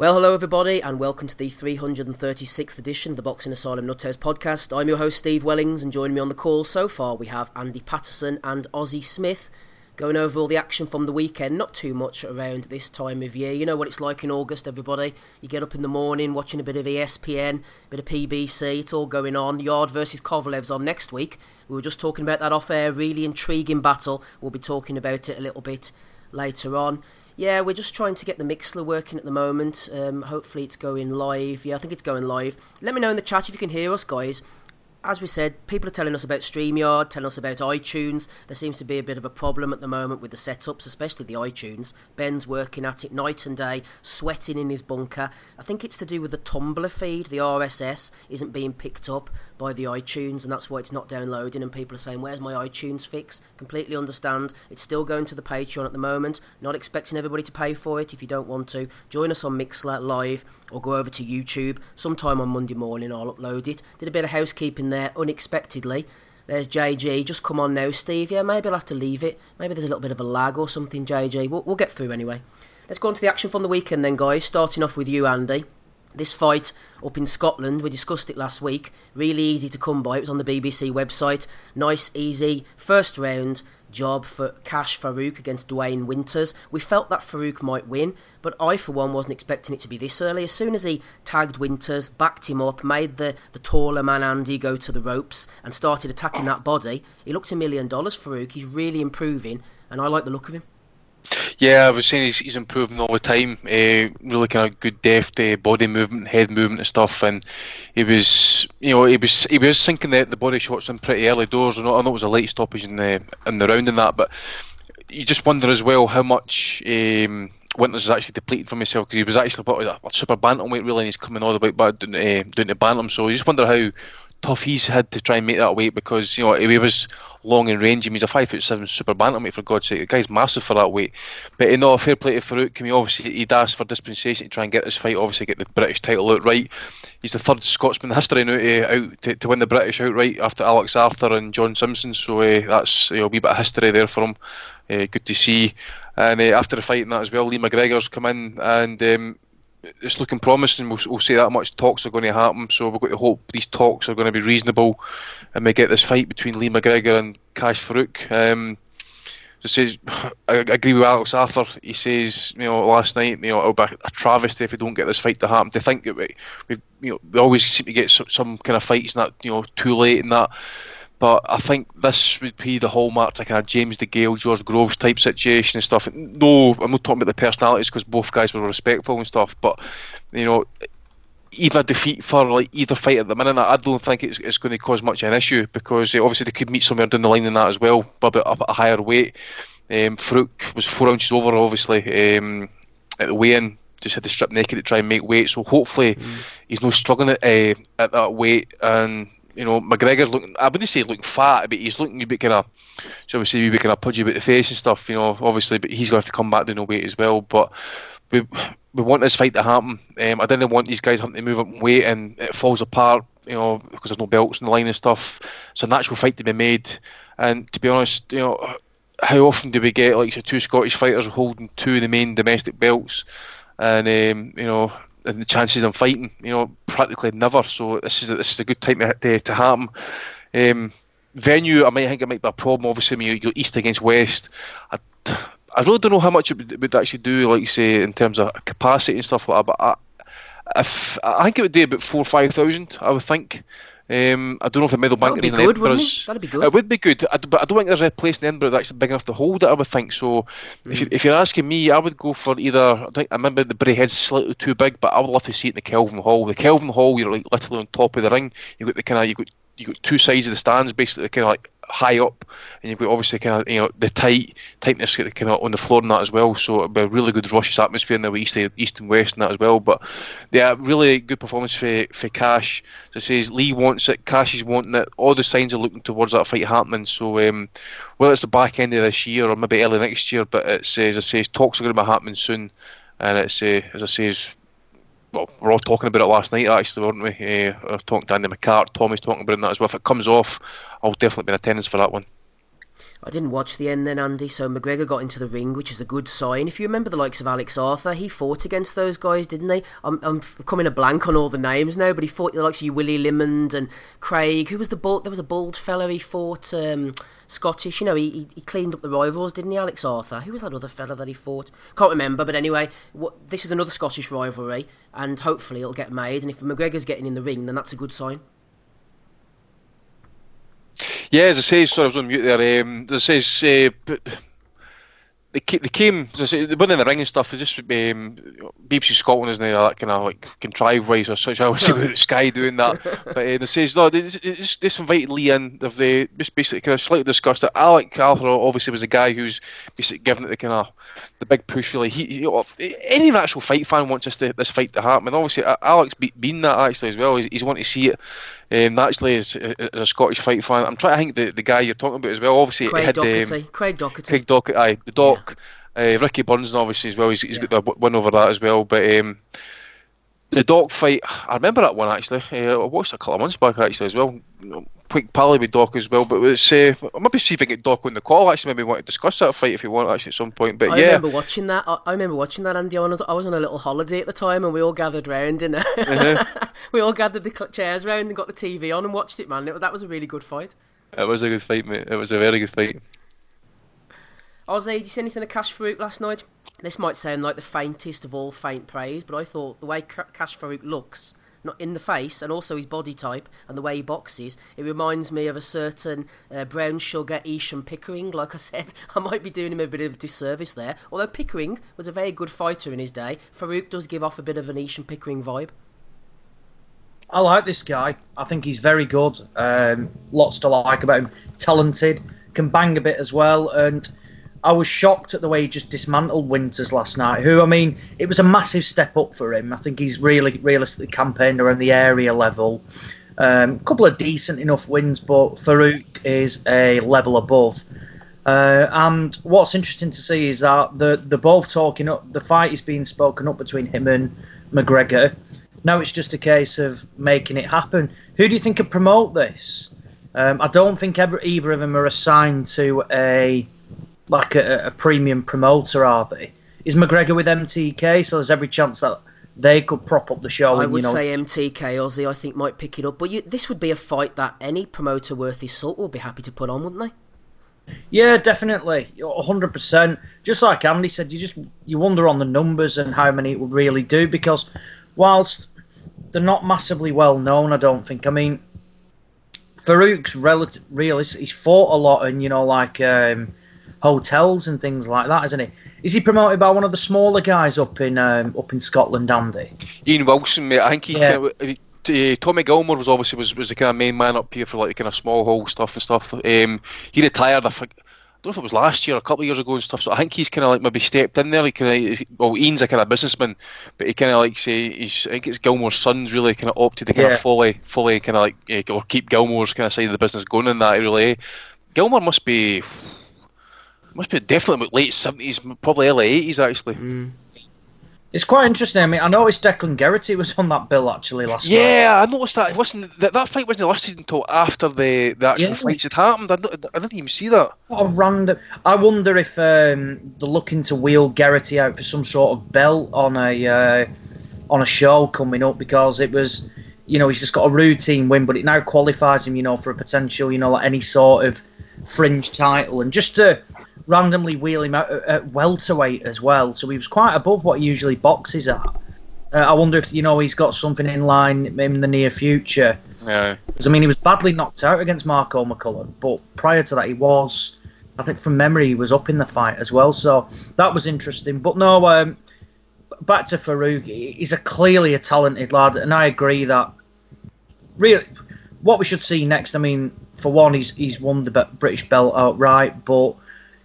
Well, hello everybody, and welcome to the 336th edition of the Boxing Asylum Nuthouse podcast. I'm your host Steve Wellings, and joining me on the call so far we have Andy Patterson and Ozzy Smith, going over all the action from the weekend. Not too much around this time of year. You know what it's like in August, everybody. You get up in the morning watching a bit of ESPN, a bit of PBC, it's all going on. Yarde versus Kovalev's on next week. We were just talking about that off air, really intriguing battle. We'll be talking about it a little bit later on. Yeah, we're just trying to get the Mixler working at the moment. Hopefully it's going live. Yeah, I think it's going live. Let me know in the chat if you can hear us, guys. As we said, people are telling us about StreamYard, telling us about iTunes. There seems to be a bit of a problem at the moment with the setups, especially the iTunes. Ben's working at it night and day, sweating in his bunker. I think it's to do with the Tumblr feed. The RSS isn't being picked up by the iTunes, and that's why it's not downloading, and people are saying, where's my iTunes fix? Completely understand. It's still going to the Patreon at the moment. Not expecting everybody to pay for it. If you don't want to, join us on Mixler live, or go over to YouTube. Sometime on Monday morning I'll upload it. Did a bit of housekeeping there unexpectedly. There's JG, just come on now, Steve. Yeah, maybe I'll have to leave it. Maybe there's a little bit of a lag or something, JG. We'll get through anyway. Let's go on to the action from the weekend then, guys. Starting off with you, Andy. This fight up in Scotland, we discussed it last week. Really easy to come by. It was on the BBC website. Nice, easy, first round job for Kash Farooq against Dwayne Winters. We felt that Farooq might win, but I for one wasn't expecting it to be this early. As soon as he tagged Winters, backed him up, made the taller man Andy go to the ropes and started attacking that body, he looked $1 million, Farooq. He's really improving, and I like the look of him. Yeah, I was saying he's improving all the time. Really kind of good deft body movement, head movement and stuff. And he was sinking the body shots in pretty early doors. I know it was a late stoppage in the round and that, but you just wonder as well how much Winters is actually depleted from himself, because he was actually a super bantamweight really, and he's coming all the way back down to bantam. So you just wonder how tough he's had to try and make that weight, because he was long and rangy. He's a 5'7" super bantamweight, for God's sake. The guy's massive for that weight. But fair play to Farooq. Obviously he'd asked for dispensation to try and get this fight, obviously get the British title outright. He's the third Scotsman in history now to win the British outright after Alex Arthur and John Simpson. So that's a wee bit of history there for him. Good to see. And after the fight and that as well, Lee McGregor's come in, and it's looking promising. We'll say that much. Talks are going to happen, so we've got to hope these talks are going to be reasonable and we get this fight between Lee McGregor and Kash Farooq. I agree with Alex Arthur. He says, last night, it'll be a travesty if we don't get this fight to happen. To think that we always seem to get some kind of fights and that, too late and that. But I think this would be the hallmark to kind of James DeGale, George Groves type situation and stuff. No, I'm not talking about the personalities, because both guys were respectful and stuff. But even a defeat for either fight at the minute, I don't think it's going to cause much of an issue, because obviously they could meet somewhere down the line in that as well, but up at a higher weight. Farooq was 4 ounces over, obviously, at the weigh-in. Just had to strip naked to try and make weight. So hopefully he's not struggling at that weight. And McGregor's looking, I wouldn't say looking fat, but he's looking a bit kind of, shall we say, a bit kind of pudgy about the face and stuff, obviously, but he's going to have to come back down the weight as well. But we want this fight to happen. I didn't want these guys having to move up in weight and it falls apart, because there's no belts on the line and stuff. It's a natural fight to be made. And to be honest, how often do we get two Scottish fighters holding two of the main domestic belts? And and the chances of fighting, practically never. So this is a good time to happen. Venue, I think it might be a problem. Obviously, when you go east against west, I really don't know how much it would actually do, like you say, in terms of capacity and stuff like that. But I think it would do about 4,000 or 5,000. I would think. I don't know if the Meadowbank Arena in Edinburgh is. That'd be good. It would be good, but I don't think there's a place in Edinburgh that's big enough to hold it, I would think. So if you're asking me, I would go for either. I remember the Braehead's slightly too big, but I would love to see it in the Kelvin Hall. The Kelvin Hall, you're literally on top of the ring. You've got you got two sides of the stands, basically kind of high up, and you've got obviously kind of the tightness kind of on the floor and that as well. So it'll be a really good rush atmosphere in the east and west and that as well. But yeah, really good performance for Kash. So it says Lee wants it, Kash is wanting it. All the signs are looking towards that fight happening. So whether it's the back end of this year or maybe early next year, but it says talks are going to be happening soon, and it's as I say. Well, we're all talking about it last night, actually, weren't we? I was talking to Andy McCart, Tommy's talking about that as well. If it comes off, I'll definitely be in attendance for that one. I didn't watch the end then, Andy, so McGregor got into the ring, which is a good sign. If you remember the likes of Alex Arthur, he fought against those guys, didn't they? I'm coming a blank on all the names now, but he fought the likes of Willie Limond and Craig. Who was the bald? There was a bald fella he fought, Scottish. You know, he cleaned up the rivals, didn't he, Alex Arthur? Who was that other fella that he fought? Can't remember, but anyway, this is another Scottish rivalry, and hopefully it'll get made. And if McGregor's getting in the ring, then that's a good sign. Yeah, as I say, sorry, I was on mute there. As I say, they came, as I say, they went in the ring and stuff. It's just BBC Scotland isn't that kind of like contrived ways or such. I always say about Sky doing that. But they says no, they just invited Lee in. They just basically kind of slightly discussed it. Alec Arthur obviously was the guy who's basically giving it the kind of the big push. Really, any natural fight fan wants this fight to happen. And obviously, Alec's been that actually as well. He's wanting to see it. Naturally, as a Scottish fight fan, I'm trying to think the guy you're talking about as well. Obviously, Craig Docherty. Craig Docherty, aye, the Doc. Yeah. Ricky Burns, obviously as well. He's got the win over that as well. But the Doc fight, I remember that one actually. I watched it a couple of months back actually as well. Quick pally with Doc as well. But it's maybe see if I can get Doc on the call. Actually, maybe want to discuss that fight if you want actually at some point. But I remember watching that. I remember watching that, Andy. I was on a little holiday at the time, and we all gathered round and we all gathered the chairs round and got the TV on and watched it. Man, that was a really good fight. It was a good fight, mate. It was a very good fight. Ozzy, did you see anything of Kash Farooq last night? This might sound like the faintest of all faint praise, but I thought the way Kash Farooq looks, not in the face, and also his body type and the way he boxes, it reminds me of a certain brown sugar Isham Pickering. Like I said, I might be doing him a bit of a disservice there. Although Pickering was a very good fighter in his day, Farooq does give off a bit of an Isham Pickering vibe. I like this guy. I think he's very good. Lots to like about him. Talented, can bang a bit as well, and I was shocked at the way he just dismantled Winters last night, who, I mean, it was a massive step up for him. I think he's really realistically campaigned around the area level. A couple of decent enough wins, but Farooq is a level above. And what's interesting to see is that they're both talking up. The fight is being spoken up between him and McGregor. Now it's just a case of making it happen. Who do you think could promote this? I don't think either of them are assigned to a premium promoter, are they? Is McGregor with MTK? So there's every chance that they could prop up the show. I would say MTK, Ozzy, I think might pick it up. But this would be a fight that any promoter worth his salt would be happy to put on, wouldn't they? Yeah, definitely, 100%. Just like Andy said, you wonder on the numbers and how many it would really do, because whilst they're not massively well known, I don't think. I mean, Farouk's realistic. He's fought a lot in hotels and things like that, isn't he? Is he promoted by one of the smaller guys up in Scotland, Andy? Ian Wilson, mate. I think Tommy Gilmore was the kind of main man up here for like the kind of small hole stuff and stuff. He retired, I don't know if it was last year or a couple of years ago and stuff. So I think he's kind of like maybe stepped in there. Ian's a kind of businessman, but he kind of like I think it's Gilmore's sons really kind of opted to kind of fully kind of like or keep Gilmore's kind of side of the business going in that really. Gilmore must be definitely late 70s, probably early 80s actually. It's quite interesting. I mean, I noticed Declan Geraghty was on that bill actually last night. Yeah, I noticed that. It wasn't that fight wasn't listed until after the actual fights had happened. I didn't even see that. What a random. I wonder if they're looking to wheel Geraghty out for some sort of belt on a show coming up, because it was, he's just got a routine win, but it now qualifies him, for a potential, like any sort of fringe title, and just to randomly wheel him out at welterweight as well. So he was quite above what he usually boxes at. I wonder if, he's got something in line in the near future. Yeah. Because, I mean, he was badly knocked out against Marco McCullough, but prior to that he was, I think from memory, he was up in the fight as well. So that was interesting. But no, back to Farooq. He's clearly a talented lad, and I agree that really what we should see next, I mean, for one, he's won the British belt outright, but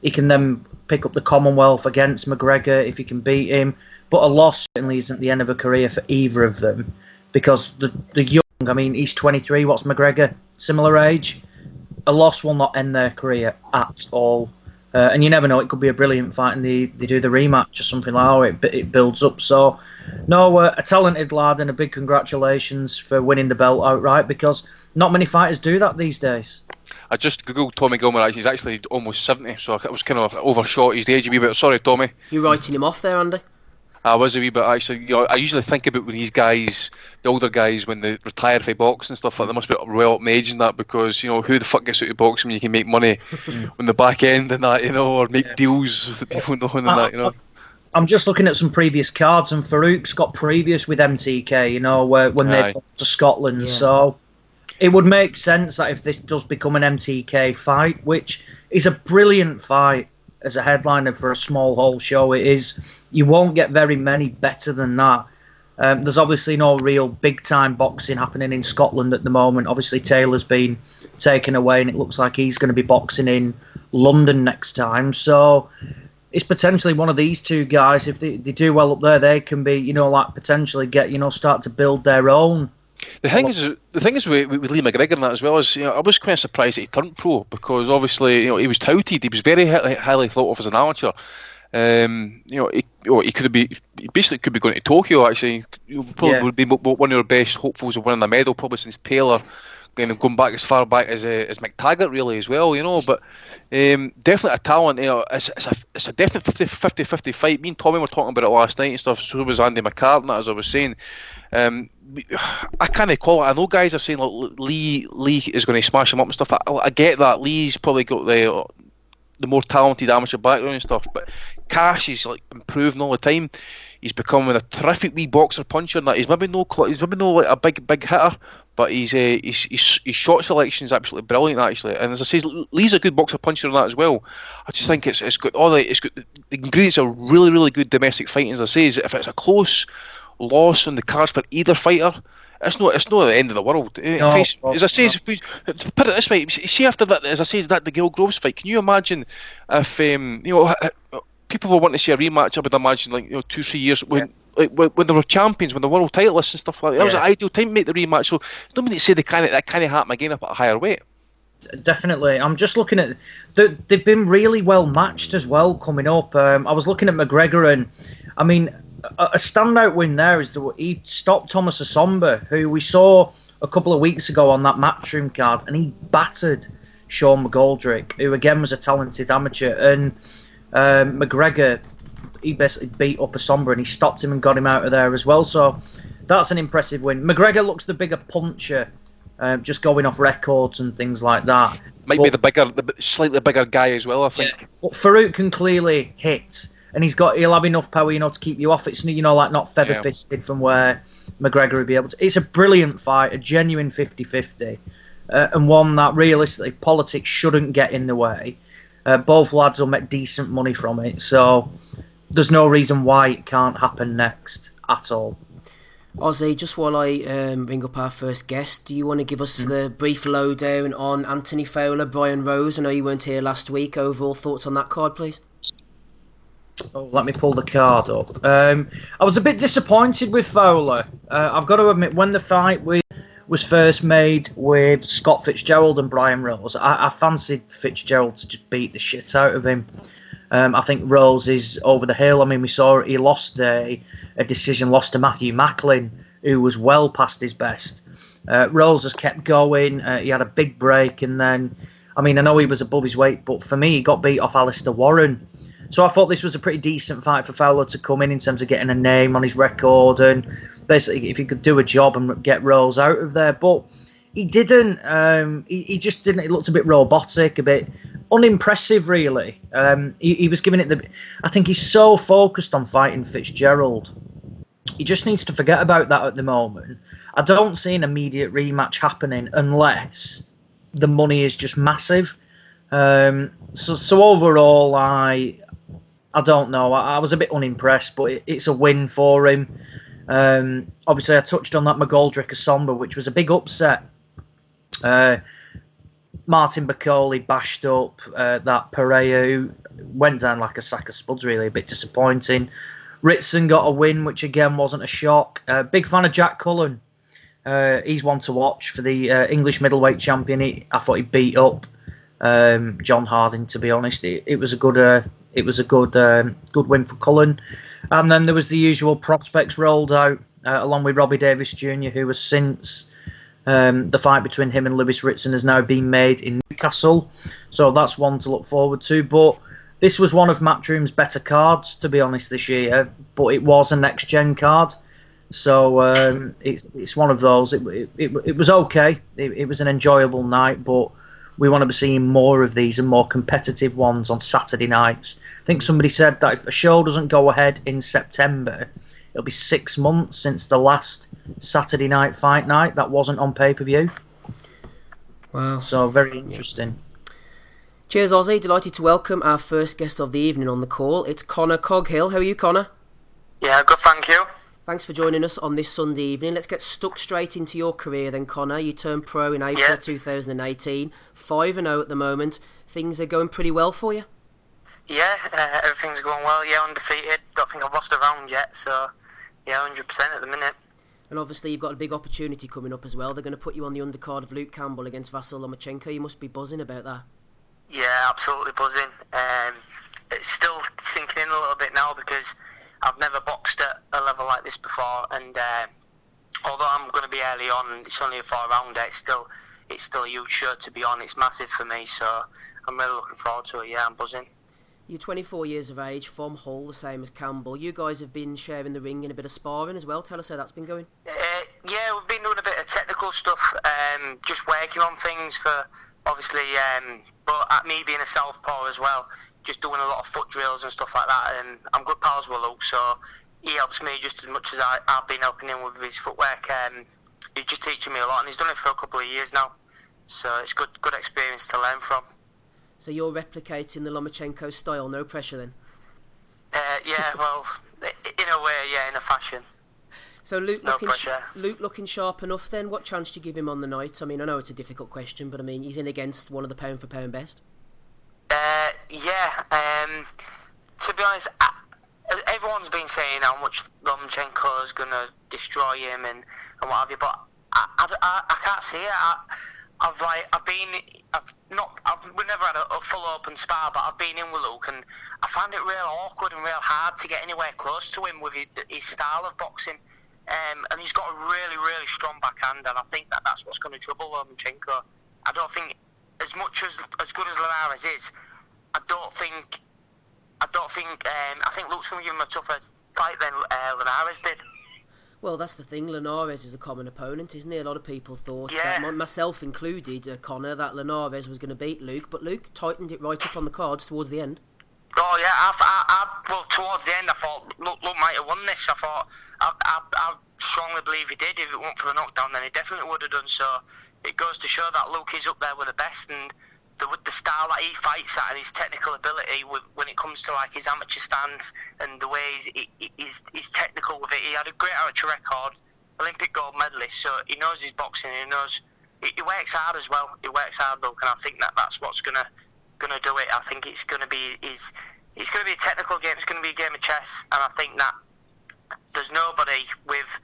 he can then pick up the Commonwealth against McGregor if he can beat him. But a loss certainly isn't the end of a career for either of them, because the young, I mean, he's 23, what's McGregor? Similar age. A loss will not end their career at all. And you never know, it could be a brilliant fight and they do the rematch or something like that. It builds up. So, no, a talented lad, and a big congratulations for winning the belt outright, because not many fighters do that these days. I just googled Tommy Gilmer. He's actually almost 70, so I was kind of overshot his age a wee bit. Sorry, Tommy. You're writing him off there, Andy? I was a wee bit actually. I usually think about when these guys, the older guys, when they retire from boxing and stuff like that, they must be well up in age and that, because who the fuck gets out of boxing when you can make money on the back end and that, or make deals with the people knowing and that, I'm just looking at some previous cards, and Farooq's got previous with MTK, when they got to Scotland. Yeah. So it would make sense that if this does become an MTK fight, which is a brilliant fight as a headliner for a small hall show, it is. You won't get very many better than that. There's obviously no real big-time boxing happening in Scotland at the moment. Obviously, Taylor's been taken away, and it looks like he's going to be boxing in London next time. So it's potentially one of these two guys. If they do well up there, they can be, potentially get, start to build their own. The thing is with Lee McGregor and that as well is, I was quite surprised that he turned pro, because obviously, he was touted. He was very highly thought of as an amateur. He could be going to Tokyo actually. Probably would be one of our best hopefuls of winning a medal, probably since Taylor, going back as far back as McTaggart really as well, But definitely a talent. It's a definite 50-50 fight. Me and Tommy were talking about it last night and stuff. So was Andy McCartney, as I was saying. I can't call it. I know guys are saying like Lee is going to smash him up and stuff. I get that. Lee's probably got the more talented amateur background and stuff, but Kash is like improving all the time. He's becoming a terrific wee boxer puncher. And that he's maybe no like a big hitter, but his shot selection is absolutely brilliant actually. And as I say, Lee's a good boxer puncher in that as well. I just think it's got the ingredients are really, really good domestic fighting. As I say, if it's a close loss on the cards for either fighter, it's not the end of the world. As I say, put it this way, see after that, as I say, that the Gil Groves fight, can you imagine if people were wanting to see a rematch? I would imagine 2-3 years when they were champions, when the world titleists and stuff like that. That was an ideal time to make the rematch. So it's not mean to say that can't happen again up at a higher weight. Definitely. I'm just looking at they've been really well matched as well coming up. I was looking at McGregor, and I mean, a standout win there is that he stopped Thomas Asomba, who we saw a couple of weeks ago on that Matchroom card, and he battered Sean McGoldrick, who again was a talented amateur. And McGregor, he basically beat up Asomba, and he stopped him and got him out of there as well. So that's an impressive win. McGregor looks the bigger puncher, just going off records and things like that. Might be the slightly bigger guy as well, I think. Yeah. But Farooq can clearly hit. And he'll have enough power, to keep you off. It's, like not feather-fisted from where McGregor would be able to. It's a brilliant fight, a genuine 50-50, and one that realistically politics shouldn't get in the way. Both lads will make decent money from it, so there's no reason why it can't happen next at all. Ozzy, just while I bring up our first guest, do you want to give us the brief lowdown on Anthony Fowler, Brian Rose? I know you weren't here last week. Overall thoughts on that card, please? Oh, let me pull the card up. I was a bit disappointed with Fowler. I've got to admit, when the fight was first made with Scott Fitzgerald and Brian Rose, I fancied Fitzgerald to just beat the shit out of him. I think Rose is over the hill. I mean, we saw he lost a decision, lost to Matthew Macklin, who was well past his best. Rose has kept going. He had a big break, and then, I mean, I know he was above his weight, but for me, he got beat off Alistair Warren. So I thought this was a pretty decent fight for Fowler to come in terms of getting a name on his record, and basically if he could do a job and get Rose out of there. But he didn't. He just didn't. It looked a bit robotic, a bit unimpressive, really. He was giving it I think he's so focused on fighting Fitzgerald. He just needs to forget about that at the moment. I don't see an immediate rematch happening unless the money is just massive. So overall, I don't know. I was a bit unimpressed, but it's a win for him. Obviously, I touched on that McGoldrick-Asomba, which was a big upset. Martin Bacoli bashed up that Pereira, who went down like a sack of spuds, really, a bit disappointing. Ritson got a win, which again wasn't a shock. Big fan of Jack Cullen. He's one to watch for the English middleweight champion. I thought he beat up John Harding. To be honest, it was a good win for Cullen. And then there was the usual prospects rolled out, along with Robbie Davis Jr., who has since The fight between him and Lewis Ritson has now been made in Newcastle, so that's one to look forward to. But this was one of Matchroom's better cards, to be honest, this year. But it was a next-gen card, so it's one of those. It was okay. It was an enjoyable night, but we want to be seeing more of these and more competitive ones on Saturday nights. I think somebody said that if a show doesn't go ahead in September, it'll be 6 months since the last Saturday night fight night that wasn't on pay-per-view. Wow. So very interesting. Cheers, Ozzy. Delighted to welcome our first guest of the evening on the call. It's Connor Coghill. How are you, Connor? Yeah, good, thank you. Thanks for joining us on this Sunday evening. Let's get stuck straight into your career then, Connor. You turned pro in April 2018, 5-0 at the moment. Things are going pretty well for you? Yeah, everything's going well. Yeah, undefeated. Don't think I've lost a round yet, so yeah, 100% at the minute. And obviously you've got a big opportunity coming up as well. They're going to put you on the undercard of Luke Campbell against Vasyl Lomachenko. You must be buzzing about that. Yeah, absolutely buzzing. It's still sinking in a little bit now because I've never boxed at a level like this before, and although I'm going to be early on and it's only a 4-rounder, it's still a huge show to be on. It's massive for me, so I'm really looking forward to it. Yeah, I'm buzzing. You're 24 years of age, from Hull, the same as Campbell. You guys have been sharing the ring and a bit of sparring as well. Tell us how that's been going. Yeah, we've been doing a bit of technical stuff, just working on things for, obviously, but at me being a southpaw as well, just doing a lot of foot drills and stuff like that. And I'm good pals with Luke, so he helps me just as much as I've been helping him with his footwork. He's just teaching me a lot, and he's done it for a couple of years now. So it's good experience to learn from. So you're replicating the Lomachenko style, no pressure then? Yeah, well, in a way, yeah, in a fashion. So Luke No pressure. Luke looking sharp enough then? What chance do you give him on the night? I mean, I know it's a difficult question, but I mean, he's in against one of the pound-for-pound best. Yeah, to be honest, everyone's been saying how much Lomachenko is going to destroy him and what have you, but I can't see it. We've never had a full open spar, but I've been in with Luke and I found it real awkward and real hard to get anywhere close to him with his style of boxing. And he's got a really, really strong backhand, and I think that's what's going to trouble Lomachenko. I don't think as good as Linares is. I think Luke's going to give him a tougher fight than Linares did. Well, that's the thing. Linares is a common opponent, isn't he? A lot of people thought, yeah, myself included, Connor, that Linares was going to beat Luke, but Luke tightened it right up on the cards towards the end. Oh yeah, well, towards the end I thought Luke might have won this. I strongly believe he did. If it weren't for the knockdown, then he definitely would have done. So it goes to show that Luke is up there with the best, and with the style that he fights at and his technical ability when it comes to like his amateur stance and the way he's technical with it. He had a great amateur record, Olympic gold medalist, so he knows his boxing. He works hard as well. He works hard, Luke, and I think that's what's gonna do it. I think it's gonna be it's gonna be a technical game. It's gonna be a game of chess, and I think that there's nobody with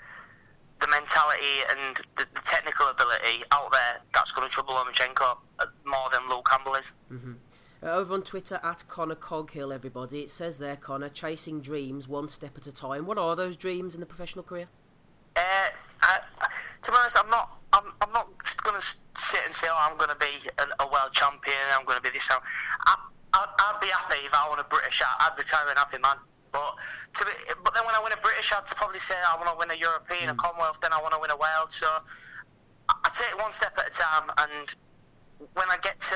the mentality and the technical ability out there that's going to trouble Lomachenko more than Luke Campbell is. Mm-hmm. Over on Twitter, at Connor Coghill, everybody, it says there, Connor, chasing dreams one step at a time. What are those dreams in the professional career? To be honest, I'm not going to sit and say, I'm going to be a world champion, I'm going to be this. I'd be happy if I won a British. I'd retire an happy man. But then when I win a British, I'd probably say I want to win a European, a Commonwealth, then I want to win a world. So I take it one step at a time, and when I get to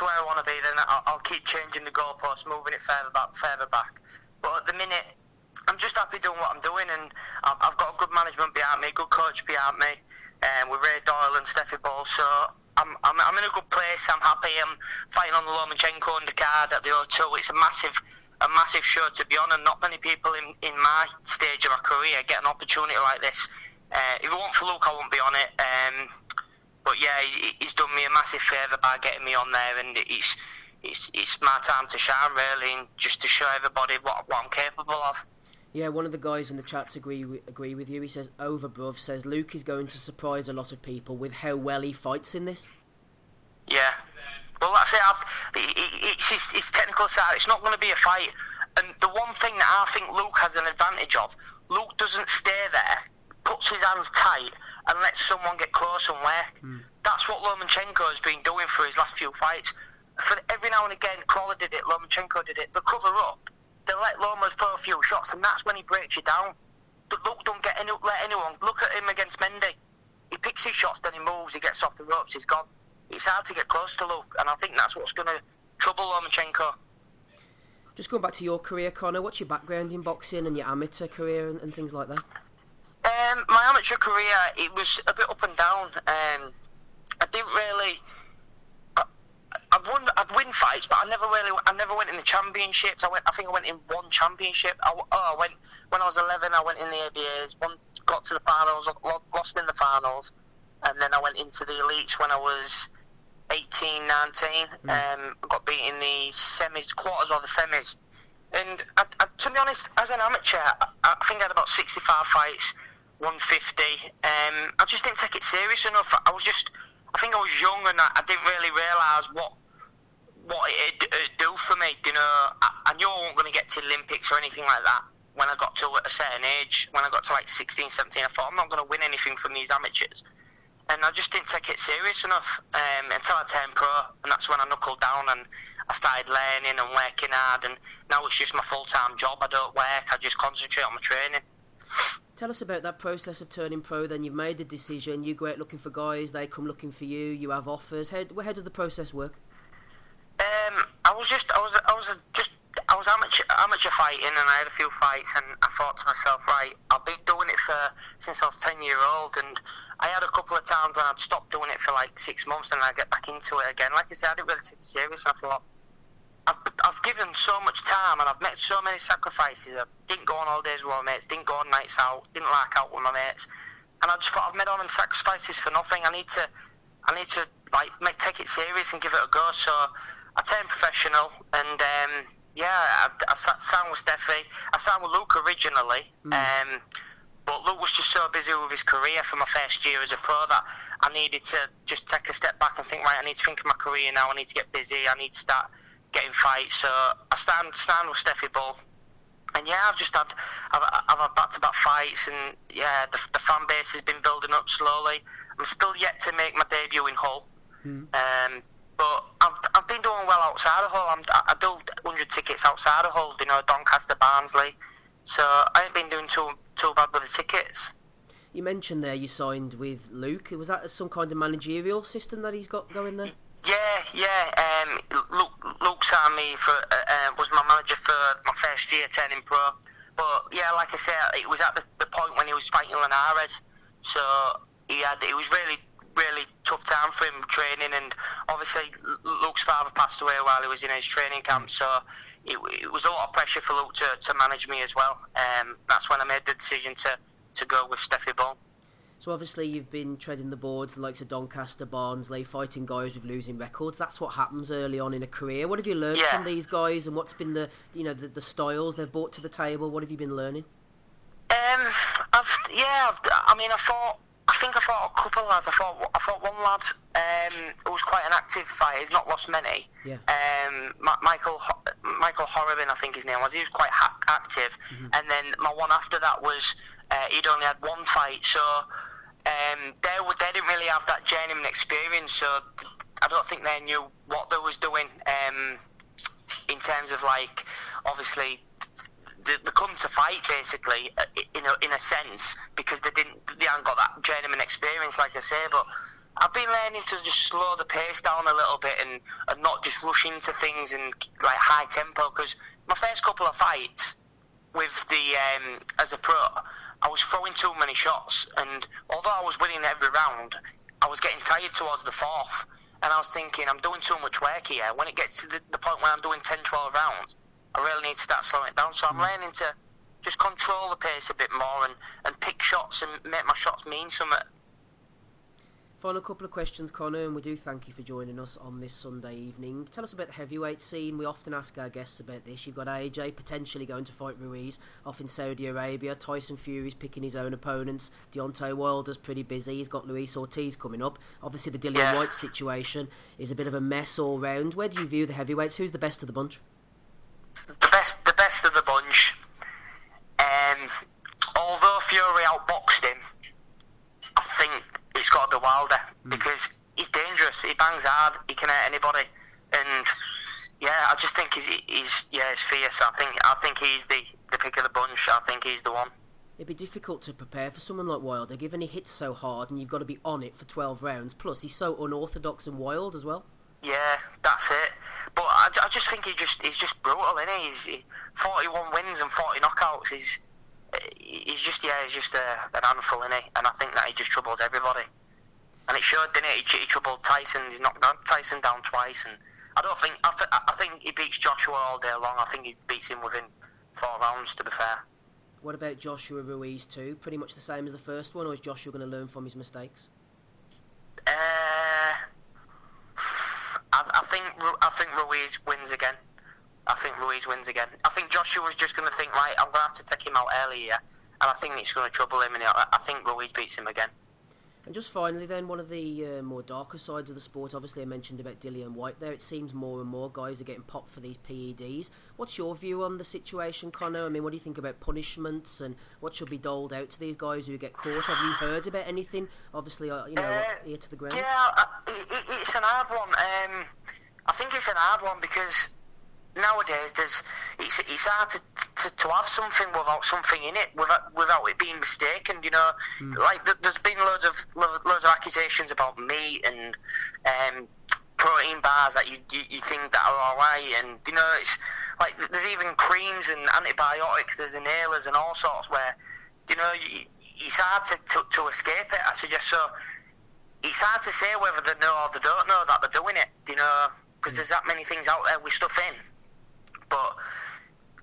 where I want to be, then I'll keep changing the goalposts, moving it further back. But at the minute, I'm just happy doing what I'm doing, and I've got a good management behind me, a good coach behind me, with Ray Doyle and Steffi Ball. So I'm in a good place. I'm happy. I'm fighting on the Lomachenko undercard at the O2. It's a massive show to be on, and not many people in my stage of my career get an opportunity like this. If it weren't for Luke, I wouldn't be on it. But yeah, he's done me a massive favour by getting me on there, and it's my time to shine, really, and just to show everybody what I'm capable of. Yeah, one of the guys in the chats agree with you. He says, Overbruv says Luke is going to surprise a lot of people with how well he fights in this. Yeah. Well, that's it. It's his technical side. It's not going to be a fight. And the one thing that I think Luke has an advantage of, Luke doesn't stay there puts his hands tight and lets someone get close and work. That's what Lomachenko has been doing for his last few fights. For every now and again, Crawler did it, Lomachenko did it. They cover up, they let Loma throw a few shots, and that's when he breaks you down. Luke don't let anyone. Look at him against Mendy. He picks his shots, then he moves, he gets off the ropes, he's gone. It's hard to get close to Luke, and I think that's what's going to trouble Lomachenko. Just going back to your career, Connor, what's your background in boxing and your amateur career and things like that? My amateur career, it was a bit up and down. I didn't really. I'd win fights, but I never went in the championships. I think I went in one championship. I went when I was 11. I went in the ABAs. Got to the finals, lost in the finals, and then I went into the elites when I was 18, 19. Got beat in the semis, quarters or the semis. And to be honest, as an amateur, I think I had about 65 fights, 150. I just didn't take it serious enough. I think I was young, and I didn't really realise what it'd do for me. You know, I knew I wasn't going to get to the Olympics or anything like that. When I got to a certain age, when I got to like 16, 17, I thought I'm not going to win anything from these amateurs. And I just didn't take it serious enough until I turned pro, and that's when I knuckled down and I started learning and working hard, and now it's just my full-time job. I don't work, I just concentrate on my training. Tell us about that process of turning pro then. You've made the decision, you go out looking for guys, they come looking for you, you have offers. How does the process work? I was amateur fighting, and I had a few fights, and I thought to myself, right, I've been doing it since I was 10-year-old, and I had a couple of times when I'd stopped doing it for like 6 months, and I'd get back into it again. Like I said, I didn't really take it serious, and I thought, I've given so much time, and I've made so many sacrifices. I didn't go on holidays with my mates, didn't go on nights out, didn't like out with my mates, and I just thought I've made all them sacrifices for nothing. I need to take it serious and give it a go. So I turned professional, and I signed with Steffi. I signed with Luke originally, but Luke was just so busy with his career for my first year as a pro that I needed to just take a step back and think, right, I need to think of my career now. I need to get busy. I need to start getting fights. So I signed with Steffi Bull, and I've had back-to-back fights, and the fan base has been building up slowly. I'm still yet to make my debut in Hull. But I've been doing well outside of Hull. I do 100 tickets outside of Hull, Doncaster, Barnsley. So I ain't been doing too bad with the tickets. You mentioned there you signed with Luke. Was that some kind of managerial system that he's got going there? Yeah. Luke signed me was my manager for my first year turning pro. But yeah, like I said, it was at the point when he was fighting Linares. So it was really tough time for him training, and obviously Luke's father passed away while he was in his training camp, so it was a lot of pressure for Luke to manage me as well. That's when I made the decision to go with Steffi Bull. So obviously you've been treading the boards, the likes of Doncaster, Barnsley, fighting guys with losing records. That's what happens early on in a career. What have you learned from these guys, and what's been the styles they've brought to the table? What have you been learning? I think I fought a couple of lads. I fought one lad who was quite an active fighter. He's not lost many. Yeah. Michael Horrobin, I think his name was. He was quite active. And then my one after that was he'd only had one fight. So they didn't really have that journeyman experience. So I don't think they knew what they was doing in terms of, like, obviously they come to fight basically in a sense because they haven't got that journeyman experience, like I say. But I've been learning to just slow the pace down a little bit and not just rush into things and like high tempo, because my first couple of fights with as a pro, I was throwing too many shots, and although I was winning every round, I was getting tired towards the fourth, and I was thinking, I'm doing too much work here. When it gets to the point where I'm doing 10, 12 rounds, I really need to start slowing it down. So I'm learning to just control the pace a bit more and pick shots and make my shots mean something. Final couple of questions, Connor, and we do thank you for joining us on this Sunday evening. Tell us about the heavyweight scene. We often ask our guests about this. You've got AJ potentially going to fight Ruiz off in Saudi Arabia. Tyson Fury's picking his own opponents. Deontay Wilder's pretty busy. He's got Luis Ortiz coming up. Obviously the Dillian Whyte situation is a bit of a mess all round. Where do you view the heavyweights? Who's the best of the bunch? The best of the bunch. Although Fury outboxed him, I think it's got to be Wilder because he's dangerous. He bangs hard. He can hurt anybody, and I just think he's fierce. I think he's the pick of the bunch. I think he's the one. It'd be difficult to prepare for someone like Wilder, given he hits so hard and you've got to be on it for 12 rounds. Plus, he's so unorthodox and wild as well. Yeah, that's it. But I just think he's just brutal, isn't he? He's 41 wins and 40 knockouts. He's just an handful, isn't he? And I think that he just troubles everybody. And it showed, didn't it? He troubled Tyson. He's knocked Tyson down twice, and I think he beats Joshua all day long. I think he beats him within 4 rounds, to be fair. What about Joshua Ruiz too? Pretty much the same as the first one, or is Joshua going to learn from his mistakes? I think Ruiz wins again. I think Joshua's just going to think, right, I'm going to have to take him out early here, and I think it's going to trouble him, and I think Ruiz beats him again. And just finally then, one of the more darker sides of the sport, obviously I mentioned about Dillian White there, it seems more and more guys are getting popped for these PEDs. What's your view on the situation, Connor? I mean, what do you think about punishments and what should be doled out to these guys who get caught? Have you heard about anything? Obviously, ear to the ground. Yeah, it's an hard one. I think it's an hard one because nowadays it's hard to have something without something in it, without it being mistaken. Like there's been loads of accusations about meat and protein bars that you think that are alright, and it's like there's even creams and antibiotics, there's inhalers and all sorts where it's hard to escape it. I suggest so. It's hard to say whether they know or they don't know that they're doing it. Because there's that many things out there with stuff in. But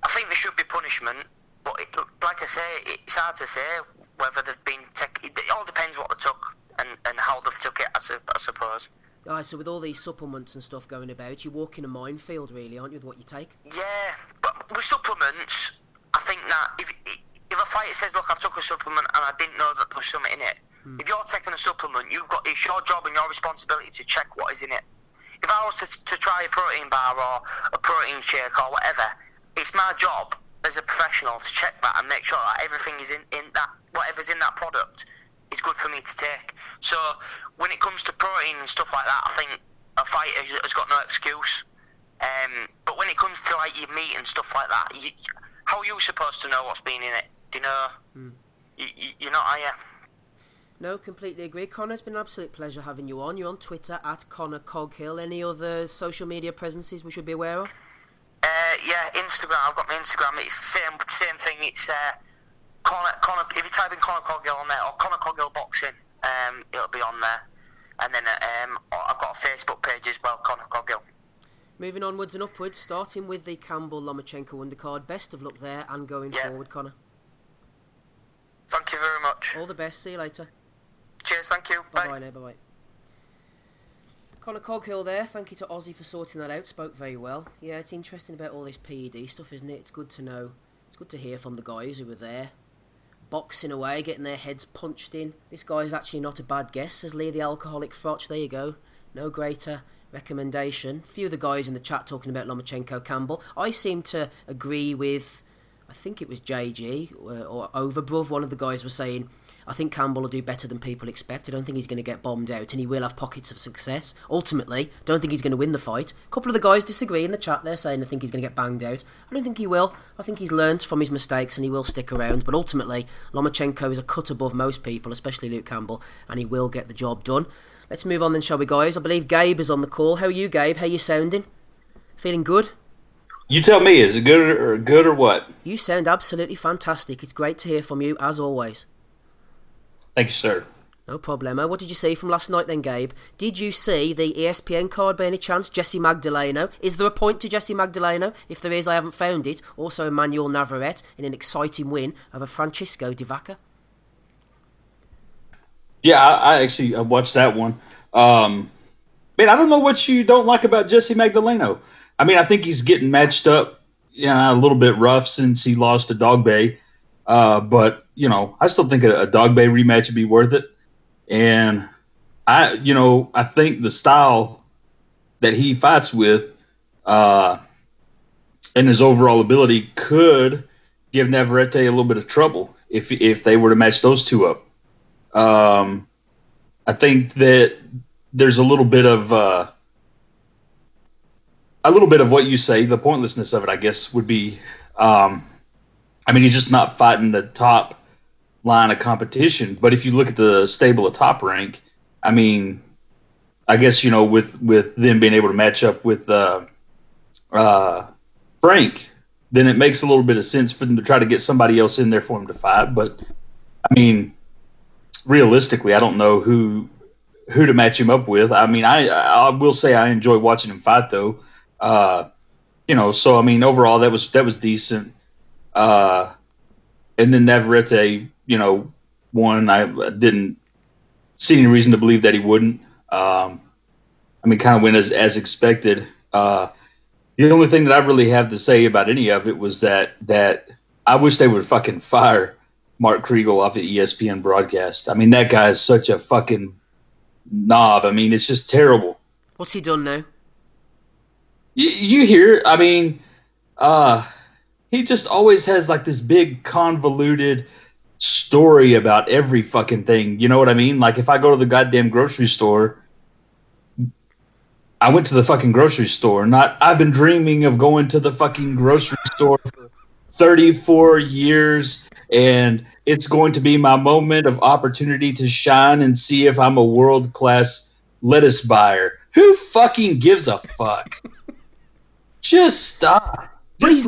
I think there should be punishment. But like I say, it's hard to say whether they've been it all depends what they took and how they've took it, I suppose. So with all these supplements and stuff going about, you walk in a minefield, really, aren't you, with what you take? Yeah, but with supplements, I think that if a fighter says, look, I've took a supplement and I didn't know that there was something in it, if you're taking a supplement, it's your job and your responsibility to check what is in it. If I was to try a protein bar or a protein shake or whatever, it's my job as a professional to check that and make sure that everything is in that, whatever's in that product is good for me to take. So when it comes to protein and stuff like that, I think a fighter has got no excuse. But when it comes to like your meat and stuff like that, how are you supposed to know what's been in it? Do you know? You're not, are you? No, completely agree. Connor, it's been an absolute pleasure having you on. You're on Twitter at Connor Coghill. Any other social media presences we should be aware of? Yeah, Instagram. I've got my Instagram. It's the same thing. It's Connor. If you type in Connor Coghill on there or Connor Coghill Boxing, it'll be on there. And then I've got a Facebook page as well, Connor Coghill. Moving onwards and upwards, starting with the Campbell-Lomachenko undercard. Best of luck there and going forward, Connor. Thank you very much. All the best. See you later. Cheers, thank you. Bye now, bye. Connor Coghill there, thank you to Ozzy for sorting that out, spoke very well. Yeah, it's interesting about all this PED stuff, isn't it? It's good to know, it's good to hear from the guys who were there, boxing away, getting their heads punched in. This guy's actually not a bad guess, says Lee the Alcoholic Frotch, there you go. No greater recommendation. A few of the guys in the chat talking about Lomachenko Campbell. I seem to agree with, I think it was JG or Overbruv, one of the guys was saying, I think Campbell will do better than people expect. I don't think he's going to get bombed out, and he will have pockets of success. Ultimately, don't think he's going to win the fight. A couple of the guys disagree in the chat there, saying they think he's going to get banged out. I don't think he will. I think he's learnt from his mistakes, and he will stick around. But ultimately, Lomachenko is a cut above most people, especially Luke Campbell, and he will get the job done. Let's move on then, shall we, guys? I believe Gabe is on the call. How are you, Gabe? How are you sounding? Feeling good? You tell me, is it good or what? You sound absolutely fantastic. It's great to hear from you, as always. Thank you, sir. No problemo. What did you see from last night then, Gabe? Did you see the ESPN card by any chance? Jesse Magdaleno. Is there a point to Jesse Magdaleno? If there is, I haven't found it. Also Emmanuel Navarrete in an exciting win over Francisco Di Vaca. Yeah, I actually watched that one. Man, I don't know what you don't like about Jesse Magdaleno. I mean, I think he's getting matched up, a little bit rough since he lost to Dogbe. But, I still think a Dogbe rematch would be worth it. And I think the style that he fights with and his overall ability could give Navarrete a little bit of trouble. if they were to match those two up. I think that there's a little bit of what you say. The pointlessness of it, I guess, would be. He's just not fighting the top line of competition. But if you look at the stable of Top Rank, I mean, I guess, with them being able to match up with Frank, then it makes a little bit of sense for them to try to get somebody else in there for him to fight. But I mean, realistically, I don't know who to match him up with. I mean, I will say I enjoy watching him fight, though. So I mean, overall, that was decent. And then Navarrete, won. I didn't see any reason to believe that he wouldn't. Kind of went as expected. The only thing that I really have to say about any of it was that I wish they would fucking fire Mark Kriegel off the ESPN broadcast. I mean, that guy is such a fucking knob. I mean, it's just terrible. What's he done now? You hear? I mean, he just always has like this big convoluted story about every fucking thing. You know what I mean? Like if I go to the goddamn grocery store, I went to the fucking grocery store. I've been dreaming of going to the fucking grocery store for 34 years, and it's going to be my moment of opportunity to shine and see if I'm a world-class lettuce buyer. Who fucking gives a fuck? Just stop. He's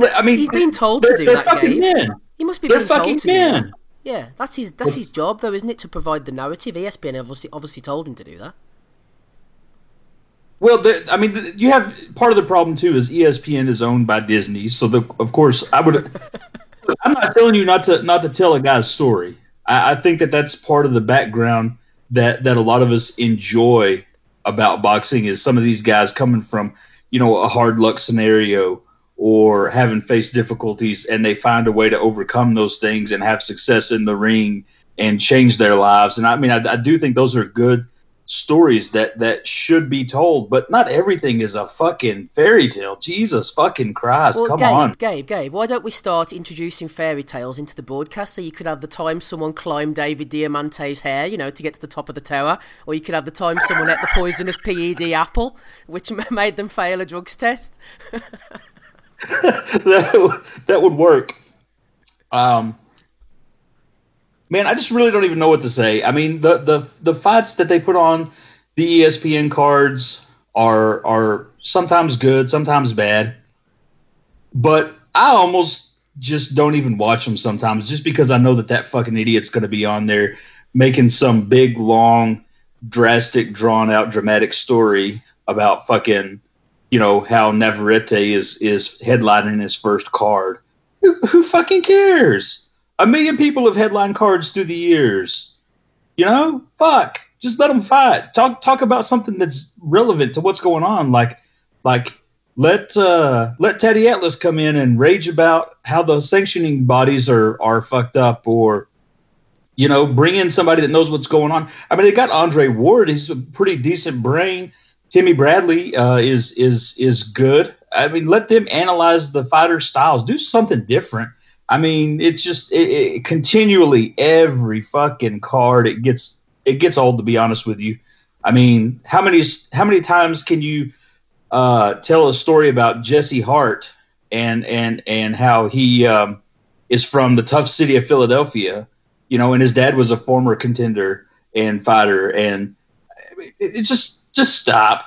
been told to do that, Gabe. Men. He must be being told to men. do that. Yeah, that's his job, though, isn't it, to provide the narrative? ESPN obviously told him to do that. Well, you have part of the problem too is ESPN is owned by Disney, so of course I'm not telling you not to tell a guy's story. I think that's part of the background that a lot of us enjoy about boxing is some of these guys coming from a hard luck scenario or having faced difficulties, and they find a way to overcome those things and have success in the ring and change their lives. And I do think those are good stories that should be told, but not everything is a fucking fairy tale. Jesus fucking Christ, well, come on. Gabe, why don't we start introducing fairy tales into the broadcast so you could have the time someone climbed David Diamante's hair, to get to the top of the tower, or you could have the time someone ate the poisonous PED apple, which made them fail a drugs test. that would work. Man, I just really don't even know what to say. I mean, the fights that they put on the ESPN cards are sometimes good, sometimes bad. But I almost just don't even watch them sometimes just because I know that fucking idiot's going to be on there making some big, long, drastic, drawn-out, dramatic story about fucking, how Navarrete is headlining his first card. Who fucking cares? 1 million people have headline cards through the years. Fuck. Just let them fight. Talk about something that's relevant to what's going on. Like let Teddy Atlas come in and rage about how the sanctioning bodies are fucked up, or bring in somebody that knows what's going on. I mean, they got Andre Ward. He's a pretty decent brain. Timmy Bradley is good. I mean, let them analyze the fighter styles. Do something different. I mean, it's just it continually every fucking card it gets old, to be honest with you. I mean, how many times can you tell a story about Jesse Hart and how he is from the tough city of Philadelphia, and his dad was a former contender and fighter, and it's just stop.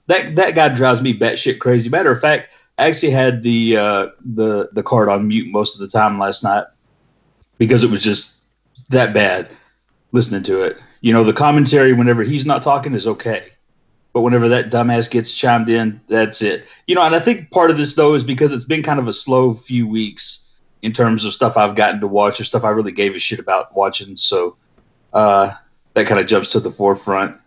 That guy drives me batshit crazy. Matter of fact, I actually had the card on mute most of the time last night because it was just that bad listening to it. The commentary whenever he's not talking is okay, but whenever that dumbass gets chimed in, that's it. And I think part of this though is because it's been kind of a slow few weeks in terms of stuff I've gotten to watch or stuff I really gave a shit about watching. So that kind of jumps to the forefront.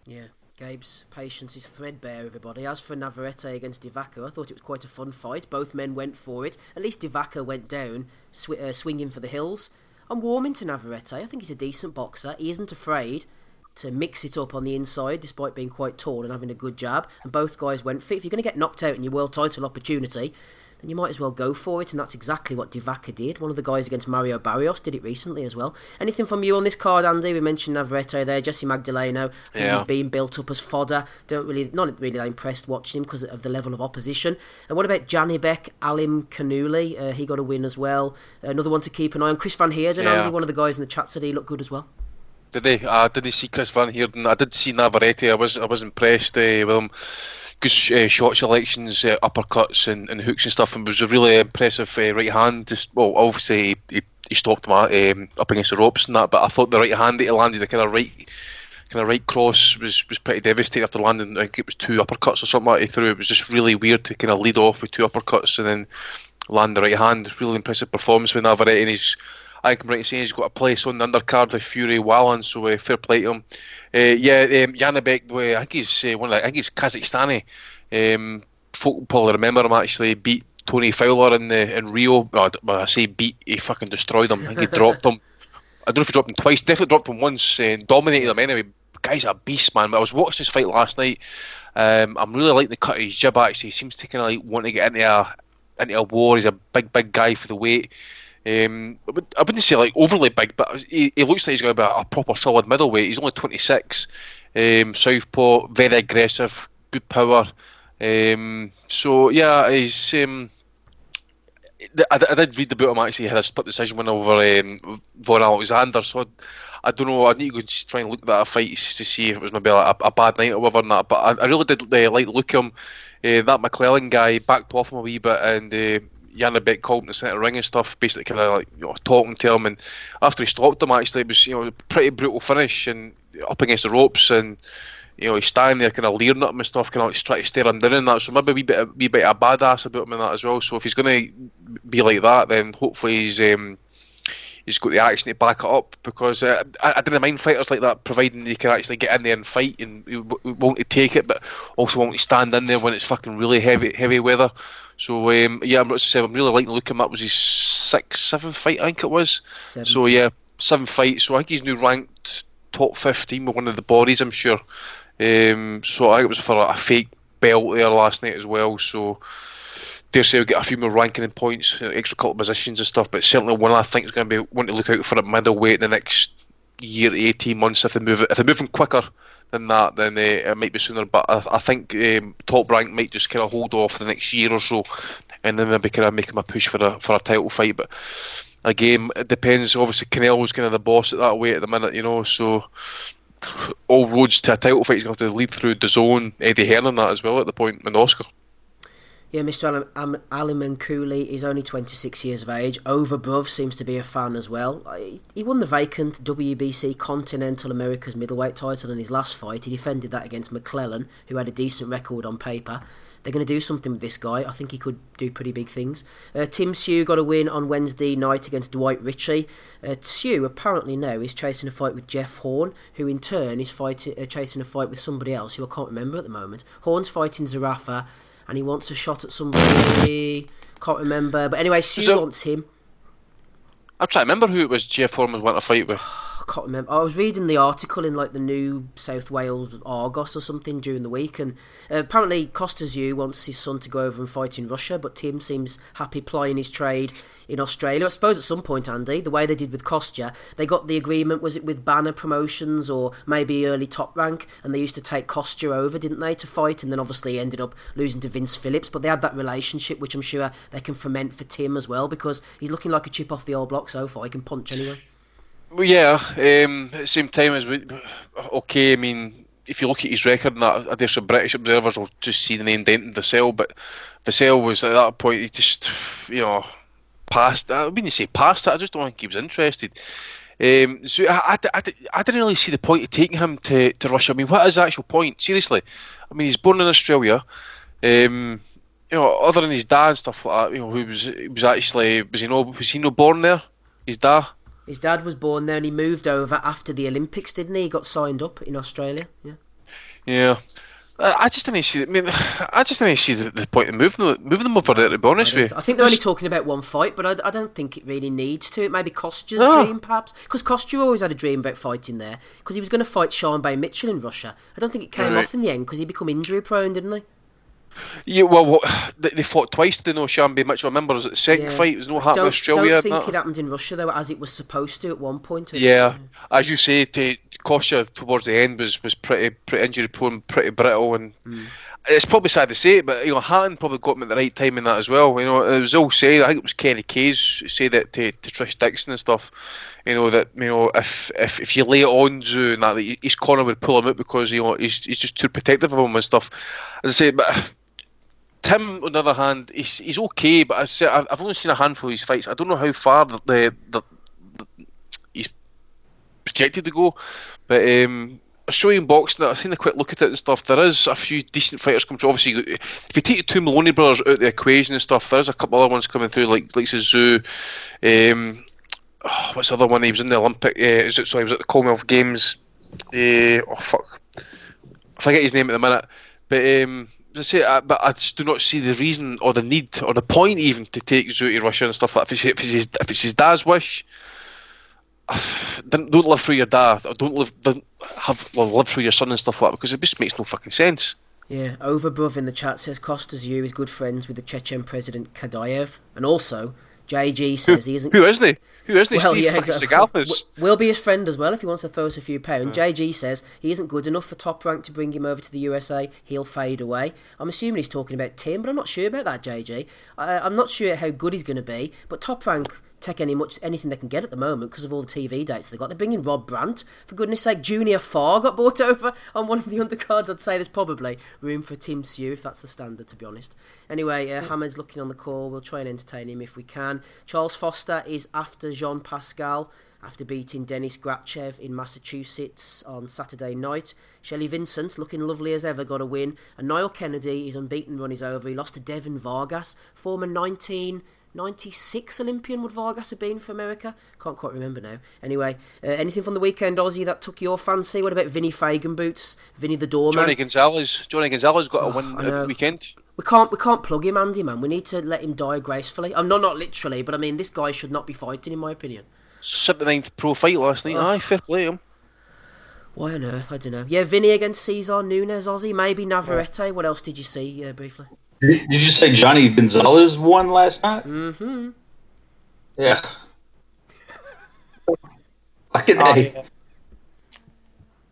Yeah. Gabe's patience is threadbare, everybody. As for Navarrete against Divaca, I thought it was quite a fun fight. Both men went for it. At least Divaca went down, swinging for the hills. I'm warming to Navarrete. I think he's a decent boxer. He isn't afraid to mix it up on the inside, despite being quite tall and having a good jab. And both guys went for it. If you're going to get knocked out in your world title opportunity, then you might as well go for it, and that's exactly what Divaca did. One of the guys against Mario Barrios did it recently as well. Anything from you on this card, Andy? We mentioned Navarrete there, Jesse Magdaleno, who's being built up as fodder. Not really that impressed watching him because of the level of opposition. And what about Janibek Alim Kanuli? He got a win as well. Another one to keep an eye on. Chris Van Heerden, Andy, one of the guys in the chat said he looked good as well. Did they? I didn't see Chris Van Heerden. I did see Navarrete. I was impressed with him. Good shot selections, uppercuts and hooks and stuff, and was a really impressive right hand. Obviously he stopped him up against the ropes and that, but I thought the right hand that he landed, the kind of right cross was pretty devastating after landing. I think it was 2 uppercuts or something like that he threw. It was just really weird to kind of lead off with 2 uppercuts and then land the right hand. Really impressive performance with Navarrete, and I think I'm right in saying he's got a place on the undercard with Fury Wallan, so fair play to him. Janibek, I think he's Kazakhstani. Folk will probably remember him actually beat Tony Fowler in Rio. I say beat, he fucking destroyed him. I think he dropped him. I don't know if he dropped him twice. Definitely dropped him once. Dominated him anyway. Guy's a beast, man. But I was watching this fight last night. I'm really liking the cut of his jib. Actually, he seems to kind of want to get into a war. He's a big guy for the weight. I wouldn't say overly big, but he looks like he's going to be a proper solid middleweight. He's only 26, southpaw, very aggressive, good power. So yeah, he's. I did read about him actually. He had a split decision win over Von Alexander. So I don't know. I need to go just try and look at that fight to see if it was maybe a bad night or whatever. And that. But I really did like the look of him. That McClellan guy backed off him a wee bit, and Janibek called him to the centre ring and stuff, basically kind of talking to him. And after he stopped him, actually, it was a pretty brutal finish and up against the ropes, and he's standing there kind of leering at him and stuff, kind of trying to stare him down and that. So maybe a wee bit of badass about him and that as well. So if he's going to be like that, then hopefully he's got the action to back it up, because I didn't mind fighters like that, providing they can actually get in there and fight and want to take it, but also want to stand in there when it's fucking really heavy weather. So I'm really liking the look of him. That was his 7th fight, I think it was. 7th. So 7th fight. So I think he's now ranked top 15 with one of the bodies, I'm sure. So I think it was for a fake belt there last night as well. So dare say we'll get a few more ranking and points, extra couple of positions and stuff. But certainly one I think is going to be one to look out for at middleweight in the next year to 18 months. If they're moving quicker than that, then it might be sooner. But I think Top Rank might just kind of hold off for the next year or so, and then maybe kind of make him a push for a title fight. But again, it depends. Obviously, Canelo's kind of the boss at that weight at the minute, so all roads to a title fight is going to have to lead through DAZN, Eddie Hearn and that as well at the point, and Oscar. Yeah, Mr. Alimankouli is only 26 years of age. Overbruv seems to be a fan as well. He won the vacant WBC Continental Americas middleweight title in his last fight. He defended that against McClellan, who had a decent record on paper. They're going to do something with this guy. I think he could do pretty big things. Tim Sue got a win on Wednesday night against Dwight Ritchie. Sue apparently now is chasing a fight with Jeff Horn, who in turn is chasing a fight with somebody else who I can't remember at the moment. Horn's fighting Zarafa, and he wants a shot at somebody. Can't remember. But anyway, Sue wants him. I'm trying to remember who it was Jeff Horn was wanting to fight with. I can't remember. I was reading the article in the New South Wales Argos or something during the week, and apparently Kostazyu wants his son to go over and fight in Russia, but Tim seems happy plying his trade in Australia. I suppose at some point, Andy, the way they did with Kostya, they got the agreement, was it with Banner Promotions or maybe early Top Rank, and they used to take Kostya over, didn't they, to fight, and then obviously he ended up losing to Vince Phillips, but they had that relationship, which I'm sure they can foment for Tim as well, because he's looking like a chip off the old block so far. He can punch anyway. Well, yeah, at the same time as okay, I mean, if you look at his record, and that, there's some British observers will just see the name Denton Vassell, but Vassell was at that point, he just, passed. I wouldn't say passed it, I just don't think he was interested. So I didn't really see the point of taking him to Russia. I mean, what is the actual point? Seriously, I mean, he's born in Australia. Other than his dad and stuff like that, was he not born there? His dad. His dad was born there, and he moved over after the Olympics, didn't he? He got signed up in Australia. Yeah. I just didn't see. The point of moving them over there. To be honest with you, I think they're only talking about one fight, but I don't think it really needs to. It maybe Kostya's dream, perhaps, because Kostya always had a dream about fighting there, because he was going to fight Sean Bay Mitchell in Russia. I don't think it came off in the end because he became injury prone, didn't he? Yeah, well, they fought twice, didn't know Shambi Mitchell. Remember, was it the second Yeah. fight? It was no I happening in Australia. don't think and it that. happened in Russia though, as it was supposed to at one point. Yeah, as you say, Kosha towards the end was pretty injury prone, pretty brittle, and it's probably sad to say it, but Hatton probably got him at the right time in that as well. It was all said. I think it was Kenny Kayes said it to Trish Dixon and stuff. That if you lay it on Zoo and that his corner would pull him out because he's just too protective of him and stuff. As I say, but Tim on the other hand, he's okay, but as I say, I've only seen a handful of his fights. I don't know how far he's projected to go, but Australian boxing, I've seen a quick look at it and stuff. There is a few decent fighters coming through. Obviously, if you take the two Maloney brothers out of the equation and stuff, there's a couple other ones coming through, like Zoo. What's the other one? He was in the Olympic. He was at the Commonwealth Games. I forget his name at the minute. But as I say, but I just do not see the reason or the need or the point even to take Zoo to Russia and stuff like that. If it's his dad's wish. Don't live through your dad, or live through your son and stuff like that, because it just makes no fucking sense. Yeah, Overbruv in the chat says Kostas Yu is good friends with the Chechen president Kadayev, and also JG says he isn't. Who isn't he? Well, yeah, exactly. We'll be his friend as well if he wants to throw us a few pounds. JG says he isn't good enough for Top Rank to bring him over to the USA. He'll fade away. I'm assuming he's talking about Tim, but I'm not sure about that, JG. I'm not sure how good he's going to be, but Top Rank take anything they can get at the moment because of all the TV dates they've got. They're bringing Rob Brandt, for goodness sake. Junior Farr got brought over on one of the undercards. I'd say there's probably room for Tim Sue if that's the standard, to be honest. Anyway, Hamed's looking on the call. We'll try and entertain him if we can. Charles Foster is after Jean Pascal after beating Denis Grachev in Massachusetts on Saturday night. Shelley Vincent, looking lovely as ever, got a win. And Niall Kennedy, his unbeaten run is over. He lost to Devin Vargas, former 1996 Olympian would Vargas have been for America? Can't quite remember now. Anyway, anything from the weekend, Aussie, that took your fancy? What about Vinny Fagenboots? Vinny the Doorman? Johnny Gonzalez got a win over the weekend. We can't plug him, Andy, man. We need to let him die gracefully. Not literally, but I mean, this guy should not be fighting, in my opinion. 79th pro fight last night. Aye, fair play him. Why on earth? I don't know. Yeah, Vinny against Cesar Nunes, Aussie. Maybe Navarrete. Yeah. What else did you see, briefly? Did you say Johnny Gonzalez won last night? Mm-hmm. Yeah. Fucking A.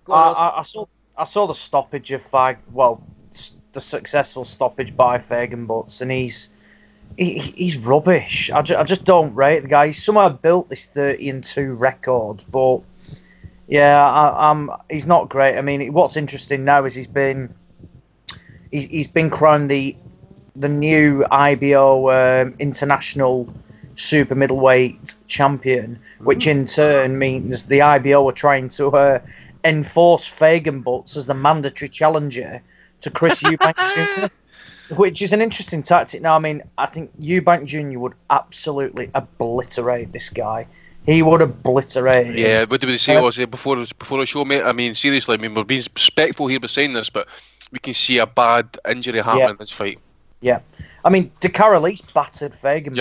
I saw the stoppage of the successful stoppage by Fagenbutz, and he's rubbish. I just don't rate the guy. He's somehow built this 30-2 record, but yeah, he's not great. I mean, what's interesting now is he's been crowned the new IBO international super middleweight champion, which in turn means the IBO are trying to enforce Fagenbutz as the mandatory challenger to Chris Eubank Jr., which is an interesting tactic. Now, I mean, I think Eubank Jr. would absolutely obliterate this guy. He would obliterate him. Yeah, what did we say before the show, mate? I mean, seriously, we're being respectful here by saying this, but we can see a bad injury happening in this fight. Yeah. I mean, De Carolis battered Fagenbutz.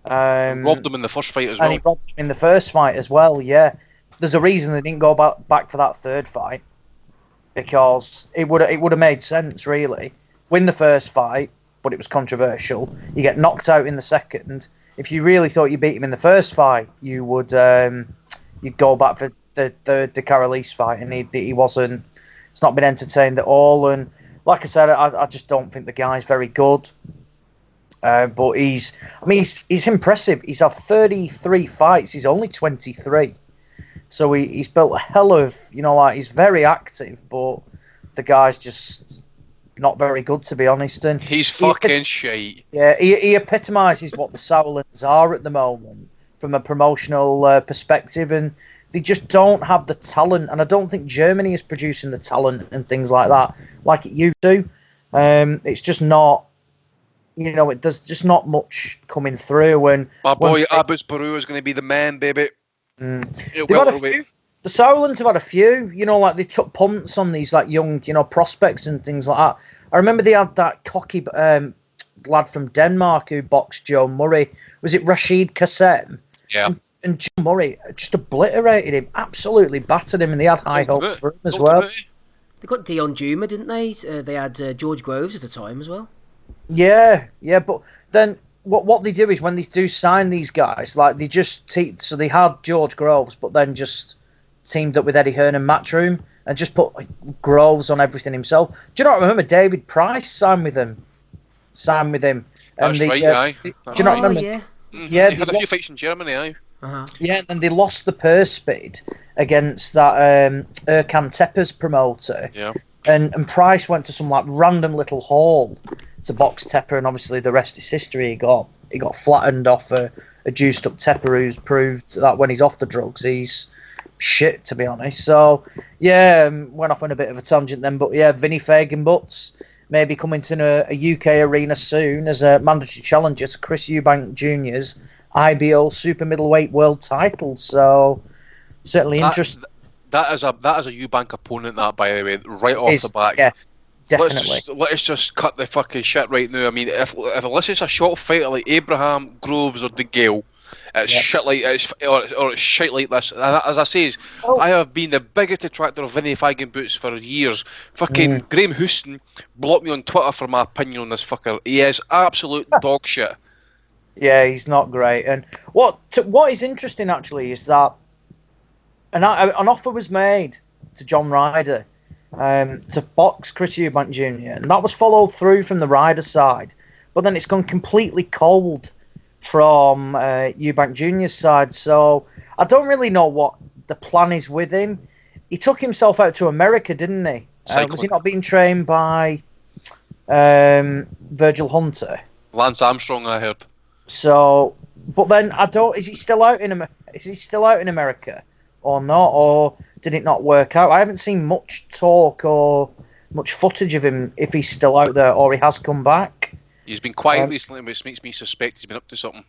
Yep. Robbed him in the first fight as well. And he robbed him in the first fight as well, yeah. There's a reason they didn't go back for that third fight, because it would have made sense, really. Win the first fight, but it was controversial. You get knocked out in the second. If you really thought you beat him in the first fight, you would you'd go back for the De Carolis fight, and he wasn't. It's not been entertained at all. And like I said, I just don't think the guy's very good. But he's impressive. He's had 33 fights. He's only 23. So he's built a hell of, he's very active, but the guy's just not very good, to be honest. And he's fucking shite. Yeah, he epitomises what the Sauerlands are at the moment from a promotional perspective, and they just don't have the talent. And I don't think Germany is producing the talent and things like that like it used to. It's just not, there's just not much coming through. And my boy Abbas Baru is going to be the man, baby. They've had a few. The Sauerlands have had a few, like they took punts on these young, prospects and things like that. I remember they had that cocky lad from Denmark who boxed Joe Murray. Was it Rashid Kassem? Yeah. And Joe Murray just obliterated him, absolutely battered him, and they had high hopes for him as well. They got Dion Juma, didn't they? They had George Groves at the time as well. Yeah, but then what they do is when they do sign these guys, like they just so they had George Groves, but then just teamed up with Eddie Hearn and Matchroom and just put Groves on everything himself. Do you not remember David Price signed with him? And That's right, aye. Do you not remember? Yeah. Yeah, they had a few fights in Germany, aye. Uh-huh. Yeah, and they lost the purse bid against that Erkan Tepper's promoter. Yeah. And Price went to some like random little hall to box Tepper, and obviously the rest is history. He got flattened off a juiced up Tepper who's proved that when he's off the drugs he's shit, to be honest. So yeah, went off on a bit of a tangent then, but yeah, Vinny Fagenbutts maybe coming to a UK arena soon as a mandatory challenger to Chris Eubank Jr.'s IBO super middleweight world title. So certainly interesting. That is a Eubank opponent, that, by the way, right off the back. Yeah, definitely. Let's just cut the fucking shit right now. I mean, if unless it's a short fighter like Abraham, Groves, or De Gale, it's shit like it's shit like this. And as I say, I have been the biggest detractor of Vinny Fagenbutts for years. Fucking Graham Houston blocked me on Twitter for my opinion on this fucker. He is absolute dog shit. Yeah, he's not great. And what is interesting actually is that an offer was made to John Ryder to box Chris Eubank Jr. and that was followed through from the Ryder side, but then it's gone completely cold from Eubank Jr.'s side. So I don't really know what the plan is with him. He took himself out to America, didn't he? Was he not being trained by Virgil Hunter? Lance Armstrong, I heard. So, but then I don't. Is he still out in America or not? Or did it not work out? I haven't seen much talk or much footage of him if he's still out there or he has come back. He's been quiet recently, which makes me suspect he's been up to something.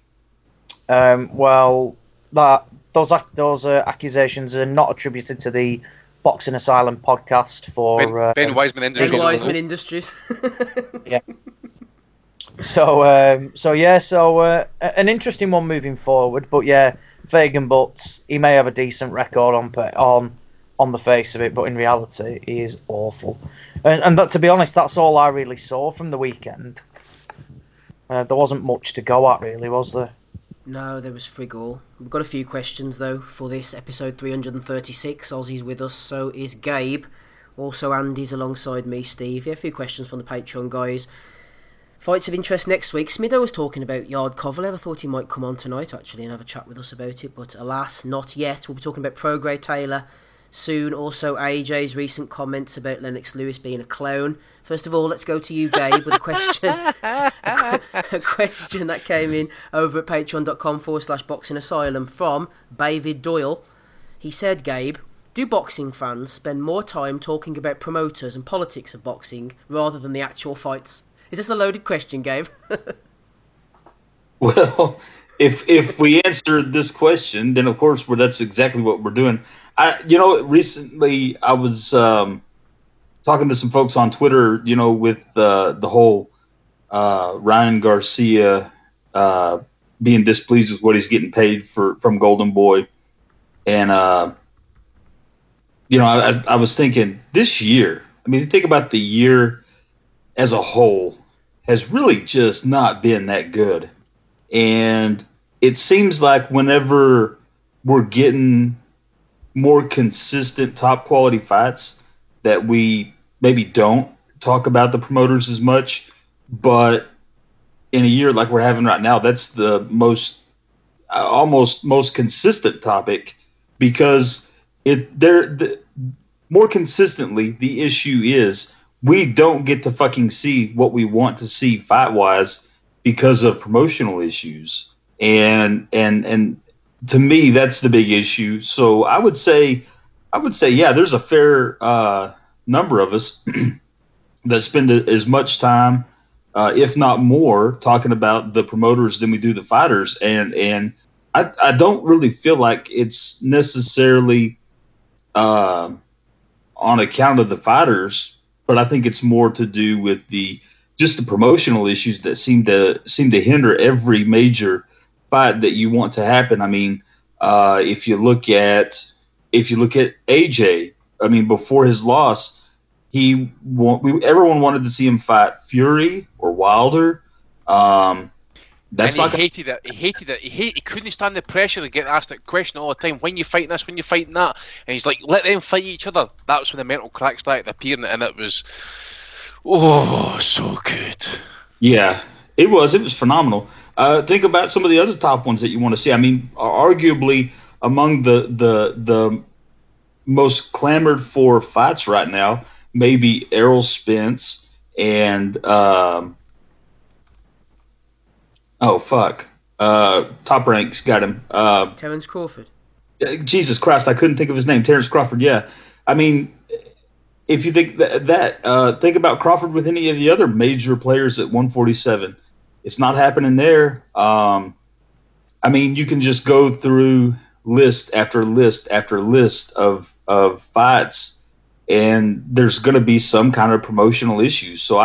Well, those accusations are not attributed to the Boxing Asylum podcast for Ben Wiseman Industries. Ben Wiseman Industries. Yeah. So an interesting one moving forward, but yeah, Fagenbutts, he may have a decent record on the face of it, but in reality, he is awful. And that, to be honest, that's all I really saw from the weekend. There wasn't much to go at, really, was there? No, there was frig all. We've got a few questions, though, for this episode 336. Ozzy's with us, so is Gabe. Also, Andy's alongside me, Steve. Yeah, a few questions from the Patreon guys. Fights of interest next week. Smitho was talking about Yarde Kovalev. I thought he might come on tonight, actually, and have a chat with us about it, but alas, not yet. We'll be talking about Prograis Taylor soon. Also, AJ's recent comments about Lennox Lewis being a clone. First of all, let's go to you, Gabe, with a question. a question that came in over at patreon.com/Boxing Asylum from David Doyle. He said, Gabe, do boxing fans spend more time talking about promoters and politics of boxing rather than the actual fights? Is this a loaded question, Gabe? Well, if we answer this question, then of course that's exactly what we're doing. Recently I was talking to some folks on Twitter, with the whole Ryan Garcia being displeased with what he's getting paid from Golden Boy, and I was thinking this year. I mean, if you think about the year as a whole, has really just not been that good. And it seems like whenever we're getting more consistent top quality fights that we maybe don't talk about the promoters as much, but in a year like we're having right now, that's the almost most consistent topic, because more consistently the issue is we don't get to fucking see what we want to see fight-wise because of promotional issues. And to me, that's the big issue. So I would say, yeah, there's a fair number of us that spend as much time, if not more, talking about the promoters than we do the fighters. And I don't really feel like it's necessarily on account of the fighters, but I think it's more to do with just the promotional issues that seem to hinder every major fight that you want to happen. I mean, if you look at AJ, I mean, before his loss, everyone wanted to see him fight Fury or Wilder. That's and he hated it. He couldn't stand the pressure to get asked that question all the time. When you fighting this, when you fighting that, and he's like, let them fight each other. That's when the mental cracks started appearing, and it was, so good. Yeah, it was phenomenal. Think about some of the other top ones that you want to see. I mean, arguably among the most clamored for fights right now, maybe Errol Spence and Top Ranks got him. Terence Crawford. Jesus Christ, I couldn't think of his name. Terence Crawford, yeah. I mean, if you think think about Crawford with any of the other major players at 147. It's not happening there. I mean, you can just go through list after list after list of fights, and there's going to be some kind of promotional issues. So,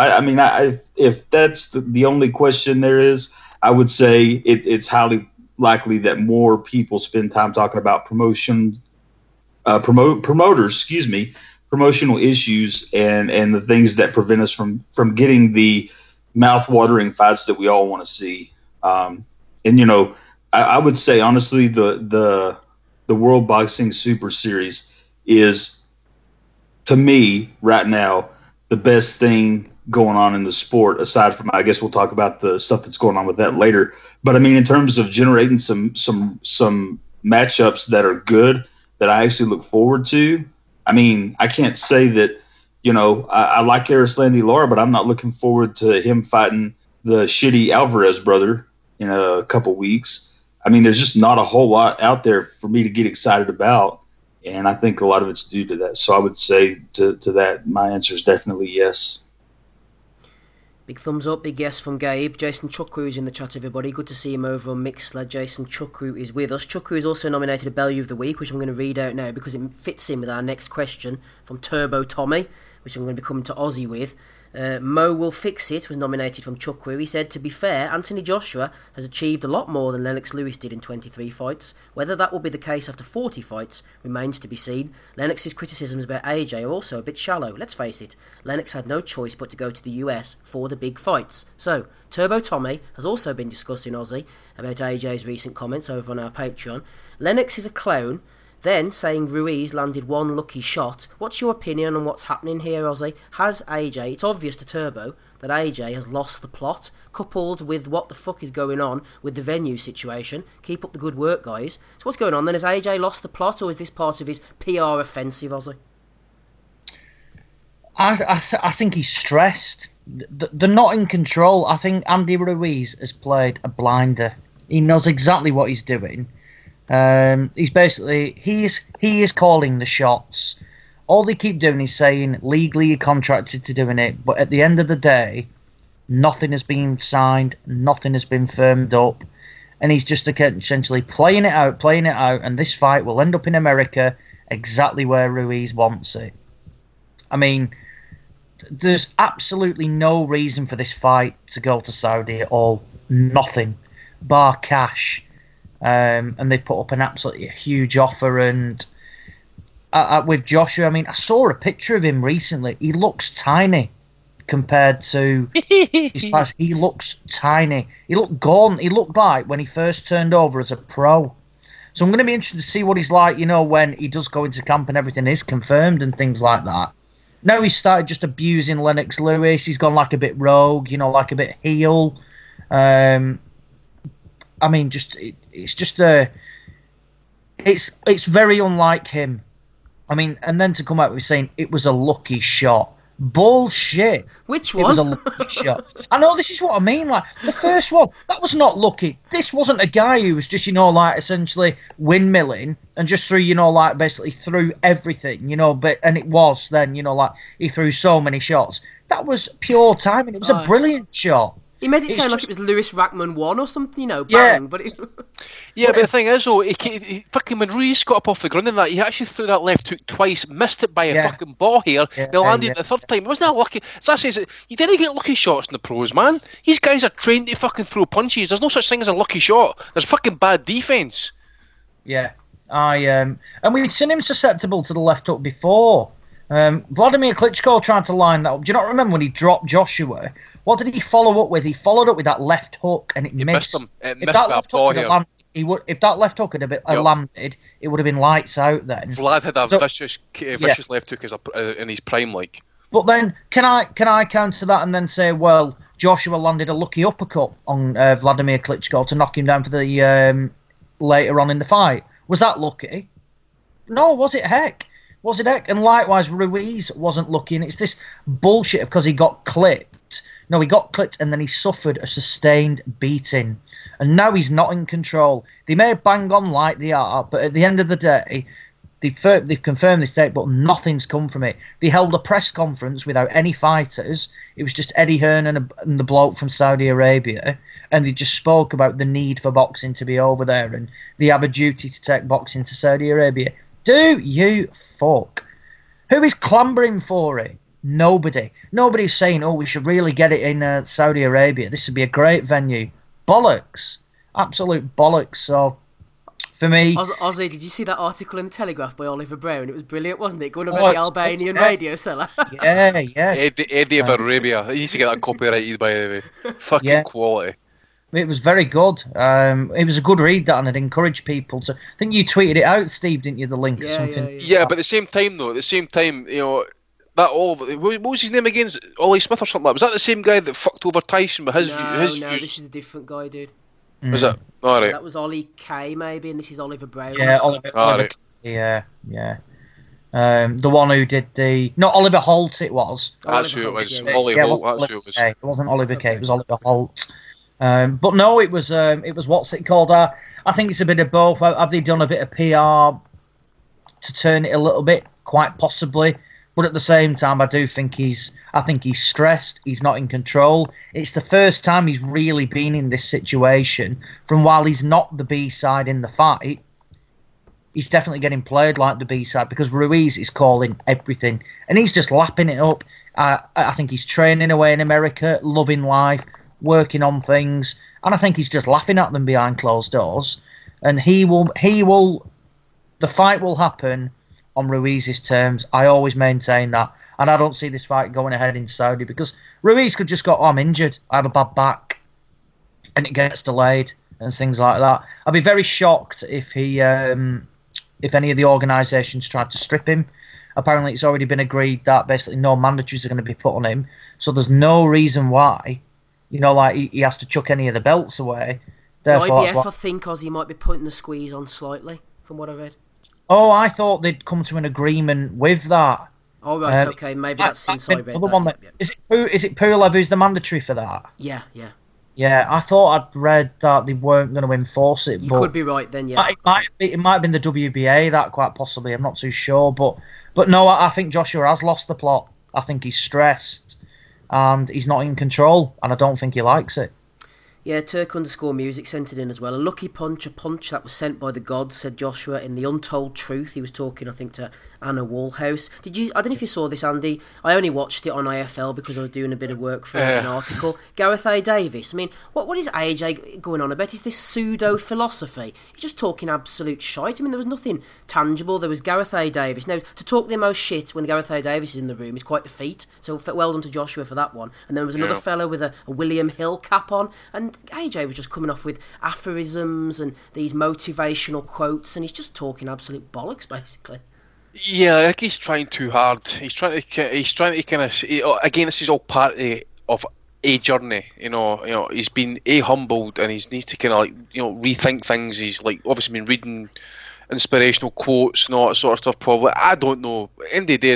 if that's the only question there is, I would say it's highly likely that more people spend time talking about promotional issues and the things that prevent us from getting the mouth-watering fights that we all want to see. I would say honestly, the World Boxing Super Series is, to me right now, the best thing going on in the sport, aside from, I guess we'll talk about the stuff that's going on with that later. But I mean, in terms of generating some matchups that are good, that I actually look forward to, I mean, I can't say that, I like Erislandy Lara, but I'm not looking forward to him fighting the shitty Alvarez brother in a couple weeks. I mean, there's just not a whole lot out there for me to get excited about, and I think a lot of it's due to that. So I would say to that, my answer is definitely yes. Big thumbs up, big yes from Gabe. Jason Chukwu is in the chat, everybody. Good to see him over on Mixler. Jason Chukwu is with us. Chukwu is also nominated a Bellew of the Week, which I'm going to read out now because it fits in with our next question from Turbo Tommy, which I'm going to be coming to Aussie with. Mo Will Fix It was nominated from Chukwu. He said, to be fair, Anthony Joshua has achieved a lot more than Lennox Lewis did in 23 fights. Whether that will be the case after 40 fights remains to be seen. Lennox's criticisms about AJ are also a bit shallow. Let's face it, Lennox had no choice but to go to the US for the big fights. So, Turbo Tommy has also been discussing Aussie about AJ's recent comments over on our Patreon. Lennox is a clown. Then saying Ruiz landed one lucky shot. What's your opinion on what's happening here, Ozzy? Has AJ, it's obvious to Turbo that AJ has lost the plot, coupled with what the fuck is going on with the venue situation. Keep up the good work, guys. So what's going on then? Has AJ lost the plot, or is this part of his PR offensive, Ozzy? I think he's stressed. They're not in control. I think Andy Ruiz has played a blinder. He knows exactly what he's doing. He's basically he is calling the shots. All they keep doing is saying legally you're contracted to doing it, but at the end of the day, nothing has been signed, nothing has been firmed up, and he's just essentially playing it out, and this fight will end up in America exactly where Ruiz wants it. I mean, there's absolutely no reason for this fight to go to Saudi at all. Nothing, bar cash. And they've put up an absolutely huge offer. And with Joshua, I mean, I saw a picture of him recently. He looks tiny compared to his fights. He looks tiny. He looked gaunt. He looked like when he first turned over as a pro. So I'm going to be interested to see what he's like, when he does go into camp and everything is confirmed and things like that. Now he's started just abusing Lennox Lewis. He's gone like a bit rogue, like a bit heel. I mean, it's very unlike him. I mean, and then to come out with saying it was a lucky shot. Bullshit. Which one? It was a lucky shot. I know, this is what I mean. Like, the first one, that was not lucky. This wasn't a guy who was just, essentially windmilling and just threw, basically threw everything, and it was then, he threw so many shots. That was pure timing. It was a brilliant shot. He made it sound like it was Lewis Rackman 1 or something, bang. Yeah. But yeah, but the thing is, though, he fucking, when Ruiz got up off the ground and that, he actually threw that left hook twice, missed it by a fucking ball here, they landed it the third time. It wasn't that lucky. That says you didn't get lucky shots in the pros, man. These guys are trained to fucking throw punches. There's no such thing as a lucky shot. There's fucking bad defence. Yeah. And we've seen him susceptible to the left hook before. Vladimir Klitschko tried to line that up. Do you not remember when he dropped Joshua? What did he follow up with? He followed up with that left hook, and it missed. Him. It If missed that by left a hook paw had here. landed, if that left hook had landed, it would have been lights out then. Vlad had a So- vicious left hook in his prime, like. But then, can I counter that and then say, well, Joshua landed a lucky uppercut on Vladimir Klitschko to knock him down for the later on in the fight? Was that lucky? No, was it heck? Was it heck? And likewise, Ruiz wasn't lucky, and it's this bullshit because he got clipped. No, he got clipped and then he suffered a sustained beating. And now he's not in control. They may bang on like they are, but at the end of the day, they've confirmed this date, but nothing's come from it. They held a press conference without any fighters. It was just Eddie Hearn and the bloke from Saudi Arabia, and they just spoke about the need for boxing to be over there, and they have a duty to take boxing to Saudi Arabia. Do you fuck? Who is clambering for it? Nobody. Nobody's saying, oh, we should really get it in Saudi Arabia. This would be a great venue. Bollocks. Absolute bollocks. So, for me... Ozzy, did you see that article in the Telegraph by Oliver Brown? It was brilliant, wasn't it? Going about the Albanian radio seller. Yeah. Eddie of Arabia. He needs to get that copyrighted, by the way. Fucking quality. It was very good. It was a good read, that, and it encouraged people to... I think you tweeted it out, Steve, didn't you, the link or something? Yeah, but at the same time, you know, that what was his name again? Ollie Smith or something like that? Was that the same guy that fucked over Tyson with his views? No, this is a different guy, dude. Was it? All right. That was Ollie K, maybe, and this is Oliver Brown. Yeah, Oliver right. Yeah. The one who did the... Not Oliver Holt, it was. That's who it was. Yeah. Ollie Holt, that's who it was. It wasn't Oliver Kay, it was Oliver Holt. But no, it was what's it called? I think it's a bit of both. Have they done a bit of PR to turn it a little bit? Quite possibly. But at the same time, I think he's stressed. He's not in control. It's the first time he's really been in this situation from while he's not the B-side in the fight. He's definitely getting played like the B-side because Ruiz is calling everything. And he's just lapping it up. I think he's training away in America, loving life, working on things. And I think he's just laughing at them behind closed doors. And the fight will happen on Ruiz's terms. I always maintain that. And I don't see this fight going ahead in Saudi because Ruiz could just go, oh, I'm injured, I have a bad back, and it gets delayed and things like that. I'd be very shocked if any of the organisations tried to strip him. Apparently it's already been agreed that basically no mandatories are going to be put on him, so there's no reason why, he has to chuck any of the belts away. Therefore, IBF, I think Ozzy might be putting the squeeze on slightly, from what I read. Oh, I thought they'd come to an agreement with that. Oh, right, okay. Maybe that's since I read that. Yeah. Is it Pulev who's the mandatory for that? Yeah. Yeah, I thought I'd read that they weren't going to enforce it. You could be right then, yeah. It might have been the WBA, that quite possibly. I'm not too sure. But no, I think Joshua has lost the plot. I think he's stressed and he's not in control, and I don't think he likes it. Yeah, Turk_music sent it in as well. A lucky punch, a punch that was sent by the gods, said Joshua in The Untold Truth. He was talking, I think, to Anna Wallhouse. I don't know if you saw this, Andy. I only watched it on AFL because I was doing a bit of work for an article. Gareth A. Davis. I mean, what is AJ going on about? Is this pseudo-philosophy? He's just talking absolute shite. I mean, there was nothing tangible. There was Gareth A. Davis. Now, to talk the most shit when Gareth A. Davis is in the room is quite the feat. So well done to Joshua for that one. And there was another fellow with a William Hill cap on. And AJ was just coming off with aphorisms and these motivational quotes, and he's just talking absolute bollocks, basically. Yeah, I think he's trying too hard. He's trying to kind of, again, this is all part of a journey. He's been humbled, and he needs to kind of rethink things. He's obviously been reading inspirational quotes and all that sort of stuff. Probably, I don't know. End of the day,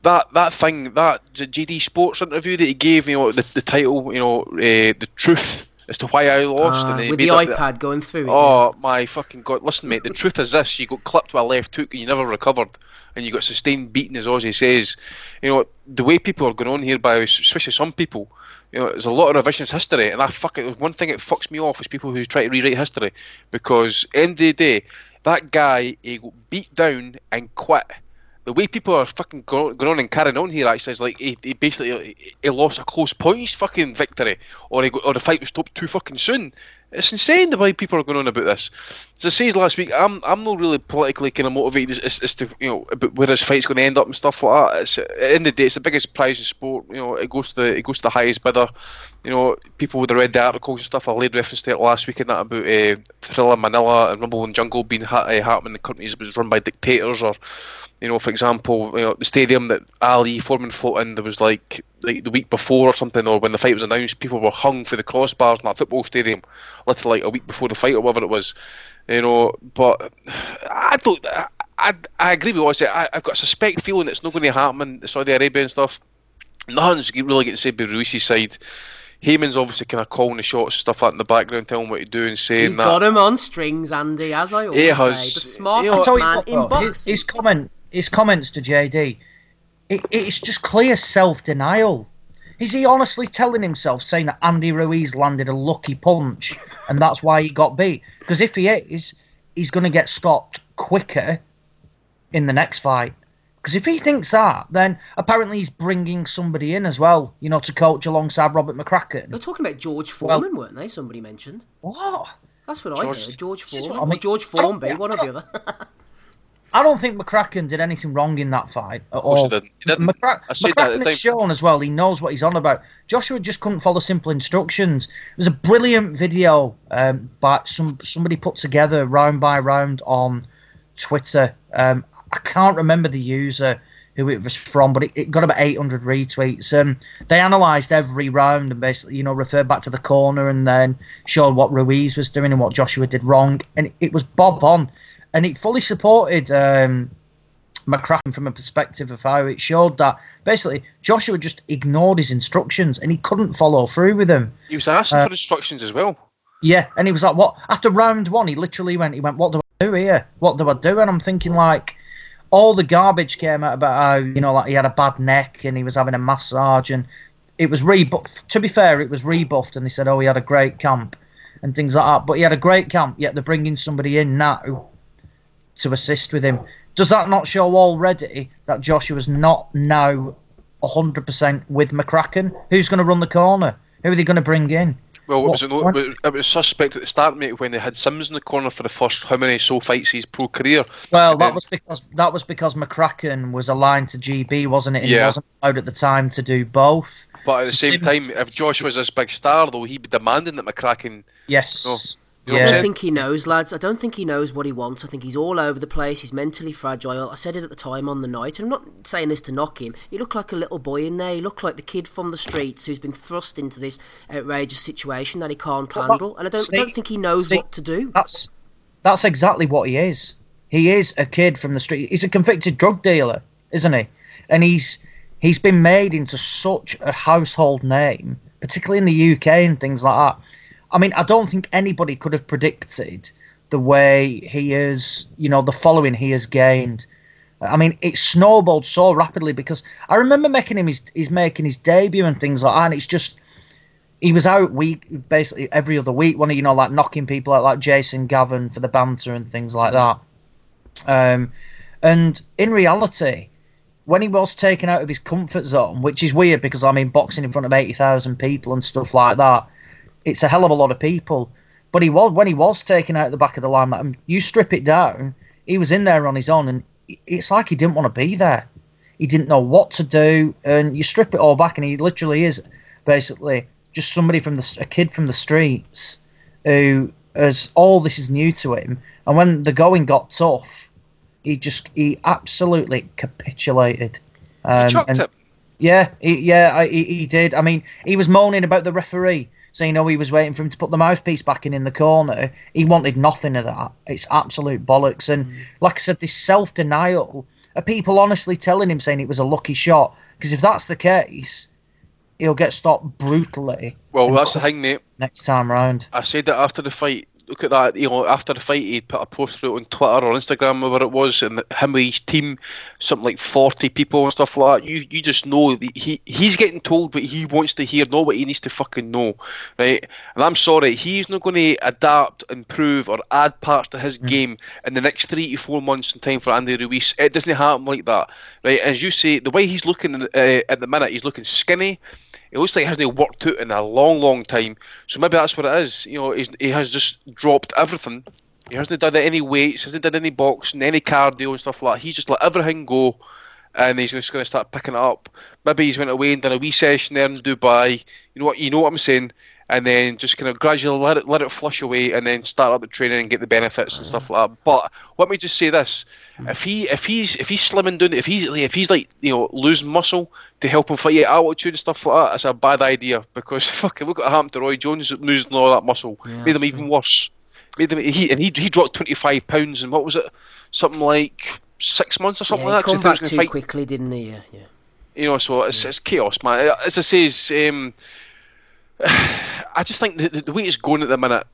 that JD Sports interview that he gave, the title, the truth as to why I lost. And with the iPad going through it. Oh, my fucking God. Listen, mate, the truth is this. You got clipped with a left hook and you never recovered. And you got sustained beating, as Ozzy says. The way people are going on here, especially some people, there's a lot of revisionist history. And one thing that fucks me off is people who try to rewrite history. Because, end of the day, that guy, he got beat down and quit. the way people are fucking going on and carrying on here actually is like he basically lost a close points fucking victory, or the fight was stopped too fucking soon. It's insane the way people are going on about this. As I said last week, I'm not really politically kind of motivated as to about where this fight's going to end up and stuff like that. It's, at the end of the day, it's the biggest prize in sport. It goes to the highest bidder. People would have read the articles and stuff. I laid reference to it last week and that about Thriller Manila and Rumble and Jungle being happening in countries that was run by dictators, or for example, the stadium that Ali Foreman fought in, there was like the week before or something, or when the fight was announced, people were hung for the crossbars in that football stadium, literally like a week before the fight or whatever it was. But I agree with what I said. I've got a suspect feeling it's not going to happen in Saudi Arabia and stuff. Nothing's really getting said by Ruiz's side. Heyman's obviously kind of calling the shots, stuff like in the background, telling him what to do and saying He's got him on strings, Andy, as I always say. The smartest man in boxing. His comments to JD, it's just clear self-denial. Is he honestly telling himself, saying that Andy Ruiz landed a lucky punch and that's why he got beat? Because if he is, he's going to get stopped quicker in the next fight. Because if he thinks that, then apparently he's bringing somebody in as well, to coach alongside Robert McCracken. They're talking about George Foreman, weren't they? Somebody mentioned. What? That's what I heard. George Foreman. Or George Formby, one or the other. I don't think McCracken did anything wrong in that fight at all. He didn't. McCracken has shown as well, he knows what he's on about. Joshua just couldn't follow simple instructions. It was a brilliant video by somebody put together round by round on Twitter. I can't remember the user who it was from, but it got about 800 retweets. They analysed every round and basically, referred back to the corner and then showed what Ruiz was doing and what Joshua did wrong. And it was bob on. And it fully supported McCracken from a perspective of how it showed that basically Joshua just ignored his instructions and he couldn't follow through with them. He was asking for instructions as well. Yeah, and he was like, what? After round one, he literally went, what do I do here? What do I do? And I'm thinking like, all the garbage came out about how, like he had a bad neck and he was having a massage and it was rebuffed. To be fair, it was rebuffed and they said, he had a great camp and things like that. But he had a great camp, yet they're bringing somebody in now to assist with him. Does that not show already that Joshua's not now 100% with McCracken? Who's going to run the corner? Who are they going to bring in? Well, it was suspect at the start, mate, when they had Sims in the corner for the first how many fights his pro career. Well, that was because McCracken was aligned to GB, wasn't it? And he wasn't allowed at the time to do both. But at the same time, if Josh was this big star, though, he'd be demanding that McCracken. Yes. I don't think he knows, lads. I don't think he knows what he wants. I think he's all over the place. He's mentally fragile. I said it at the time on the night, and I'm not saying this to knock him. He looked like a little boy in there. He looked like the kid from the streets who's been thrust into this outrageous situation that he can't handle. And I don't think he knows what to do. That's exactly what he is. He is a kid from the street. He's a convicted drug dealer, isn't he? And he's been made into such a household name, particularly in the UK and things like that. I mean, I don't think anybody could have predicted the way he is, the following he has gained. I mean, it snowballed so rapidly because I remember making his debut and things like that, and it's just, he was out basically every other week, like knocking people out like Jason Gavin for the banter and things like that. And in reality, when he was taken out of his comfort zone, which is weird because, boxing in front of 80,000 people and stuff like that, it's a hell of a lot of people. But when he was taken out at the back of the line, you strip it down, he was in there on his own, and it's like he didn't want to be there. He didn't know what to do, and you strip it all back, and he literally is basically just somebody a kid from the streets who, as all this is new to him, and when the going got tough, he absolutely capitulated. He chucked it. Yeah, he did. I mean, he was moaning about the referee, saying, he was waiting for him to put the mouthpiece back in the corner. He wanted nothing of that. It's absolute bollocks. And like I said, this self-denial, are people honestly telling him, saying it was a lucky shot? Because if that's the case, he'll get stopped brutally. Well, that's the thing, mate. Next time round. I said that after the fight, look at that. After the fight, he'd put a post through on Twitter or Instagram, whatever it was, and him with his team, something like 40 people and stuff like that. You just know that he's getting told what he wants to hear, not what he needs to fucking know, right? And I'm sorry, he's not going to adapt, improve, or add parts to his game in the next 3 to 4 months in time for Andy Ruiz. It doesn't happen like that, right? As you say, the way he's looking at the minute, he's looking skinny. It looks like he hasn't worked out in a long, long time. So maybe that's what it is. He has just dropped everything. He hasn't done any weights, hasn't done any boxing, any cardio and stuff like that. He's just let everything go, and he's just going to start picking it up. Maybe he's went away and done a wee session there in Dubai. You know what I'm saying? And then just kind of gradually let it flush away, and then start up the training and get the benefits and stuff like that. But let me just say this: if he's slimming down, if he's like losing muscle to help him fight at altitude and stuff like that, that's a bad idea, because fucking look what happened to Roy Jones losing all that muscle, made him even worse. He dropped 25 pounds in, what was it, something like 6 months or something like that. He come back too quickly, didn't he? Yeah. So it's chaos, man. As I say, I just think the way it's going at the minute,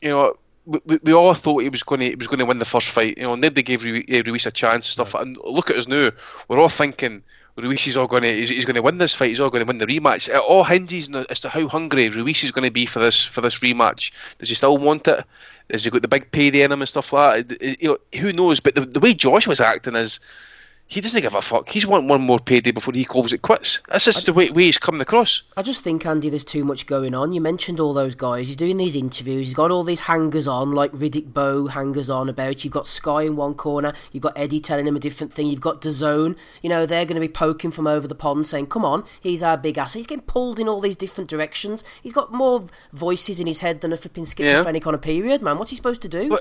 we all thought he was going to win the first fight. Nobody gave Ruiz a chance and stuff. Right. And look at us now. We're all thinking Ruiz is all going to he's going to win this fight. He's all going to win the rematch. It all hinges as to how hungry Ruiz is going to be for this rematch. Does he still want it? Has he got the big payday in him and stuff like that? Who knows? But the way Josh was acting is, he doesn't give a fuck. He's want one more payday before he calls it quits. That's just the way he's coming across. I just think, Andy, there's too much going on. You mentioned all those guys. He's doing these interviews. He's got all these hangers-on, like Riddick Bowe hangers-on about. You've got Sky in one corner. You've got Eddie telling him a different thing. You've got DAZN. They're going to be poking from over the pond saying, come on, he's our big ass. He's getting pulled in all these different directions. He's got more voices in his head than a flipping schizophrenic on a period, man. What's he supposed to do?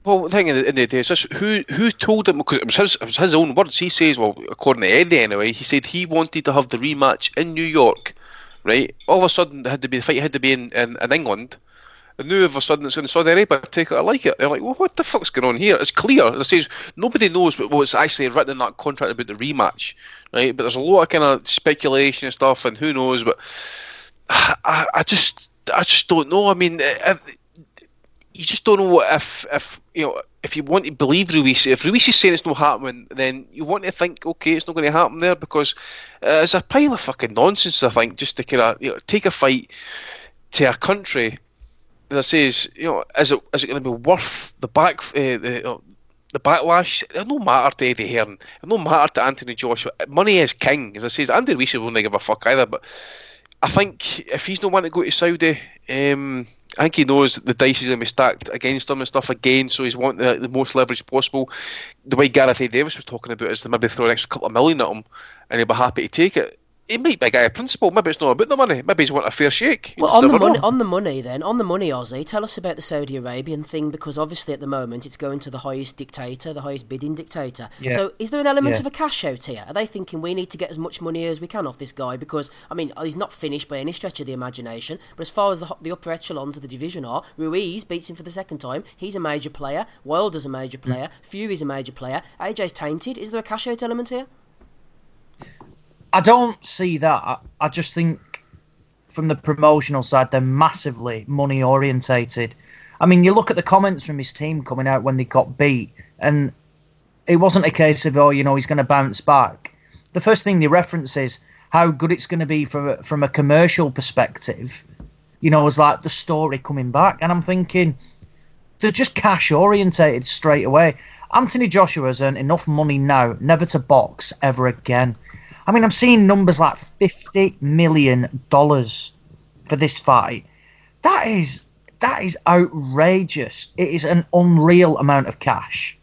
Well, the thing in the day is this: who told him? Because it was his own words. He says, well, according to Eddie anyway, he said he wanted to have the rematch in New York, right? All of a sudden, the fight had to be in England, and now all of a sudden it's in Saudi Arabia. Take it or like it. They're like, well, what the fuck's going on here? It's clear. It says nobody knows what's actually written in that contract about the rematch, right? But there's a lot of kind of speculation and stuff, and who knows? But I just don't know. I mean. You just don't know if you want to believe Ruiz. If Ruiz is saying it's not happening, then you want to think, okay, it's not going to happen there, because it's a pile of fucking nonsense. I think just to kind of take a fight to a country that says, is it going to be worth the backlash? It no matter to Eddie Hearn. It no matter to Anthony Joshua. Money is king, as I say. Andy Ruiz won't give a fuck either. But I think if he's not wanting to go to Saudi, I think he knows that the dice is going to be stacked against him and stuff again, so he's wanting the most leverage possible. The way Gareth A. Davis was talking about is to maybe throw an extra couple of million at him, and he'll be happy to take it. He might be a guy of principle. Maybe it's not about the money. Maybe he's wanting a fair shake. Well, on the money, Ozzy, tell us about the Saudi Arabian thing, because obviously at the moment it's going to the highest dictator, the highest bidding dictator. Yeah. So is there an element of a cash out here? Are they thinking we need to get as much money as we can off this guy? Because, I mean, he's not finished by any stretch of the imagination, but as far as the upper echelons of the division are, Ruiz beats him for the second time. He's a major player. Wilder's a major player. Fury's a major player. AJ's tainted. Is there a cash out element here? I don't see that. I just think from the promotional side, they're massively money orientated. I mean, you look at the comments from his team coming out when they got beat, and it wasn't a case of, he's going to bounce back. The first thing they reference is how good it's going to be from a commercial perspective. Was like the story coming back. And I'm thinking, they're just cash orientated straight away. Anthony Joshua has earned enough money now never to box ever again. I mean, I'm seeing numbers like $50 million for this fight. That is outrageous. It is an unreal amount of cash.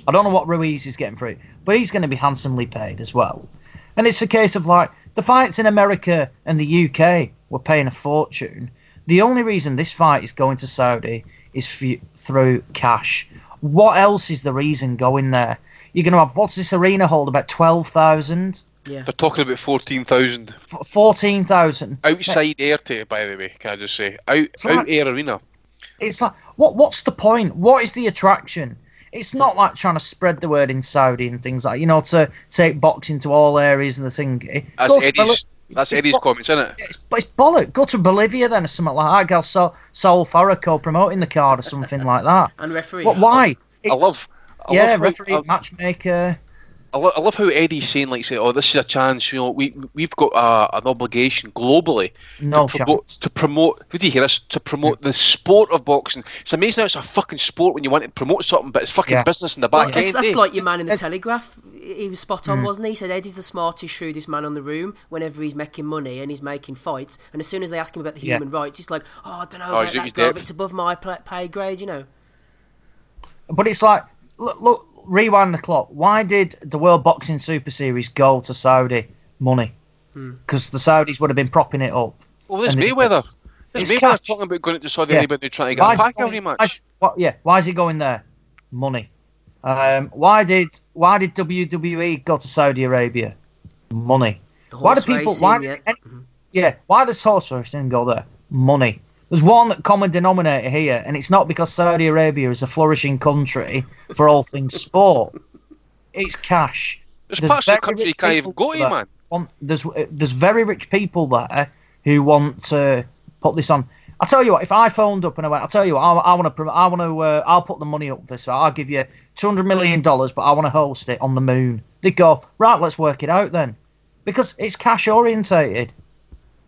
I don't know what Ruiz is getting for it, but he's going to be handsomely paid as well. And it's a case of like, the fights in America and the UK were paying a fortune. The only reason this fight is going to Saudi is through cash. What else is the reason going there? You're going to have, what's this arena hold, about 12,000? Yeah. They're talking about 14,000. 14,000. Outside air, by the way, can I just say? Out air arena. It's like, what's the point? What is the attraction? It's not like trying to spread the word in Saudi and things like, to take boxing to all areas and the thing. That's Eddie's comments, isn't it? But it's bollock. Go to Bolivia then or something like that. Get Saul Farooq promoting the card or something like that. And referee. What? Why? I love referee, matchmaker. I love how Eddie's saying, like, say, oh, this is a chance. You know, we've got an obligation globally to promote. Did you hear this? To promote the sport of boxing. It's amazing how it's a fucking sport when you want to promote something, but it's fucking business in the back end. That's like your man in the Telegraph. He was spot on, wasn't he? He said Eddie's the smartest, shrewdest man on the room whenever he's making money and he's making fights. And as soon as they ask him about the human rights, he's like, oh, I don't know about that guy. It's above my pay grade, you know. But it's like, look. Rewind the clock. Why did the World Boxing Super Series go to Saudi? Money. Because the Saudis would have been propping it up. Well, there's Mayweather. There's Mayweather talking about going to Saudi Arabia and trying to get a Pacquiao rematch. Why is he going there? Money. Why did WWE go to Saudi Arabia? Money. Why do people? Why does horse racing go there? Money. There's one common denominator here, and it's not because Saudi Arabia is a flourishing country for all things sport. It's cash. There's parts of the country you can't even go to, man. There's very rich people there who want to put this on. I'll tell you what. If I phoned up and I went, I'll tell you what, I'll put the money up for this. I'll give you $200 million, but I want to host it on the moon. They'd go, right, let's work it out then, because it's cash orientated.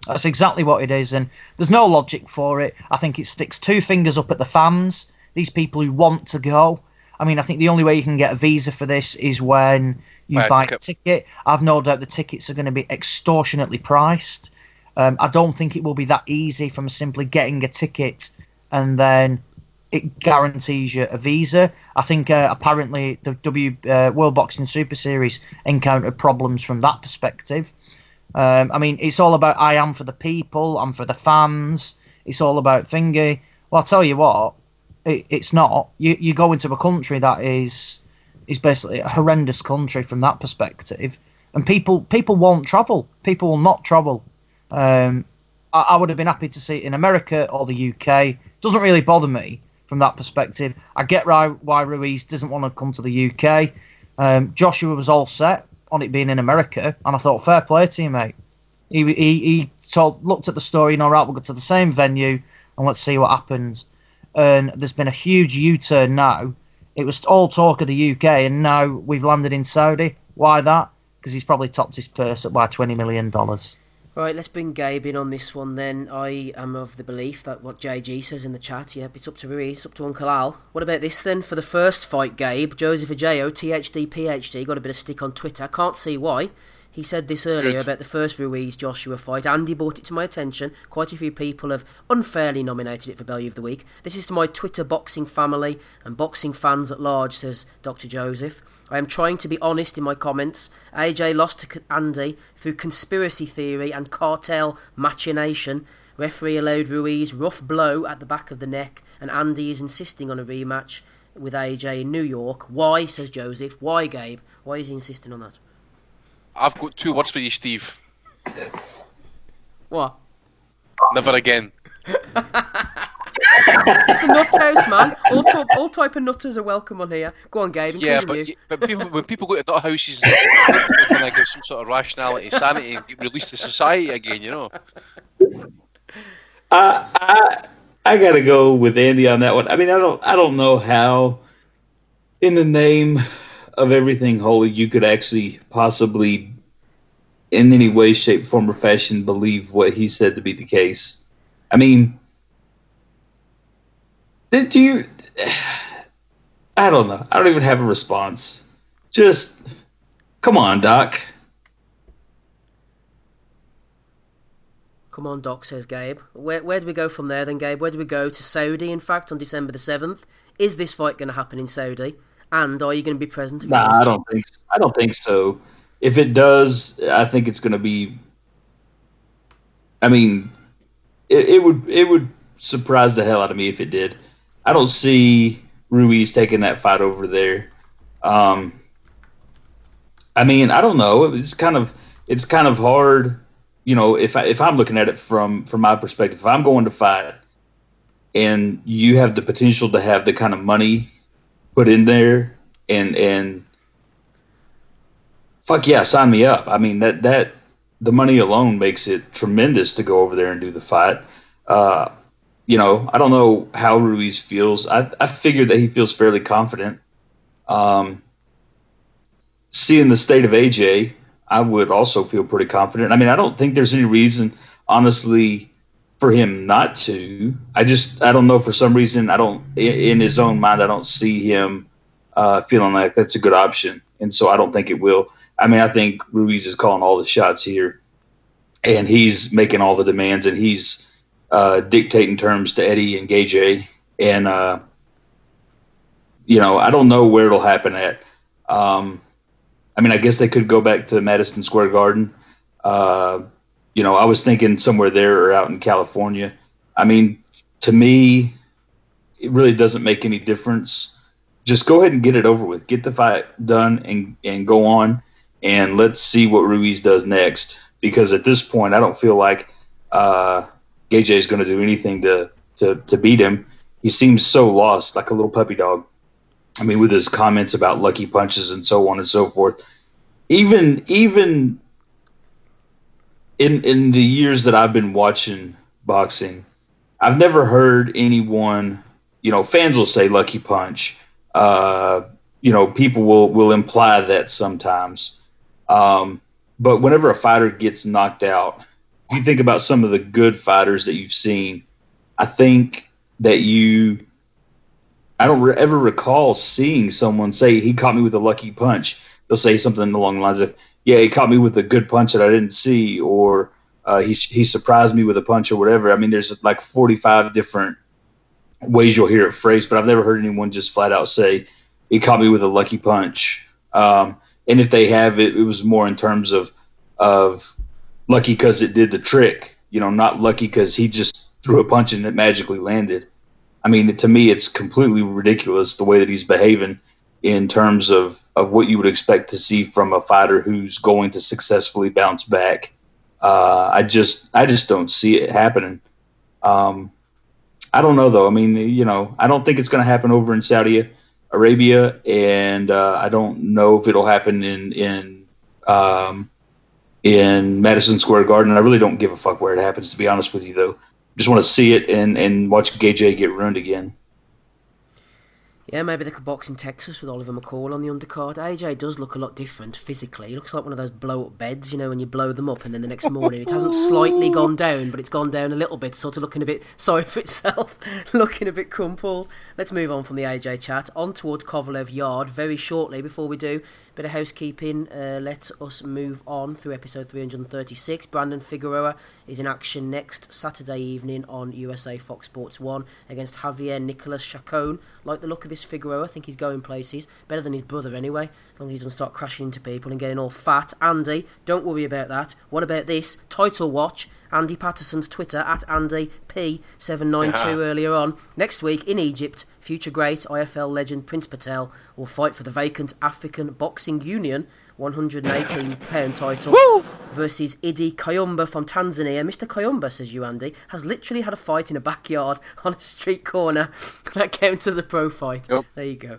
That's exactly what it is, and there's no logic for it. I think it sticks two fingers up at the fans, these people who want to go. I mean, I think the only way you can get a visa for this is when you buy a ticket. I've no doubt the tickets are going to be extortionately priced. I don't think it will be that easy from simply getting a ticket and then it guarantees you a visa. I think apparently the World Boxing Super Series encountered problems from that perspective. I mean, it's all about I am for the people, I'm for the fans. It's all about thingy. Well, I'll tell you what, it's not. You go into a country that is basically a horrendous country from that perspective, and people won't travel. People will not travel. I would have been happy to see it in America or the UK. Doesn't really bother me from that perspective. I get why Ruiz doesn't want to come to the UK. Joshua was all set on it being in America, and I thought, fair play to you, mate. He looked at the story, right, we'll go to the same venue and let's see what happens. And there's been a huge U-turn now. It was all talk of the UK, and now we've landed in Saudi. Why that? Because he's probably topped his purse up by $20 million. Right, let's bring Gabe in on this one then. I am of the belief that what JG says in the chat, it's up to Ruiz, up to Uncle Al. What about this then? For the first fight, Gabe, Joseph Ajayo, THD, PhD, got a bit of stick on Twitter. I can't see why. He said this earlier about the first Ruiz-Joshua fight. Andy brought it to my attention. Quite a few people have unfairly nominated it for Bellew of the Week. This is to my Twitter boxing family and boxing fans at large, says Dr. Joseph. I am trying to be honest in my comments. AJ lost to Andy through conspiracy theory and cartel machination. Referee allowed Ruiz rough blow at the back of the neck, and Andy is insisting on a rematch with AJ in New York. Why, says Joseph? Why, Gabe? Why is he insisting on that? I've got two words for you, Steve. What? Never again. It's the Nuthouse, man. All type of nutters are welcome on here. Go on, Gabe. But when people go to Nuthouses, they're trying to get some sort of rationality, sanity, and get released to society again, you know. I gotta go with Andy on that one. I mean, I don't know how, in the name of everything holy, you could actually possibly, in any way, shape, form, or fashion, believe what he said to be the case. I mean, did you? I don't know. I don't even have a response. Just, come on, Doc. Come on, Doc, says Gabe. Where do we go from there then, Gabe? Where do we go to Saudi, in fact, on December the 7th? Is this fight going to happen in Saudi? And are you going to be present? Nah, I don't think so. If it does, I think it's going to be. I mean, it would surprise the hell out of me if it did. I don't see Ruiz taking that fight over there. I mean, I don't know. It's kind of hard, you know. If I'm looking at it from my perspective, if I'm going to fight, and you have the potential to have the kind of money put in there, and fuck yeah, sign me up. I mean, that the money alone makes it tremendous to go over there and do the fight. You know, I don't know how Ruiz feels. I figured that he feels fairly confident. Seeing the state of AJ, I would also feel pretty confident. I mean, I don't think there's any reason, honestly, for him not to. I don't know, for some reason, in his own mind, I don't see him feeling like that's a good option. And so I don't think it will. I mean, I think Ruiz is calling all the shots here, and he's making all the demands, and he's dictating terms to Eddie and Gage. And, you know, I don't know where it'll happen at. I mean, I guess they could go back to Madison Square Garden. You know, I was thinking somewhere there or out in California. I mean, to me, it really doesn't make any difference. Just go ahead and get it over with. Get the fight done and go on, and let's see what Ruiz does next. Because at this point, I don't feel like Gage is going to do anything to beat him. He seems so lost, like a little puppy dog. I mean, with his comments about lucky punches and so on and so forth. Even in the years that I've been watching boxing, I've never heard anyone, you know, fans will say lucky punch. You know, people will imply that sometimes. But whenever a fighter gets knocked out, if you think about some of the good fighters that you've seen, I think that I don't ever recall seeing someone say, he caught me with a lucky punch. They'll say something along the lines of, yeah, he caught me with a good punch that I didn't see, or he surprised me with a punch, or whatever. I mean, there's like 45 different ways you'll hear it phrased, but I've never heard anyone just flat out say, he caught me with a lucky punch. And if they have, it was more in terms of lucky because it did the trick, you know, not lucky because he just threw a punch and it magically landed. I mean, to me, it's completely ridiculous the way that he's behaving in terms of what you would expect to see from a fighter who's going to successfully bounce back. I just don't see it happening. I don't know, though. I mean, you know, I don't think it's going to happen over in Saudi Arabia, and I don't know if it'll happen in Madison Square Garden. I really don't give a fuck where it happens, to be honest with you, though. Just want to see it and watch Gage get ruined again. Yeah, maybe they could box in Texas with Oliver McCall on the undercard. AJ does look a lot different physically. He looks like one of those blow-up beds, you know, when you blow them up and then the next morning it hasn't slightly gone down, but it's gone down a little bit, sort of looking a bit sorry for itself, looking a bit crumpled. Let's move on from the AJ chat. On towards Kovalev Yarde very shortly. Before we do, bit of housekeeping. Let us move on through episode 336. Brandon Figueroa is in action next Saturday evening on USA Fox Sports 1 against Javier Nicolas Chacon. Like the look of this Figueroa, I think he's going places. Better than his brother anyway, as long as he doesn't start crashing into people and getting all fat. Andy, don't worry about that. What about this? Title watch. Andy Patterson's Twitter, at AndyP792 earlier on. Next week in Egypt, future great IFL legend Prince Patel will fight for the vacant African Boxing Union £118 title versus Idi Kayumba from Tanzania. Mr. Kayumba, says you, Andy, has literally had a fight in a backyard on a street corner. That counts as a pro fight. Yep. There you go.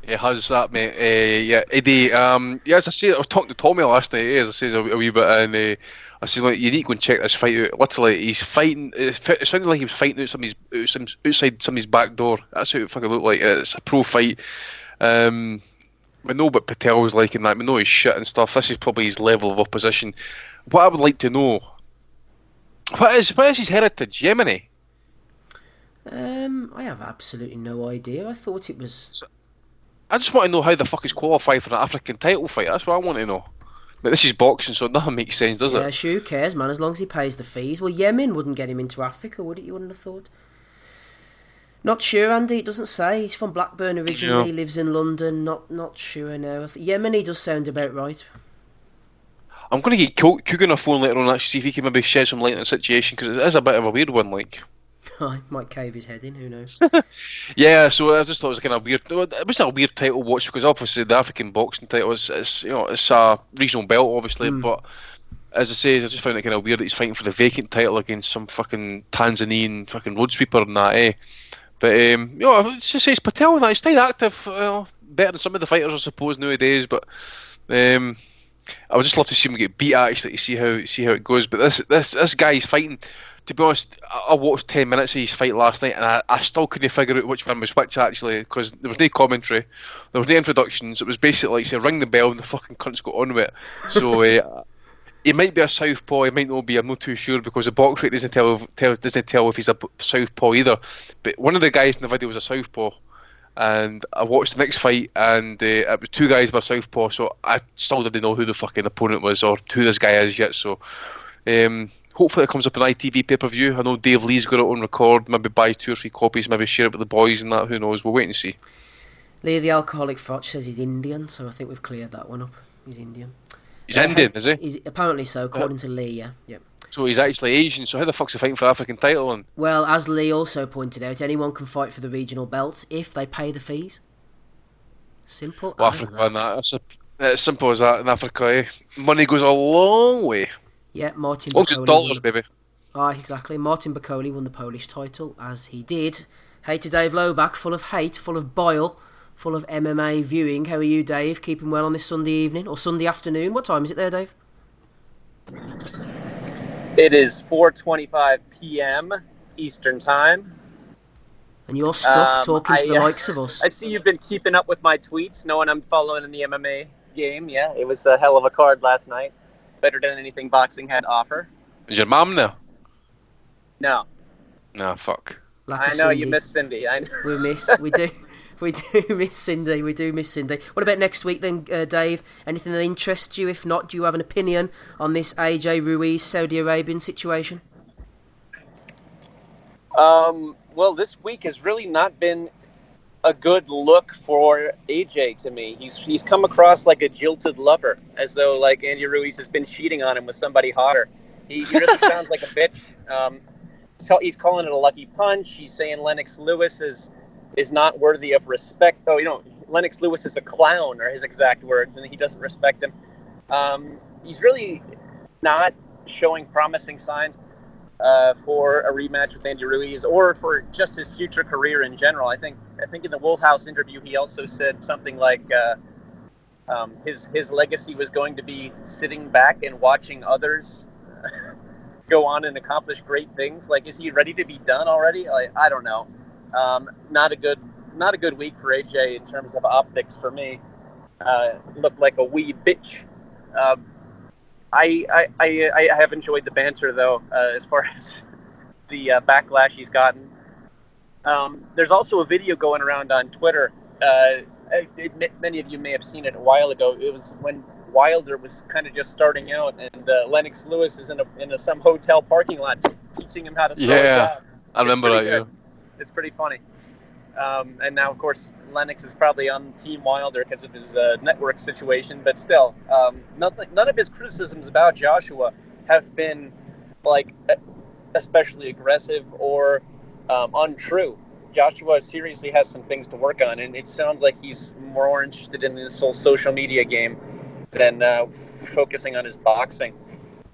Yeah, how's that, mate? Yeah, Eddie. Yeah, as I say, I was talking to Tommy last night. As I say, a wee bit, and I said, like, you need to go and check this fight out. Literally, he's fighting. It sounded like he was fighting outside somebody's back door. That's how it fucking looked like. It's a pro fight. We know what Patel was like in that. We know his shit and stuff. This is probably his level of opposition. What I would like to know, what is his heritage? Yemeni? I have absolutely no idea. I thought it was. I just want to know how the fuck he's qualified for an African title fight. That's what I want to know. But this is boxing, so nothing makes sense, does it? Yeah, sure, who cares, man, as long as he pays the fees. Well, Yemen wouldn't get him into Africa, would it? You wouldn't have thought. Not sure, Andy. It doesn't say. He's from Blackburn originally. Yeah. He lives in London. Not sure now. Yemeni does sound about right. I'm going to get Coogan a phone later on, actually, see if he can maybe shed some light on the situation, because it is a bit of a weird one, like. I might cave his head in, who knows. Yeah, so I just thought it was kind of weird. It wasn't a weird title watch, because obviously the African boxing title is it's a regional belt, obviously, but as I say, I just found it kind of weird that he's fighting for the vacant title against some fucking Tanzanian fucking road sweeper and that, eh? But it just says Patel and that, he's staying active, better than some of the fighters, I suppose, nowadays, but I would just love to see him get beat actually to see how it goes. But this guy is fighting. To be honest, I watched 10 minutes of his fight last night, and I still couldn't figure out which one was which actually, because there was no commentary, there was no introductions. It was basically like, say, ring the bell and the fucking cunts got on with it. So he might be a southpaw, he might not be. I'm not too sure because the box rate doesn't tell if he's a southpaw either. But one of the guys in the video was a southpaw. And I watched the next fight, and it was two guys were southpaw, so I still didn't know who the fucking opponent was or who this guy is yet. So hopefully it comes up on ITV pay-per-view. I know Dave Lee's got it on record. Maybe buy 2 or 3 copies, maybe share it with the boys and that. Who knows? We'll wait and see. Lee the Alcoholic Froch says he's Indian, so I think we've cleared that one up. He's Indian. He's Indian, is he? He's apparently so, according to Lee. Yeah. Yep. So he's actually Asian, so how the fuck's he fighting for the African title? And well, as Lee also pointed out, anyone can fight for the regional belts if they pay the fees. Simple as that. It's simple as that in Africa, eh? Money goes a long way. Yeah, Martin Lots of dollars, baby. Ah, exactly. Martin Bacoli won the Polish title, as he did. Hey to Dave Lowback, full of hate, full of bile, full of MMA viewing. How are you, Dave? Keeping well on this Sunday evening, or Sunday afternoon? What time is it there, Dave? It is 4:25 p.m. Eastern Time. And you're stuck talking to the likes of us. I see you've been keeping up with my tweets, knowing I'm following in the MMA game. Yeah, it was a hell of a card last night. Better than anything boxing had to offer. Is your mom there? No. No, fuck. I know you miss Cindy. We do miss Cindy. We do miss Cindy. What about next week then, Dave? Anything that interests you? If not, do you have an opinion on this AJ Ruiz Saudi Arabian situation? Well, this week has really not been a good look for AJ to me. He's come across like a jilted lover, as though like Andy Ruiz has been cheating on him with somebody hotter. He really sounds like a bitch. So he's calling it a lucky punch. He's saying Lennox Lewis is not worthy of respect. Oh, Lennox Lewis is a clown, are his exact words, and he doesn't respect him. He's really not showing promising signs for a rematch with Andy Ruiz, or for just his future career in general. I think in the Nuthouse interview he also said something like his legacy was going to be sitting back and watching others go on and accomplish great things. Like, is he ready to be done already? I don't know. Not a good week for AJ in terms of optics for me. Looked like a wee bitch. I have enjoyed the banter though, as far as the backlash he's gotten. There's also a video going around on Twitter. Many of you may have seen it a while ago. It was when Wilder was kind of just starting out, and Lennox Lewis is in some hotel parking lot teaching him how to throw a jab. I remember that. Yeah, it's pretty funny. And now, of course, Lennox is probably on Team Wilder because of his network situation, but still, none of his criticisms about Joshua have been like especially aggressive or untrue. Joshua seriously has some things to work on, and it sounds like he's more interested in this whole social media game than focusing on his boxing.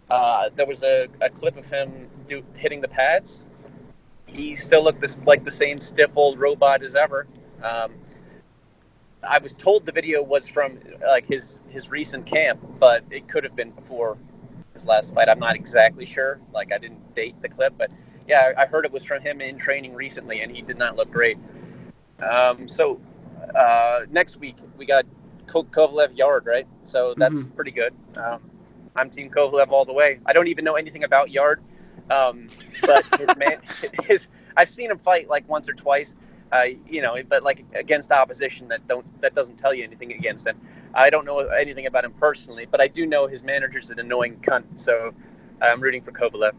There was a clip of him hitting the pads. He still looked like the same stiff old robot as ever. I was told the video was from like his recent camp, but it could have been before his last fight. I'm not exactly sure. Like, I didn't date the clip, but yeah, I heard it was from him in training recently, and he did not look great. So next week we got Kovalev Yarde, right? So that's pretty good. I'm Team Kovalev all the way. I don't even know anything about Yarde, but I've seen him fight like once or twice. But like against opposition that doesn't tell you anything against him. I don't know anything about him personally, but I do know his manager's an annoying cunt, so I'm rooting for Kovalev.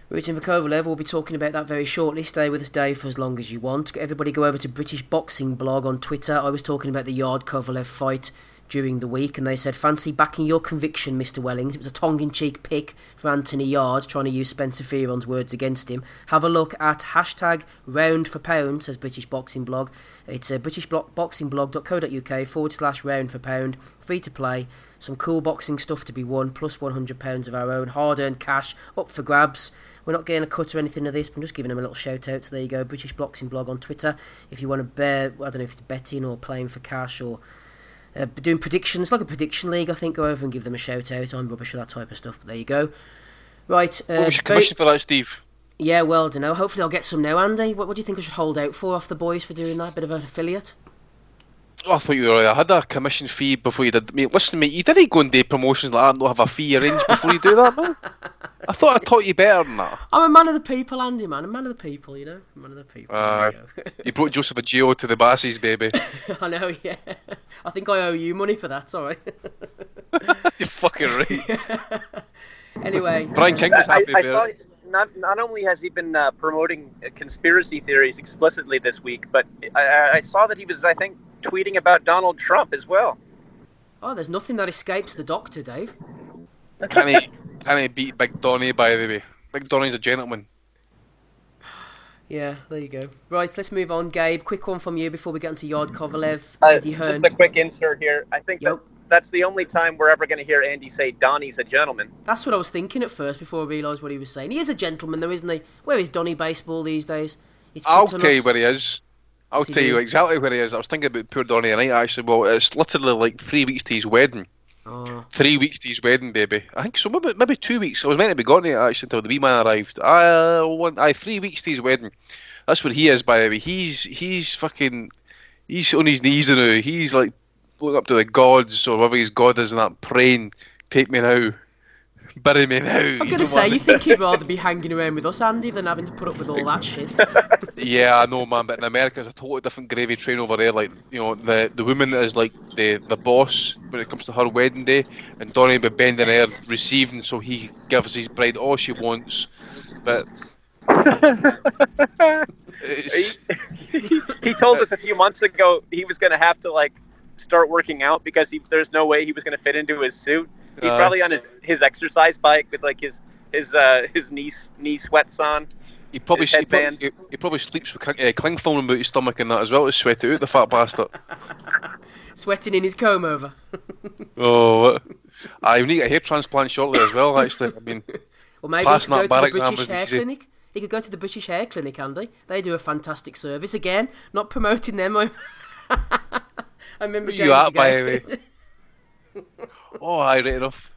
Rooting for Kovalev, we'll be talking about that very shortly. Stay with us, Dave, for as long as you want. Everybody go over to British Boxing Blog on Twitter. I was talking about the Yarde Kovalev fight during the week, and they said, fancy backing your conviction, Mr. Wellings. It was a tongue-in-cheek pick for Anthony Yarde, trying to use Spencer Fearon's words against him. Have a look at #round for pound, says British Boxing Blog. It's britishboxingblog.co.uk /round for pound, free to play. Some cool boxing stuff to be won, plus £100 of our own hard-earned cash up for grabs. We're not getting a cut or anything of this, but I'm just giving them a little shout out. So there you go, British Boxing Blog on Twitter. If you want to I don't know if it's betting or playing for cash or doing predictions, like a prediction league, I think. Go over and give them a shout out. I'm rubbish at that type of stuff, but there you go. Right. What was your commission for that, Steve? Yeah, well, I don't know. Hopefully I'll get some now, Andy. What do you think I should hold out for off the boys for doing that? Bit of an affiliate? Oh, I thought you already had a commission fee before you did. Mate, listen, mate, you didn't go and do promotions like that and not have a fee arranged before you do that, man. I thought I taught you better than that. I'm a man of the people, Andy, man. I'm a man of the people, you know? Man of the people. You brought Joseph Agio to the Bassies, baby. I know, yeah. I think I owe you money for that, sorry. You're fucking right. Anyway. Brian King was happy I about it. Not only has he been promoting conspiracy theories explicitly this week, but I saw that he was, I think, tweeting about Donald Trump as well. Oh, there's nothing that escapes the doctor, Dave. Can he beat Big Donny, by the way? Big Donny's a gentleman. Yeah, there you go. Right, let's move on. Gabe, quick one from you before we get into Yarde, Kovalev, Eddie Hearn. Just a quick insert here. I think that's the only time we're ever going to hear Andy say Donny's a gentleman. That's what I was thinking at first before I realised what he was saying. He is a gentleman though, isn't he? Where is Donny Baseball these days? I'll tell you where he is. I'll tell you exactly where he is. I was thinking about poor Donny tonight, actually. Well, it's literally like 3 weeks to his wedding. Oh. 3 weeks to his wedding, baby. I think so, maybe 2 weeks. I was meant to be gone to it, actually, until the wee man arrived. 3 weeks to his wedding. That's where he is, by the way. He's on his knees now. He's like looking up to the gods, or whatever his god is, and that praying, take me now. Bury me now. I'm going to say, you think he'd rather be hanging around with us, Andy, than having to put up with all that shit? Yeah, I know, man, but in America, it's a totally different gravy train over there. Like, you know, the woman is like the boss when it comes to her wedding day, and Donny will be bending her, receiving, so he gives his bride all she wants. But he told us a few months ago he was going to have to like start working out because there's no way he was going to fit into his suit. He's probably on his exercise bike with like his knee sweats on. He probably sleeps with cling film about his stomach and that as well to sweat it out, the fat bastard. Sweating in his comb over. I need a hair transplant shortly as well, actually. I mean, well, maybe he could go to the British Hair Clinic. He could go to the British Hair Clinic, Andy. They do a fantastic service. Again, not promoting them. I remember James you by the way. Right enough.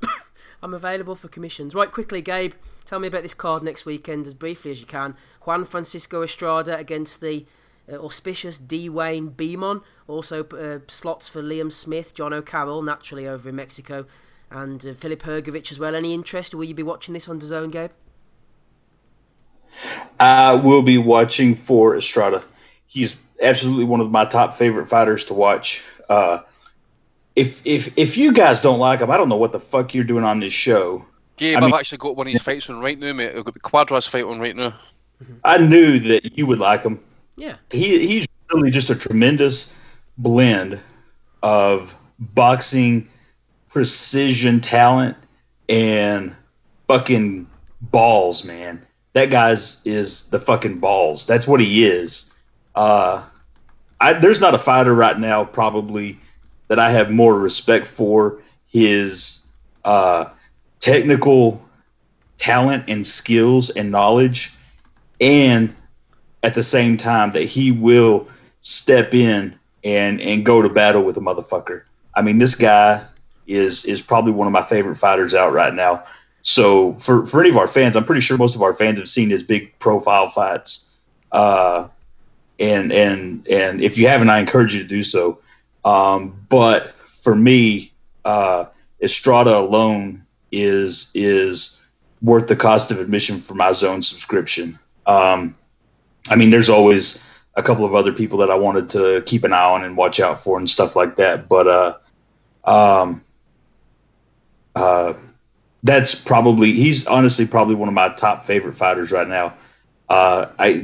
I'm available for commissions. Right, quickly, Gabe, tell me about this card next weekend as briefly as you can. Juan Francisco Estrada against the auspicious D. Wayne Beamon. Also slots for Liam Smith, John O'Carroll, naturally over in Mexico, and Filip Hrgovic as well. Any interest, or will you be watching this on DAZN, Gabe? I will be watching for Estrada. He's absolutely one of my top favorite fighters to watch. If you guys don't like him, I don't know what the fuck you're doing on this show. Gabe, I've actually got one of his fights on right now, mate. I've got the Quadras fight on right now. I knew that you would like him. Yeah. He's really just a tremendous blend of boxing, precision talent, and fucking balls, man. That guy's is the fucking balls. That's what he is. There's not a fighter right now probably that I have more respect for his technical talent and skills and knowledge, and at the same time that he will step in and go to battle with a motherfucker. I mean, this guy is probably one of my favorite fighters out right now. So for any of our fans, I'm pretty sure most of our fans have seen his big profile fights. And if you haven't, I encourage you to do so. But for me, Estrada alone is worth the cost of admission for my DAZN subscription. I mean, there's always a couple of other people that I wanted to keep an eye on and watch out for and stuff like that. But he's honestly probably one of my top favorite fighters right now.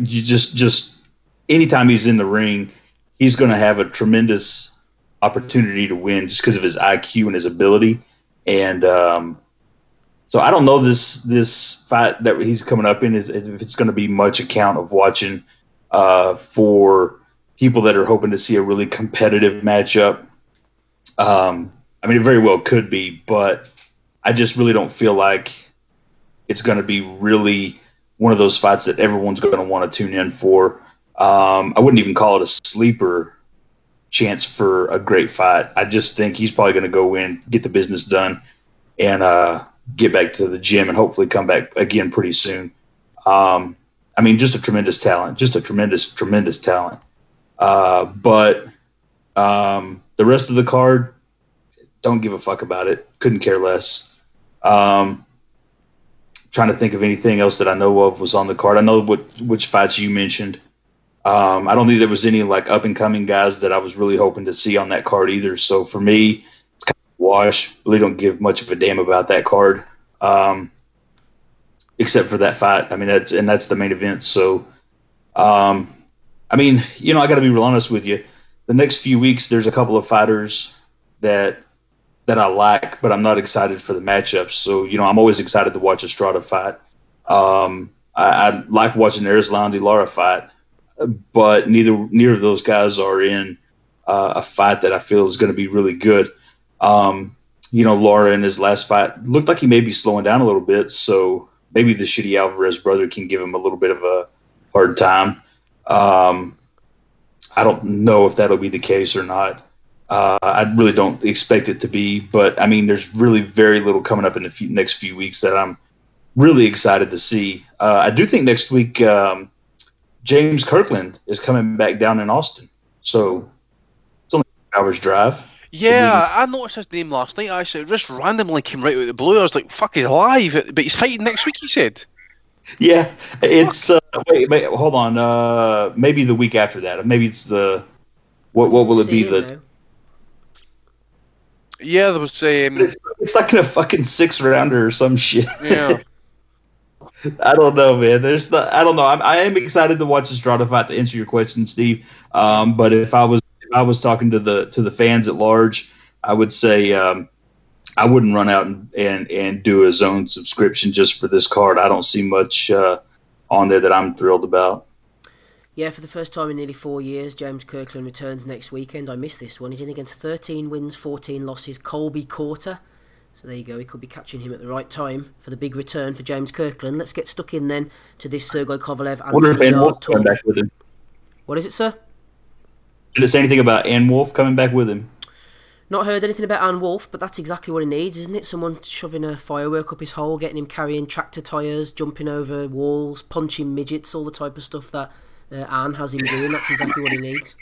Just anytime he's in the ring, he's going to have a tremendous opportunity to win just because of his IQ and his ability. And so I don't know this fight that he's coming up in if it's going to be much account of watching for people that are hoping to see a really competitive matchup. I mean, it very well could be, but I just really don't feel like it's going to be really one of those fights that everyone's going to want to tune in for. I wouldn't even call it a sleeper chance for a great fight. I just think he's probably going to go in, get the business done, and get back to the gym and hopefully come back again pretty soon. I mean, just a tremendous talent, just a tremendous talent. But the rest of the card, don't give a fuck about it. Couldn't care less. Trying to think of anything else that I know of was on the card. I know which fights you mentioned. I don't think there was any like up and coming guys that I was really hoping to see on that card either. So for me, it's kind of a wash. Really don't give much of a damn about that card, except for that fight. I mean, that's the main event. So, I mean, you know, I got to be real honest with you. The next few weeks, there's a couple of fighters that I like, but I'm not excited for the matchups. So, you know, I'm always excited to watch a Strada fight. I like watching the Erislandy Lara fight, but neither of those guys are in a fight that I feel is going to be really good. You know, Lara in his last fight looked like he may be slowing down a little bit, so maybe the shitty Alvarez brother can give him a little bit of a hard time. I don't know if that'll be the case or not. I really don't expect it to be, but I mean, there's really very little coming up in the next few weeks that I'm really excited to see. I do think next week James Kirkland is coming back down in Austin, so it's only 2 hours drive. Yeah, I noticed his name last night. Actually, it just randomly came right out of the blue. I was like, "Fuck, he's alive!" But he's fighting next week. He said. Yeah, it's wait, hold on. Maybe the week after that. Maybe it's the what will it be? Yeah, there was it's like in a fucking 6-rounder or some shit. Yeah. I don't know, man. I don't know. I am excited to watch the Strada fight, to answer your question, Steve. But if I was talking to the fans at large, I would say I wouldn't run out and do a zone subscription just for this card. I don't see much on there that I'm thrilled about. Yeah, for the first time in nearly 4 years, James Kirkland returns next weekend. I missed this one. He's in against 13 wins, 14 losses, Colby Quarter. So there you go. We could be catching him at the right time for the big return for James Kirkland. Let's get stuck in then to this Sergey Kovalev Anthony Yarde talk. Back with him. What is it, sir? Did it say anything about Ann Wolf coming back with him? Not heard anything about Ann Wolf, but that's exactly what he needs, isn't it? Someone shoving a firework up his hole, getting him carrying tractor tyres, jumping over walls, punching midgets, all the type of stuff that Ann has him doing. That's exactly what he needs.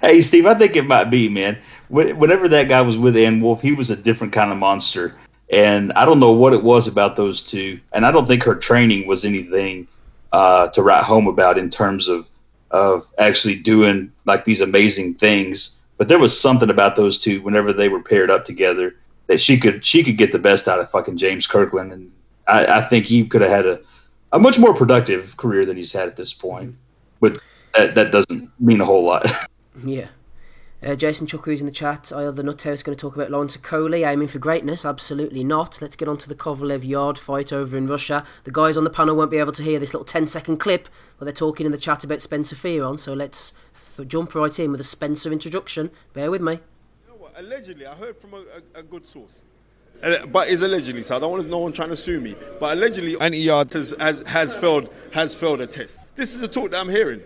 Hey, Steve, I think it might be, man. Whenever that guy was with Ann Wolf, he was a different kind of monster. And I don't know what it was about those two. And I don't think her training was anything to write home about in terms of actually doing like these amazing things. But there was something about those two whenever they were paired up together that she could get the best out of fucking James Kirkland. And I think he could have had a much more productive career than he's had at this point. But that doesn't mean a whole lot. Yeah. Jason Chuckery's in the chat. I the Nuthouse going to talk about Lawrence Okoli aiming for greatness. Absolutely not. Let's get on to the Kovalev Yarde fight over in Russia. The guys on the panel won't be able to hear this little 10-second clip where they're talking in the chat about Spencer Fearon. So let's jump right in with a Spencer introduction. Bear with me. You know what? Allegedly, I heard from a good source. But it's allegedly, so I don't want no one trying to sue me. But allegedly, Yarde has failed a test. This is the talk that I'm hearing.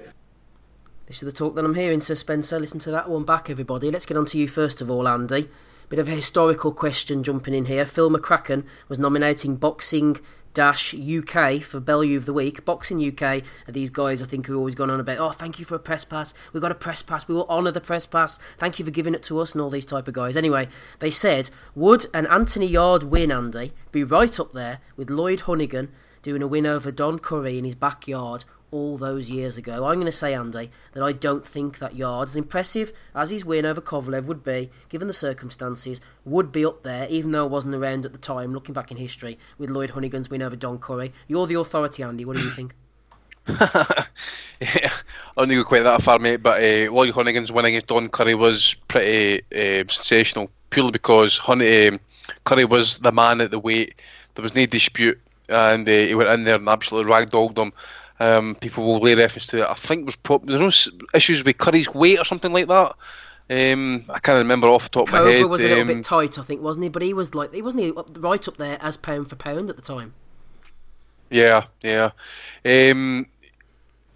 This is the talk that I'm hearing, Sir Spencer. Listen to that one back, everybody. Let's get on to you first of all, Andy. Bit of a historical question jumping in here. Phil McCracken was nominating Boxing-UK for Bellew of the Week. Boxing UK are these guys, I think, who always gone on about, oh, thank you for a press pass. We've got a press pass. We will honour the press pass. Thank you for giving it to us and all these type of guys. Anyway, they said, would an Anthony Yarde win, Andy, be right up there with Lloyd Honeyghan doing a win over Don Curry in his backyard all those years ago? I'm going to say, Andy, that I don't think that Yarde, as impressive as his win over Kovalev would be, given the circumstances, would be up there, even though I wasn't around at the time, looking back in history, with Lloyd Honeyghan's win over Don Curry. You're the authority, Andy. What do you think? Yeah, I wouldn't go quite that far, mate, but Lloyd Honeyghan's win against Don Curry was pretty sensational, purely because Curry was the man at the weight. There was no dispute, and he went in there and absolutely ragdolled him. People will lay reference to it. I think there's no issues with Curry's weight or something like that. I can't remember off the top of my head. Cobra was a little bit tight, I think, wasn't he? But he wasn't right up there as pound for pound at the time. Yeah.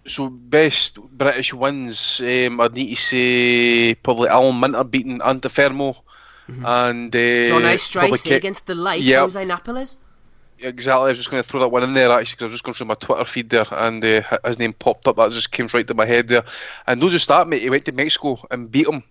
So best British wins, I'd need to say probably Alan Minter beating Antifermo, and John probably Ostracy against the late Yep. Jose Napoles. Exactly, I was just going to throw that one in there actually because I was just going through my Twitter feed there and his name popped up. That just came right to my head there. And not just that, mate, he went to Mexico and beat him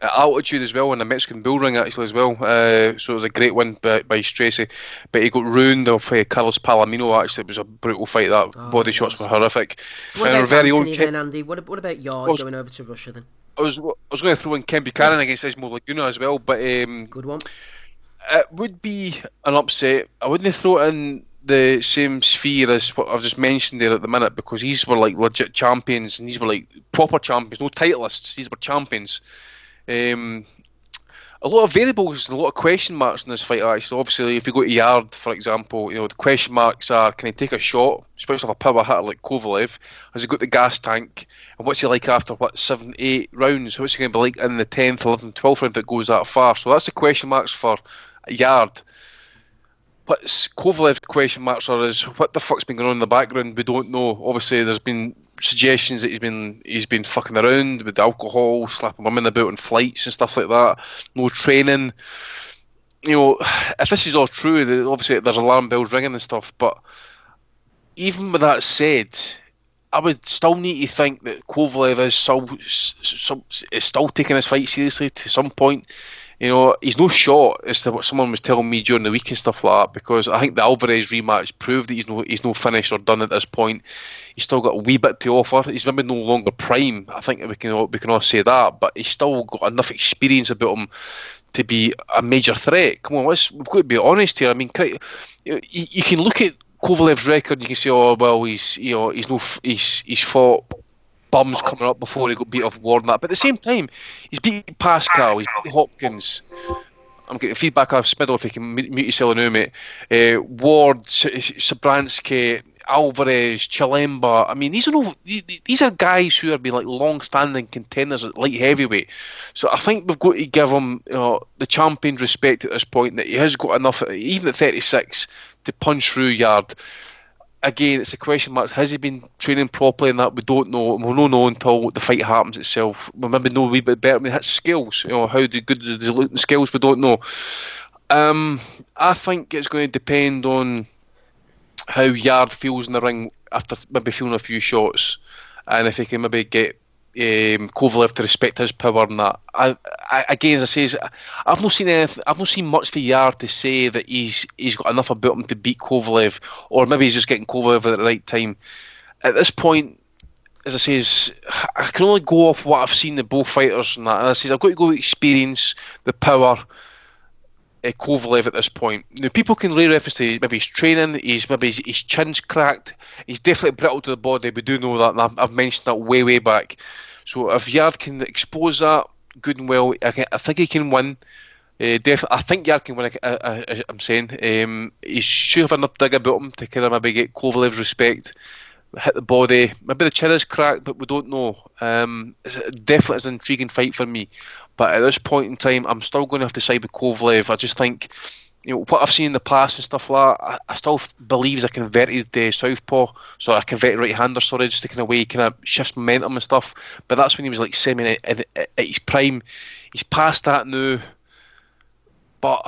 at altitude as well in the Mexican bull ring actually as well. So it was a great win by Stracy, but he got ruined off Carlos Palomino. Actually, it was a brutal fight. That body shots were horrific. So what And our about very Anthony own then, Andy? What about Yarde going over to Russia then? I was going to throw in Ken Buchanan against Ismo Laguna as well, but Good one. it would be an upset. I wouldn't throw it in the same sphere as what I've just mentioned there at the minute because these were like legit champions and these were like proper champions, no titleists. These were champions. A lot of variables and a lot of question marks in this fight actually. Obviously, if you go to Yarde, for example, the question marks are: can he take a shot, especially off a power hitter like Kovalev? Has he got the gas tank? And what's he like after 7, 8 rounds? What's he going to be like in the 10th, 11th, 12th round if it goes that far? So that's the question marks for Yarde. What's Kovalev's question marks are is what the fuck's been going on in the background? We don't know. Obviously, there's been suggestions that he's been fucking around with alcohol, slapping women about on flights and stuff like that. No training. If this is all true, then obviously there's alarm bells ringing and stuff. But even with that said, I would still need to think that Kovalev is still taking his fight seriously to some point. He's no shot as to what someone was telling me during the week and stuff like that, because I think the Alvarez rematch proved that he's no finished or done at this point. He's still got a wee bit to offer. He's maybe no longer prime. I think we can all say that, but he's still got enough experience about him to be a major threat. Come on, we've got to be honest here. I mean, you can look at Kovalev's record. You can say, oh well, he's fought bums coming up before he got beat off Ward and that. But at the same time, he's beat Pascal, he's beat Hopkins. I'm getting feedback off Smiddle if he can mute yourself now, mate. Ward, Sabransky, Alvarez, Chilemba. I mean, these are guys who have been like long-standing contenders at light heavyweight. So I think we've got to give him the champion's respect at this point, that he has got enough, even at 36, to punch through Yarde. Again, it's a question mark. Has he been training properly in that? We don't know. We'll not know until the fight happens itself. We'll maybe know a wee bit better. I mean, that's skills. How good do they look in skills? We don't know. I think it's going to depend on how Yarde feels in the ring after maybe feeling a few shots, and if he can maybe get Kovalev to respect his power and that. Again, as I say, I've not seen anything. I've not seen much for Yarde to say that he's got enough about him to beat Kovalev, or maybe he's just getting Kovalev at the right time. At this point, as I say, I can only go off what I've seen in both fighters and that. And I say I've got to go experience the power. Kovalev at this point. Now, people can lay reference to maybe his training, his chin's cracked, he's definitely brittle to the body. We do know that, and I've mentioned that way back. So if Yarde can expose that, good and well, I think he can win. Definitely, I think Yarde can win. I'm saying he should have enough dig about him to kind of maybe get Kovalev's respect, hit the body. Maybe the chin is cracked, but we don't know. Definitely is an intriguing fight for me. But at this point in time, I'm still going to have to side with Kovalev. I just think, what I've seen in the past and stuff like that, I still believe he's a converted southpaw, so a converted right-hander, just to kind of shift momentum and stuff. But that's when he was like at his prime. He's past that now, but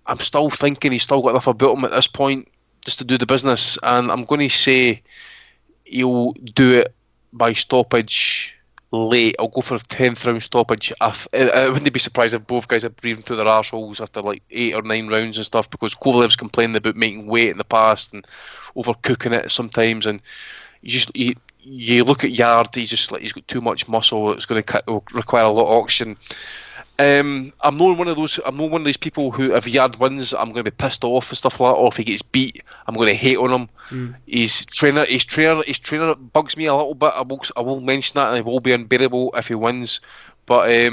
I'm still thinking he's still got enough about him at this point just to do the business. And I'm going to say he'll do it by stoppage. Late. I'll go for a 10th round stoppage. I wouldn't be surprised if both guys are breathing through their arseholes after like 8 or 9 rounds and stuff, because Kovalev's complained about making weight in the past and overcooking it sometimes, and you look at Yarde, he's got too much muscle. It's going to require a lot of oxygen. I'm not one of these people who, if Yarde wins, I'm going to be pissed off and stuff like that, or if he gets beat, I'm going to hate on him. His trainer bugs me a little bit. I will mention that, and it will be unbearable if he wins. But I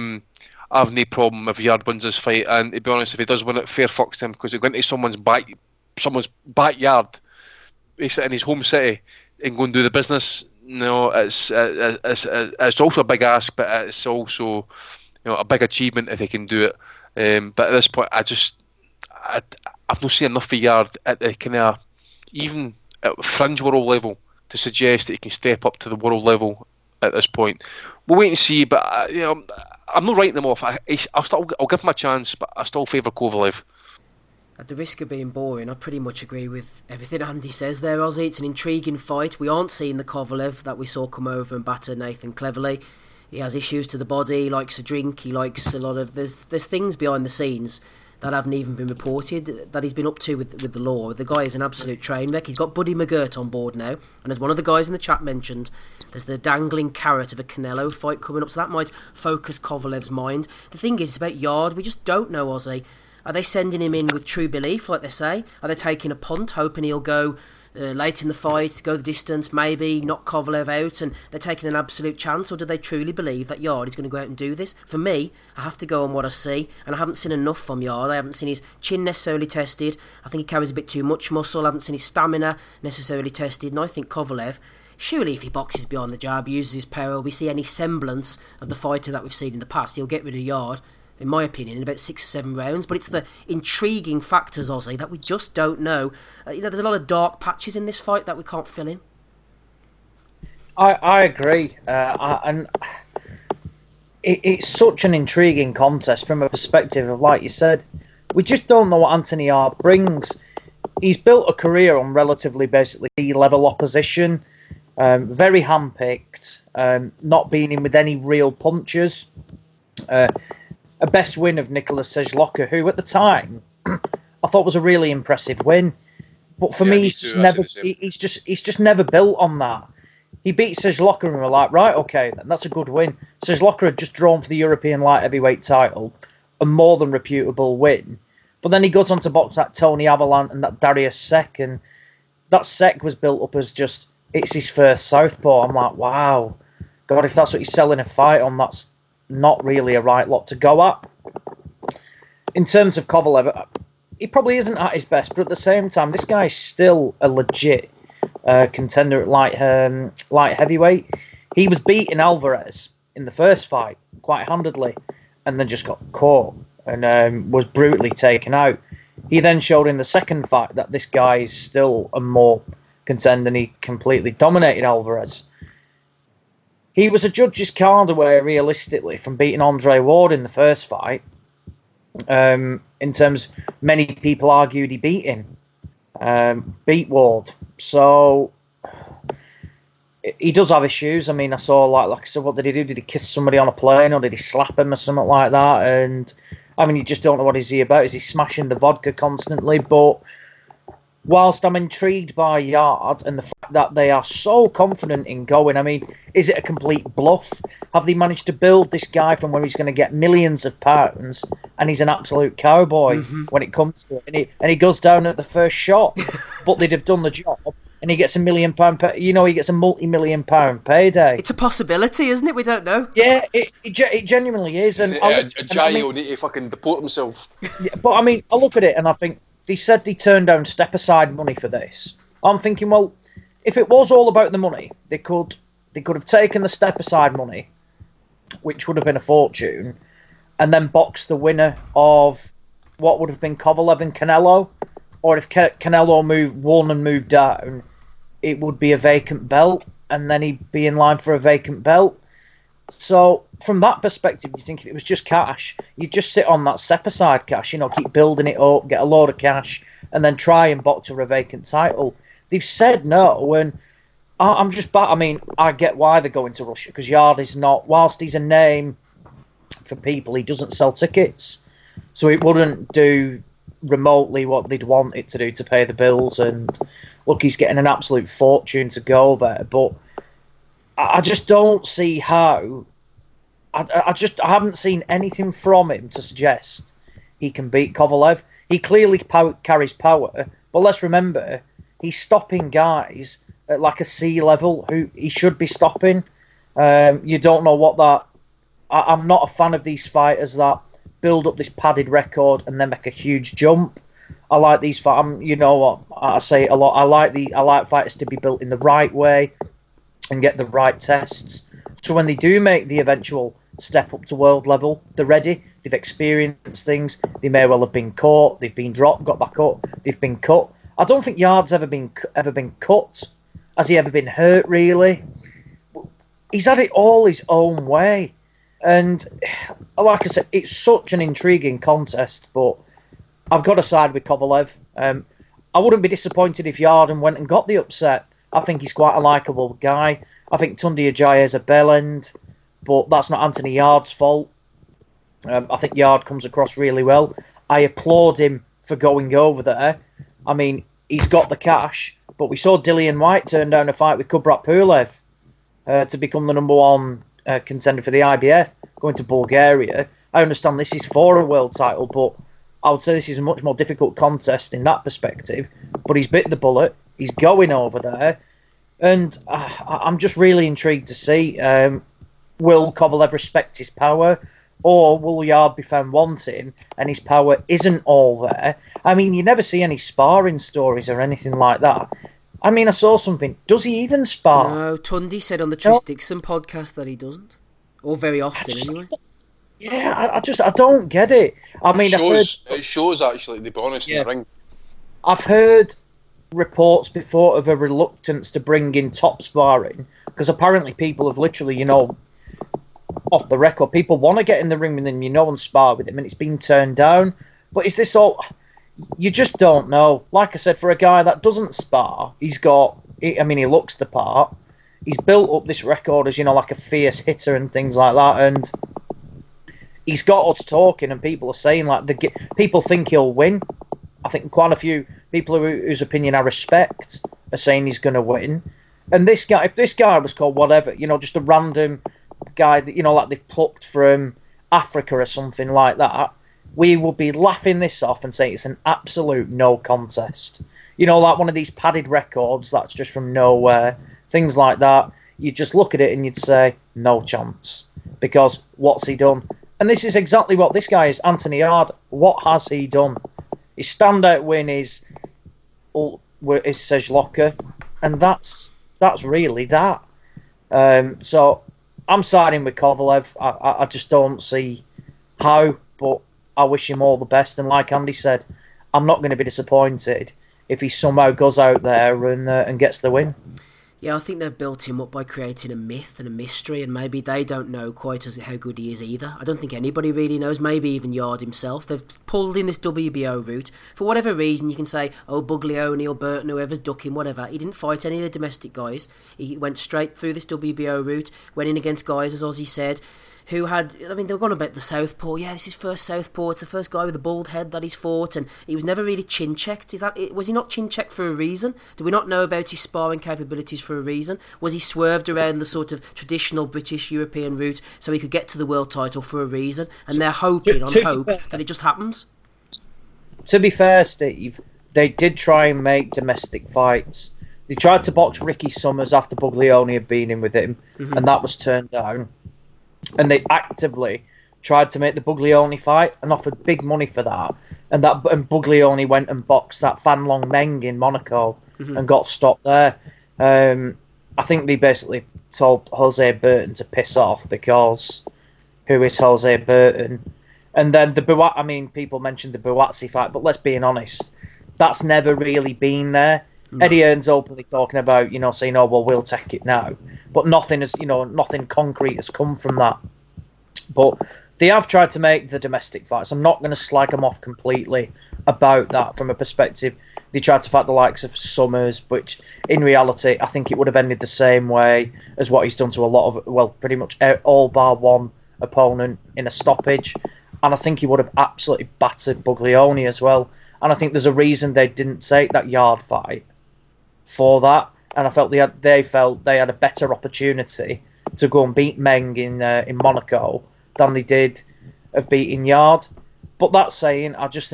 have no problem if Yarde wins this fight. And to be honest, if he does win it, fair fucks to him, because he's going to someone's backyard, basically in his home city, and go and do the business. No, it's also a big ask, but it's also a big achievement if he can do it. But at this point, I've not seen enough for Yarde at the kind of even at fringe world level to suggest that he can step up to the world level at this point. We'll wait and see, but I'm not writing him off. I'll give him a chance, but I still favour Kovalev. At the risk of being boring, I pretty much agree with everything Andy says there, Ozzy. It's an intriguing fight. We aren't seeing the Kovalev that we saw come over and batter Nathan Cleverly. He has issues to the body, he likes to drink, he likes a lot of... There's things behind the scenes that haven't even been reported that he's been up to with the law. The guy is an absolute train wreck. He's got Buddy McGirt on board now, and as one of the guys in the chat mentioned, there's the dangling carrot of a Canelo fight coming up, so that might focus Kovalev's mind. The thing is about Yarde, we just don't know, Ozzy. Are they sending him in with true belief, like they say? Are they taking a punt, hoping he'll go late in the fight, go the distance, maybe knock Kovalev out, and they're taking an absolute chance? Or do they truly believe that Yarde is going to go out and do this? For me, I have to go on what I see, and I haven't seen enough from Yarde. I haven't seen his chin necessarily tested. I think he carries a bit too much muscle. I haven't seen his stamina necessarily tested, and I think Kovalev, surely if he boxes behind the jab, uses his power, we see any semblance of the fighter that we've seen in the past, he'll get rid of Yarde, in my opinion, in about 6 or 7 rounds. But it's the intriguing factors, Ozzy, that we just don't know. There's a lot of dark patches in this fight that we can't fill in. I agree. And it's such an intriguing contest from a perspective of, like you said, we just don't know what Anthony Yarde brings. He's built a career on relatively basically D-level opposition, very handpicked, not being in with any real punches. A best win of Nicholas Sejloka, who at the time I thought was a really impressive win, but for me he's just never built on that. He beat Sejloka and we're like, right, okay, then that's a good win. Sejloka had just drawn for the European light heavyweight title, a more than reputable win, but then he goes on to box that Tony Avalant and that Darius Sek, and that Sek was built up as just, it's his first southpaw. I'm like, wow, God, if that's what he's selling a fight on, that's not really a right lot to go at. In terms of Kovalev, he probably isn't at his best, but at the same time, this guy's still a legit contender at light heavyweight. He was beating Alvarez in the first fight quite handedly, and then just got caught and was brutally taken out. He then showed in the second fight that this guy is still a more contender, and he completely dominated Alvarez. He was a judge's card away, realistically, from beating Andre Ward in the first fight. In terms, many people argued he beat him, beat Ward. So he does have issues. I mean, I saw like I said, what did he do? Did he kiss somebody on a plane, or did he slap him or something like that? And I mean, you just don't know what he's about. Is he smashing the vodka constantly? But whilst I'm intrigued by Yarde and the fact that they are so confident in going, I mean, is it a complete bluff? Have they managed to build this guy from where he's going to get millions of pounds and he's an absolute cowboy when it comes to it? And he goes down at the first shot, but they'd have done the job and he gets £1 million, he gets a multi-million-pound payday. It's a possibility, isn't it? We don't know. Yeah, it genuinely is. And Jai will need to fucking deport himself. Yeah, but I mean, I look at it and I think, they said they turned down step-aside money for this. I'm thinking, well, if it was all about the money, they could have taken the step-aside money, which would have been a fortune, and then boxed the winner of what would have been Kovalev and Canelo. Or if Canelo won and moved down, it would be a vacant belt, and then he'd be in line for a vacant belt. So from that perspective, you think if it was just cash, you'd just sit on that step-aside cash, keep building it up, get a load of cash, and then try and box for a vacant title. They've said no, and I get why they're going to Russia, because Yarde is not, whilst he's a name for people, he doesn't sell tickets, so it wouldn't do remotely what they'd want it to do to pay the bills, and look, he's getting an absolute fortune to go there, but I just don't see how. I haven't seen anything from him to suggest he can beat Kovalev. He clearly carries power, but let's remember, he's stopping guys at like a C level who he should be stopping. You don't know what that... I'm not a fan of these fighters that build up this padded record and then make a huge jump. I like these fighters. You know what? I say it a lot. I like fighters to be built in the right way and get the right tests. So when they do make the eventual step up to world level, they're ready. They've experienced things. They may well have been caught. They've been dropped, got back up. They've been cut. I don't think Yarde's ever been cut. Has he ever been hurt, really? He's had it all his own way. And like I said, it's such an intriguing contest, but I've got to side with Kovalev. I wouldn't be disappointed if Yarde went and got the upset. I think he's quite a likeable guy. I think Tunde Ajayi is a bell end, but that's not Anthony Yarde's fault. I think Yarde comes across really well. I applaud him for going over there. I mean, he's got the cash, but we saw Dillian White turn down a fight with Kubrat Pulev to become the number one contender for the IBF, going to Bulgaria. I understand this is for a world title, but I would say this is a much more difficult contest in that perspective. But he's bit the bullet. He's going over there. And I'm just really intrigued to see, will Kovalev respect his power, or will Yarde be found wanting and his power isn't all there? I mean, you never see any sparring stories or anything like that. I mean, I saw something. Does he even spar? No, Tunde said on the Tris Dixon podcast that he doesn't. Or very often, anyway. Yeah, I don't get it. I mean, it shows actually, to be honest, in the ring. I've heard reports before of a reluctance to bring in top sparring, because apparently people have literally, off the record, people want to get in the ring with him, and spar with him, and it's been turned down. But is this all... You just don't know. Like I said, for a guy that doesn't spar, he looks the part. He's built up this record as, like a fierce hitter and things like that, and he's got us talking, and people are saying, people think he'll win. I think quite a few people whose opinion I respect are saying he's going to win. And this guy, if this guy was called whatever, just a random guy that, like they've plucked from Africa or something like that, we will be laughing this off and saying it's an absolute no contest. Like one of these padded records that's just from nowhere, things like that. You just look at it and you'd say, no chance. Because what's he done? And this is exactly what this guy is, Anthony Yarde. What has he done? His standout win is Sejloka, and that's really that. So I'm siding with Kovalev. I just don't see how, but I wish him all the best. And like Andy said, I'm not going to be disappointed if he somehow goes out there and gets the win. Yeah, I think they've built him up by creating a myth and a mystery, and maybe they don't know quite how good he is either. I don't think anybody really knows, maybe even Yarde himself. They've pulled in this WBO route. For whatever reason, you can say, Buglioni or Burton, whoever's ducking, whatever. He didn't fight any of the domestic guys. He went straight through this WBO route, went in against guys, as Ozzy said, who had, they were going about the southpaw. Yeah, this is first southpaw. It's the first guy with a bald head that he's fought, and he was never really chin checked. Was he not chin checked for a reason? Do we not know about his sparring capabilities for a reason? Was he swerved around the sort of traditional British European route so he could get to the world title for a reason? And they're hoping that it just happens. To be fair, Steve, they did try and make domestic fights. They tried to box Ricky Summers after Buglioni had been in with him, and that was turned down. And they actively tried to make the Buglioni fight and offered big money for that. And Buglioni went and boxed that Fan Long Meng in Monaco and got stopped there. I think they basically told Jose Burton to piss off, because who is Jose Burton? And then people mentioned the Buatsi fight, but let's be honest, that's never really been there. No. Eddie Hearn's openly talking about, saying, we'll take it now. But nothing concrete has come from that. But they have tried to make the domestic fights. I'm not going to slag them off completely about that from a perspective. They tried to fight the likes of Summers, which in reality, I think it would have ended the same way as what he's done to a lot of, pretty much all bar one opponent in a stoppage. And I think he would have absolutely battered Buglioni as well. And I think there's a reason they didn't take that Yarde fight for that, and I felt they felt they had a better opportunity to go and beat Meng in Monaco than they did of beating Yarde. But that saying, I just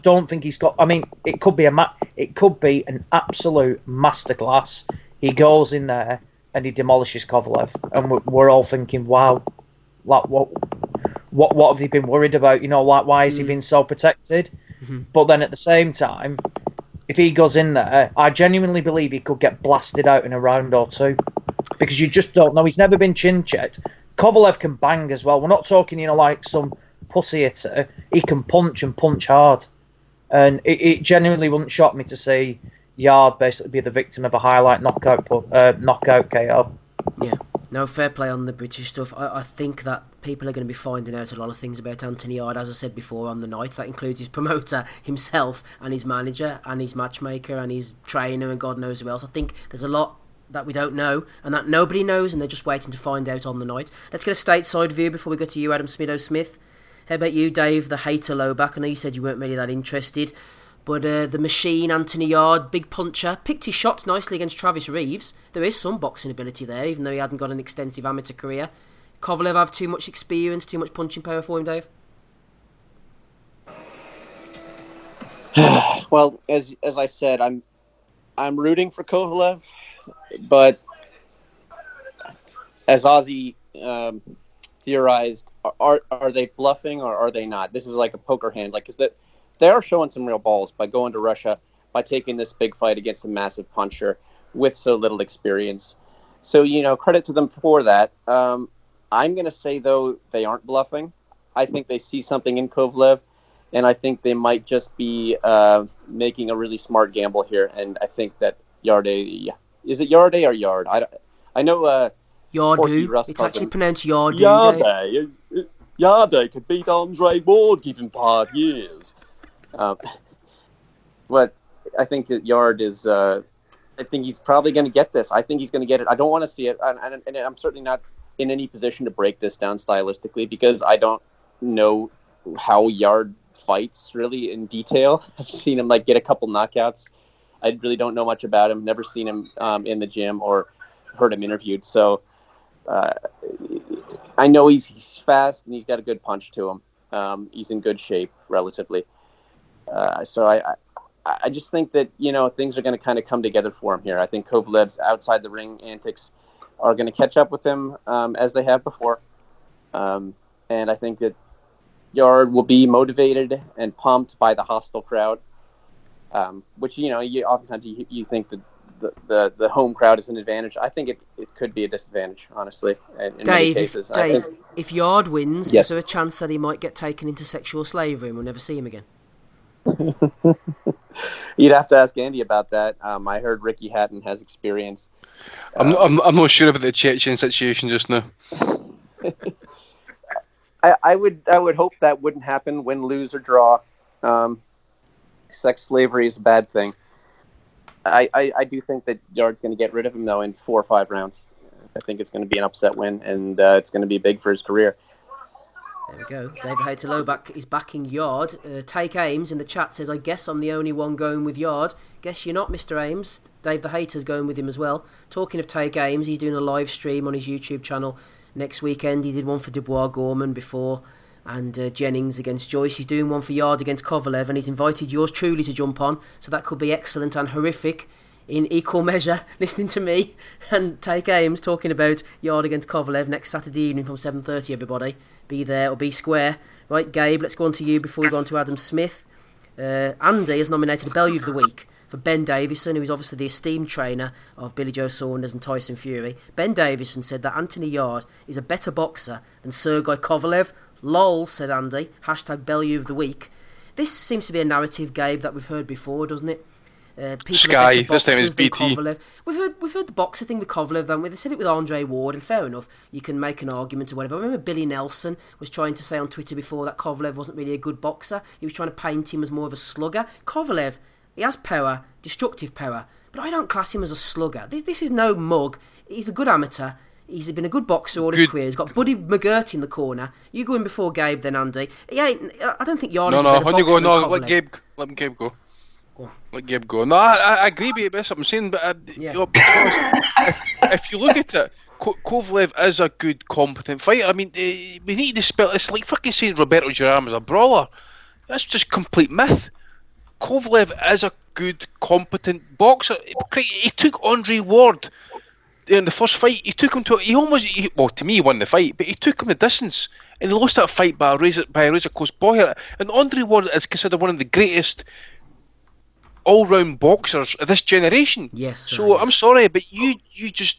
don't think he's got. I mean, it could be an absolute masterclass. He goes in there and he demolishes Kovalev, and we're all thinking, wow, like what have they been worried about? Why has he been so protected? But then at the same time, if he goes in there, I genuinely believe he could get blasted out in a round or two, because you just don't know. He's never been chin checked. Kovalev can bang as well. We're not talking, like some pussy hitter. He can punch and punch hard, and it genuinely wouldn't shock me to see Yarde basically be the victim of a highlight knockout KO. Yeah, no, fair play on the British stuff. I think that people are going to be finding out a lot of things about Anthony Yarde, as I said before, on the night. That includes his promoter himself and his manager and his matchmaker and his trainer and God knows who else. I think there's a lot that we don't know and that nobody knows, and they're just waiting to find out on the night. Let's get a stateside view before we go to you, Adam Smido-Smith. How about you, Dave, the hater low back? I know you said you weren't really that interested, but the machine, Anthony Yarde, big puncher, picked his shots nicely against Travis Reeves. There is some boxing ability there, even though he hadn't got an extensive amateur career. Kovalev have too much experience, too much punching power for him, Dave? Well, as I said, I'm rooting for Kovalev, but as Ozzy theorized, are they bluffing or are they not? This is like a poker hand, like, because they are showing some real balls by going to Russia, by taking this big fight against a massive puncher with so little experience. So, credit to them for that. I'm going to say, though, they aren't bluffing. I think they see something in Kovalev, and I think they might just be making a really smart gamble here. And I think that Yarde, is it Yarde or Yard? I know Yarde. It's actually pronounced Yarde. Yarde could beat Andre Ward given 5 years. But I think that Yarde is. I think he's probably going to get this. I think he's going to get it. I don't want to see it, and I'm certainly not in any position to break this down stylistically because I don't know how Yarde fights really in detail. I've seen him get a couple knockouts. I really don't know much about him. Never seen him in the gym or heard him interviewed. So I know he's fast and he's got a good punch to him. He's in good shape relatively. So I just think that, things are going to kind of come together for him here. I think Kovalev's outside the ring antics are going to catch up with him as they have before. And I think that Yarde will be motivated and pumped by the hostile crowd, which, oftentimes you think that the home crowd is an advantage. I think it could be a disadvantage, honestly, in many cases. Dave, if Yarde wins, yes, is there a chance that he might get taken into sexual slavery and we'll never see him again? You'd have to ask Andy about that. I heard Ricky Hatton has experience. I'm not sure about the Chechen situation just now. I would hope that wouldn't happen, win, lose, or draw. Sex slavery is a bad thing. I do think that Yarde's going to get rid of him though in 4 or 5 rounds. I think it's going to be an upset win, and it's going to be big for his career. There we go. David Hayter-Loback is backing Yarde. Take Ames in the chat says, I guess I'm the only one going with Yarde. Guess you're not, Mr. Ames. Dave the Hater's going with him as well. Talking of Take Ames, he's doing a live stream on his YouTube channel next weekend. He did one for Dubois Gorman before, and Jennings against Joyce. He's doing one for Yarde against Kovalev, and he's invited yours truly to jump on. So that could be excellent and horrific in equal measure, listening to me and Take Ames talking about Yarde against Kovalev next Saturday evening from 7:30, everybody. Be there or be square. Right, Gabe, let's go on to you before we go on to Adam Smith. Andy has nominated a Bellew of the Week for Ben Davison, who is obviously the esteemed trainer of Billy Joe Saunders and Tyson Fury. Ben Davison said that Anthony Yarde is a better boxer than Sergei Kovalev. Lol, said Andy. Hashtag Bellew of the Week. This seems to be a narrative, Gabe, that we've heard before, doesn't it? People Sky, this time it's BT. Kovalev. We've heard the boxer thing with Kovalev, haven't we? They said it with Andre Ward, and fair enough, you can make an argument or whatever. I remember Billy Nelson was trying to say on Twitter before that Kovalev wasn't really a good boxer. He was trying to paint him as more of a slugger. Kovalev, he has power, destructive power, but I don't class him as a slugger. This is no mug. He's a good amateur. He's been a good boxer all his career. He's got Buddy McGirt in the corner. You go in before Gabe, then Andy. I don't think Yarde's a better boxer than Kovalev. Let Gabe go. Let Gabe go. No, I agree with you. That's what I'm saying. But if you look at it, Kovalev is a good, competent fighter. I mean, we need to dispel. It's like fucking saying Roberto Duran was a brawler. That's just complete myth. Kovalev is a good, competent boxer. He took Andre Ward in the first fight. He took him to. To me, he won the fight, but he took him the distance, and he lost that fight by a razor close ball. And Andre Ward is considered one of the greatest all-round boxers of this generation. Yes. So I'm sorry, but you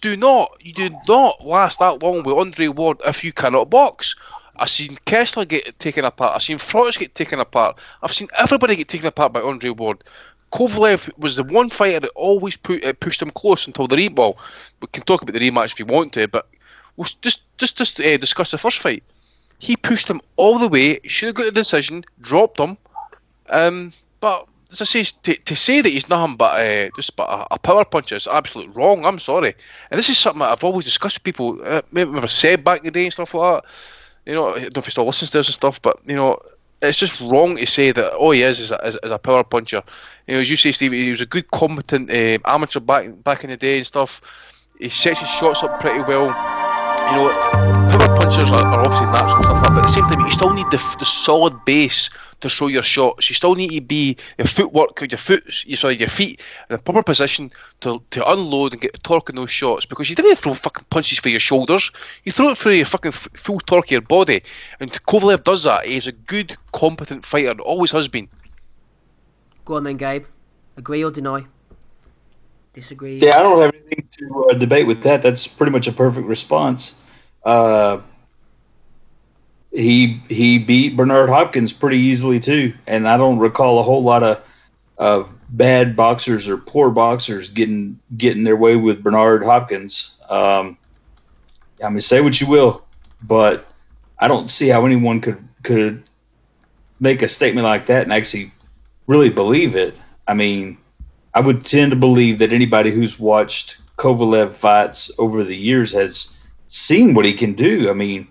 do not last that long with Andre Ward if you cannot box. I've seen Kessler get taken apart. I've seen Frost get taken apart. I've seen everybody get taken apart by Andre Ward. Kovalev was the one fighter that always pushed him close until the rematch. Well, we can talk about the rematch if you want to, but we'll just discuss the first fight. He pushed him all the way, should have got the decision, dropped him. But as I say, to say that he's nothing but a power puncher is absolutely wrong. I'm sorry. And this is something that I've always discussed with people. Maybe I've said back in the day and stuff like that. I don't know if he still listens to us and stuff, but it's just wrong to say that all he is a power puncher. As you say, Steve, he was a good, competent amateur back in the day and stuff. He sets his shots up pretty well. Power punchers are obviously natural and stuff like that, but at the same time, you still need the solid base to throw your shots. You still need to be your footwork, your feet in a proper position to unload and get the torque in those shots, because you didn't throw fucking punches for your shoulders. You throw it through your fucking full torque of your body, and Kovalev does that. He's a good, competent fighter, always has been. Go on then, Gabe. Agree or deny? Disagree? Yeah, I don't have anything to debate with that. That's pretty much a perfect response. He beat Bernard Hopkins pretty easily too, and I don't recall a whole lot of bad boxers or poor boxers getting their way with Bernard Hopkins. I mean, say what you will, but I don't see how anyone could make a statement like that and actually really believe it. I mean, I would tend to believe that anybody who's watched Kovalev fights over the years has seen what he can do. I mean,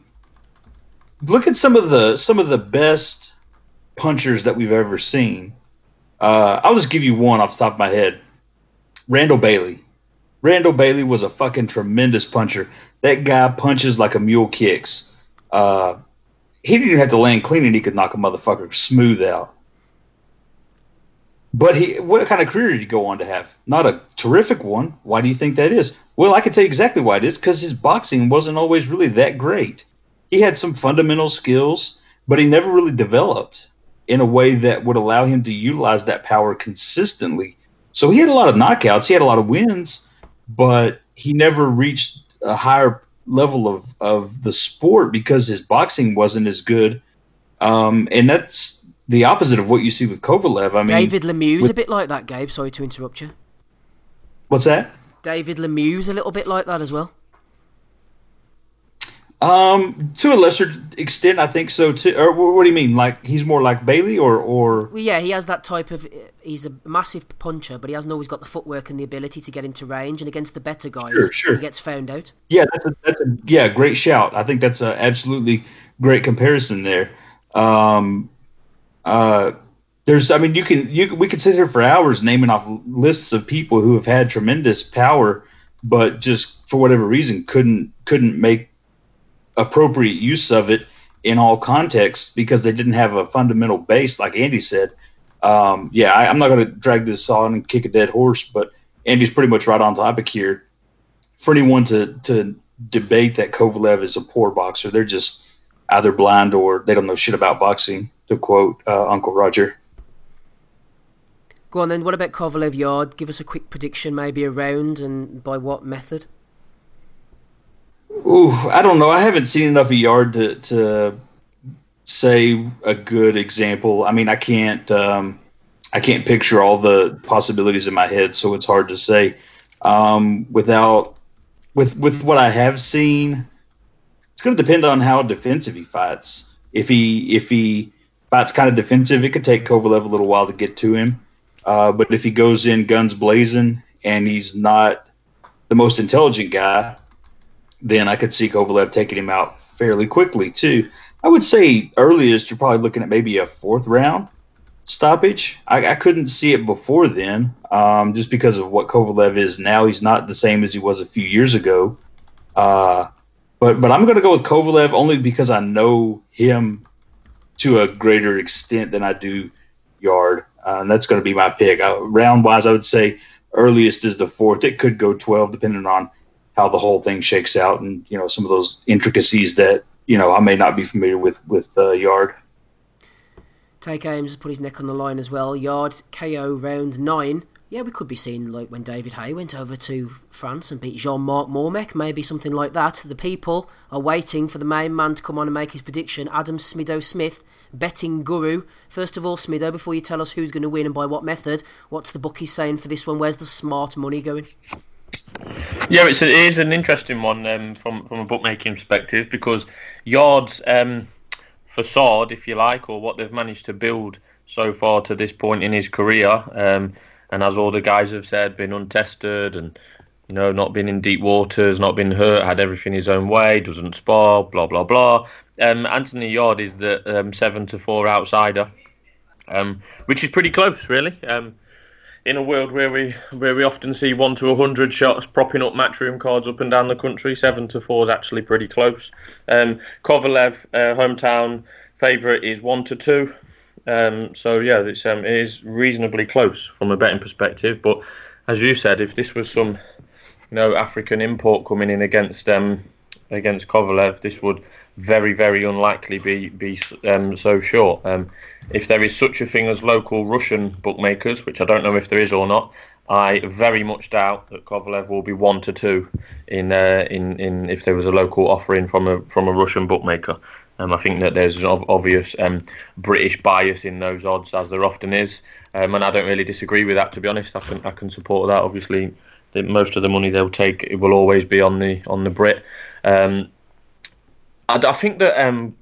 look at some of the best punchers that we've ever seen. I'll just give you one off the top of my head. Randall Bailey. Randall Bailey was a fucking tremendous puncher. That guy punches like a mule kicks. He didn't even have to land clean and he could knock a motherfucker smooth out. But what kind of career did he go on to have? Not a terrific one. Why do you think that is? Well, I can tell you exactly why it is, because his boxing wasn't always really that great. He had some fundamental skills, but he never really developed in a way that would allow him to utilize that power consistently. So he had a lot of knockouts, he had a lot of wins, but he never reached a higher level of the sport because his boxing wasn't as good. And that's the opposite of what you see with Kovalev. I mean, David Lemieux's a bit like that, Gabe. Sorry to interrupt you. What's that? David Lemieux's a little bit like that as well. To a lesser extent, I think so too. Or what do you mean? Like he's more like Bailey, or? Well, yeah, he has that type of. He's a massive puncher, but he hasn't always got the footwork and the ability to get into range. And against the better guys, sure. He gets found out. Yeah, that's a great shout. I think that's a absolutely great comparison there. We could sit here for hours naming off lists of people who have had tremendous power, but just for whatever reason couldn't make appropriate use of it in all contexts because they didn't have a fundamental base, like Andy said. I'm not going to drag this on and kick a dead horse, but Andy's pretty much right on topic here. For anyone to debate that Kovalev is a poor boxer, they're just either blind or they don't know shit about boxing, to quote Uncle Roger. Go on then, what about Kovalev Yarde? Give us a quick prediction, maybe a round, and by what method? Ooh, I don't know. I haven't seen enough of Yarde to say a good example. I mean, I can't picture all the possibilities in my head, so it's hard to say. With what I have seen, it's going to depend on how defensive he fights. If he fights kind of defensive, it could take Kovalev a little while to get to him. But if he goes in guns blazing and he's not the most intelligent guy, then I could see Kovalev taking him out fairly quickly too. I would say earliest you're probably looking at maybe a fourth round stoppage. I couldn't see it before then, just because of what Kovalev is now. He's not the same as he was a few years ago. But I'm going to go with Kovalev only because I know him to a greater extent than I do Yarde. And that's going to be my pick. Round-wise, I would say earliest is the fourth. It could go 12 depending on how the whole thing shakes out and, some of those intricacies that, I may not be familiar with Yarde. Take Ames has put his neck on the line as well. Yarde KO round 9. Yeah, we could be seeing like when David Haye went over to France and beat Jean-Marc Mormec, maybe something like that. The people are waiting for the main man to come on and make his prediction. Adam Smido Smith betting guru. First of all, Smido, before you tell us who's going to win and by what method, what's the bookies saying for this one? Where's the smart money going? Yeah, it is an interesting one from a bookmaking perspective, because Yarde's facade, if you like, or what they've managed to build so far to this point in his career, and as all the guys have said, been untested and not been in deep waters, not been hurt, had everything his own way, doesn't spar, blah blah blah. Anthony Yarde is the 7-4 outsider, which is pretty close, really. In a world where we often see 1 to 100 shots propping up matchroom cards up and down the country, 7-4 is actually pretty close. Kovalev, hometown favourite, is 1 to 2. So yeah, it is reasonably close from a betting perspective. But as you said, if this was some African import coming in against Kovalev, this would very, very unlikely be so short. If there is such a thing as local Russian bookmakers, which I don't know if there is or not, I very much doubt that Kovalev will be 1 to 2 in if there was a local offering from a Russian bookmaker. I think that there's an obvious British bias in those odds, as there often is, and I don't really disagree with that, to be honest. I can support that. Obviously, most of the money they'll take, it will always be on the Brit. I think that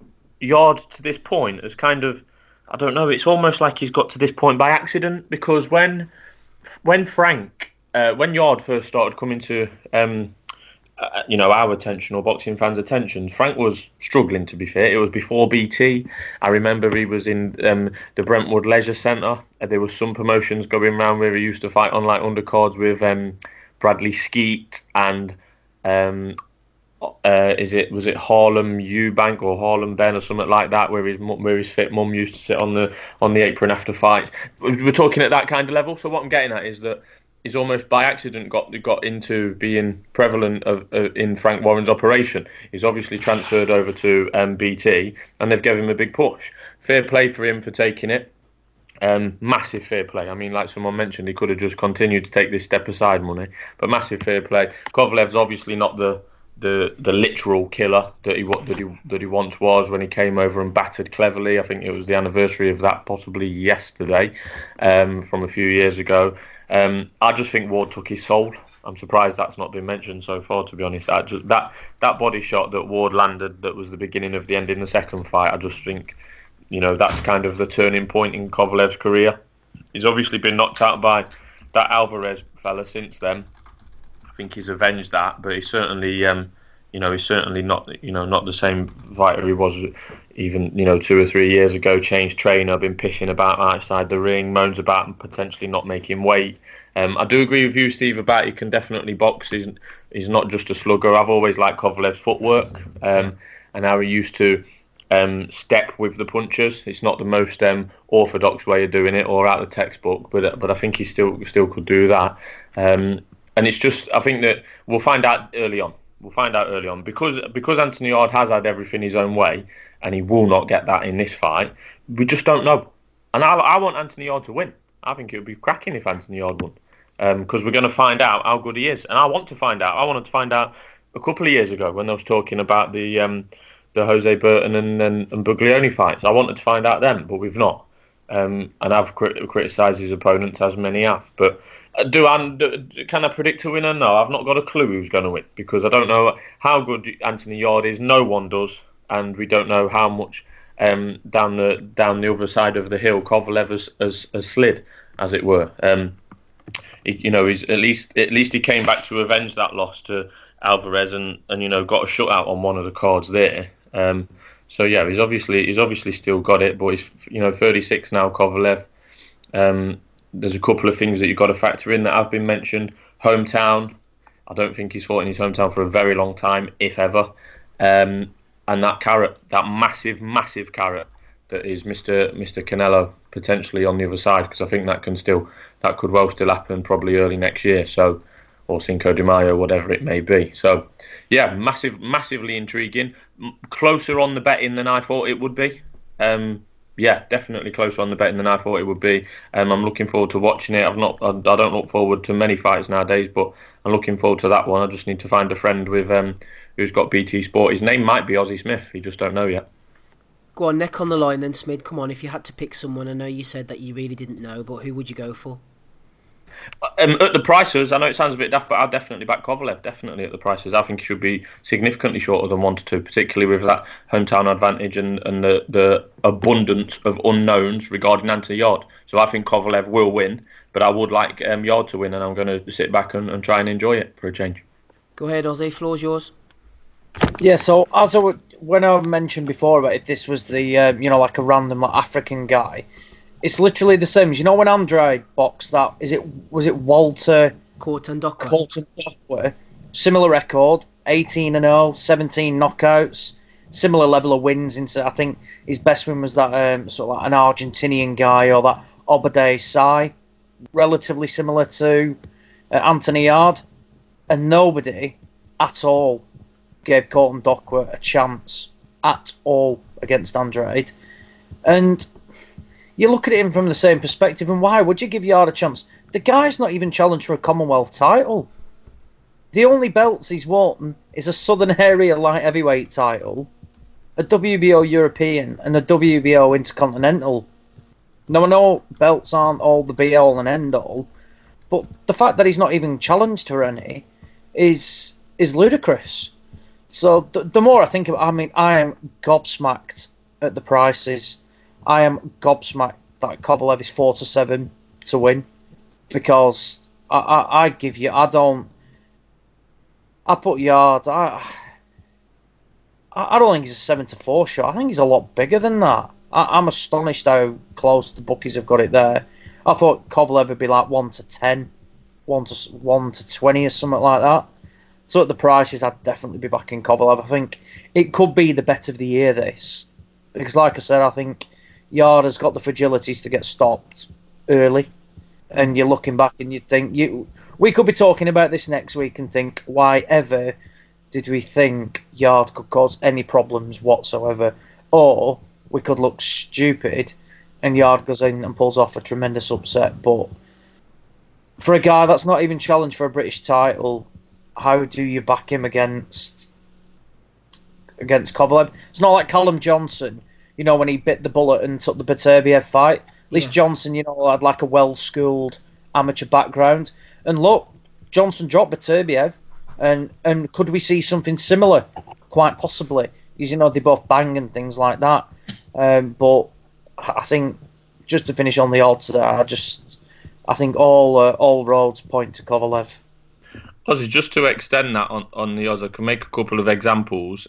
Yarde to this point has kind of, I don't know, it's almost like he's got to this point by accident, because when Yarde first started coming to our attention, or boxing fans' attention, Frank was struggling, to be fair. It was before BT. I remember he was in the Brentwood Leisure Centre. There was some promotions going around where he used to fight on like undercards with Bradley Skeet and was it Harlem Eubank or Harlem Ben or something like that, where his fit mum used to sit on the apron after fights. We're talking at that kind of level. So what I'm getting at is that he's almost by accident got into being prevalent in Frank Warren's operation. He's obviously transferred over to BT, and they've given him a big push. Fair play for him for taking it. Massive fair play. I mean, like someone mentioned, he could have just continued to take this step aside money, but massive fair play. Kovalev's obviously not the literal killer that he once was when he came over and battered Cleverly. I think it was the anniversary of that, possibly yesterday, from a few years ago. I just think Ward took his soul. I'm surprised that's not been mentioned so far, to be honest. That body shot that Ward landed, that was the beginning of the end in the second fight, I just think, that's kind of the turning point in Kovalev's career. He's obviously been knocked out by that Alvarez fella since then. I think he's avenged that, but he's certainly, he's certainly not, not the same fighter he was even, 2 or 3 years ago. Changed trainer, been pissing about outside the ring, moans about potentially not making weight. I do agree with you, Steve, about he can definitely box. He's not just a slugger. I've always liked Kovalev's footwork and how he used to step with the punches. It's not the most orthodox way of doing it or out of the textbook, but I think he still could do that. And it's just, I think that we'll find out early on. Because Anthony Yarde has had everything his own way, and he will not get that in this fight. We just don't know. And I want Anthony Yarde to win. I think it would be cracking if Anthony Yarde won, because we're going to find out how good he is. And I want to find out. I wanted to find out a couple of years ago when they was talking about the Jose Burton and Buglioni fights. I wanted to find out then, but we've not. And I've criticised his opponents, as many have. But can I predict a winner? No, I've not got a clue who's going to win, because I don't know how good Anthony Yarde is. No one does, and we don't know how much down the other side of the hill Kovalev has slid, as it were. He's at least he came back to avenge that loss to Alvarez and got a shutout on one of the cards there. So yeah, he's obviously still got it, but he's 36 now, Kovalev. There's a couple of things that you've got to factor in that have been mentioned. Hometown. I don't think he's fought in his hometown for a very long time, if ever. And that carrot, that massive carrot that is Mr. Canelo potentially on the other side, because I think that could well still happen probably early next year. So, or Cinco de Mayo, whatever it may be. So, yeah, massively intriguing. Closer on the betting than I thought it would be. Yeah, definitely closer on the betting than I thought it would be. I'm looking forward to watching it. I don't look forward to many fights nowadays, but I'm looking forward to that one. I just need to find a friend with who's got BT Sport. His name might be Ozzie Smith. You just don't know yet. Go on, neck on the line then, Smid. Come on, if you had to pick someone, I know you said that you really didn't know, but who would you go for? At the prices, I know it sounds a bit daft, but I'd definitely back Kovalev. Definitely at the prices. I think he should be significantly shorter than 1-2, particularly with that hometown advantage and the abundance of unknowns regarding Anthony Yarde. So I think Kovalev will win, but I would like Yarde to win, and I'm going to sit back and try and enjoy it for a change. Go ahead, Ozzy. Floor's yours. Yeah, so when I mentioned before about if this was the like a random African guy, it's literally the same. You know when Andrade boxed that? Was it Walter Kortendokwa? Similar record, 18-0, 17 knockouts, similar level of wins. I think his best win was that sort of like an Argentinian guy, or that Obade Sai, relatively similar to Anthony Yarde, and nobody at all gave Kortendokwa a chance at all against Andrade. And you look at him from the same perspective, and why would you give Yarde a chance? The guy's not even challenged for a Commonwealth title. The only belts he's won is a Southern Area light heavyweight title, a WBO European, and a WBO Intercontinental. Now, I know belts aren't all the be-all and end-all, but the fact that he's not even challenged for any is ludicrous. So the more I think about it, I am gobsmacked at the prices. I am gobsmacked that Kovalev is 4-7 to win, because I put Yarde. I don't think he's a 7-4 shot. I think he's a lot bigger than that. I'm astonished how close the bookies have got it there. I thought Kovalev would be like 1-10, 1-20 or something like that. So at the prices, I'd definitely be backing Kovalev. I think it could be the bet of the year, this. Because like I said, I think Yarde has got the fragilities to get stopped early. And you're looking back and you think... we could be talking about this next week and think, why ever did we think Yarde could cause any problems whatsoever? Or we could look stupid and Yarde goes in and pulls off a tremendous upset. But for a guy that's not even challenged for a British title, how do you back him against Kovalev? It's not like Callum Johnson, when he bit the bullet and took the Beterbiev fight. At least Johnson, had like a well-schooled amateur background. And look, Johnson dropped Beterbiev, and could we see something similar? Quite possibly. Because, they both bang and things like that. But I think, just to finish on the odds there, I think all roads point to Kovalev. Ozzy, just to extend that on the odds, I can make a couple of examples.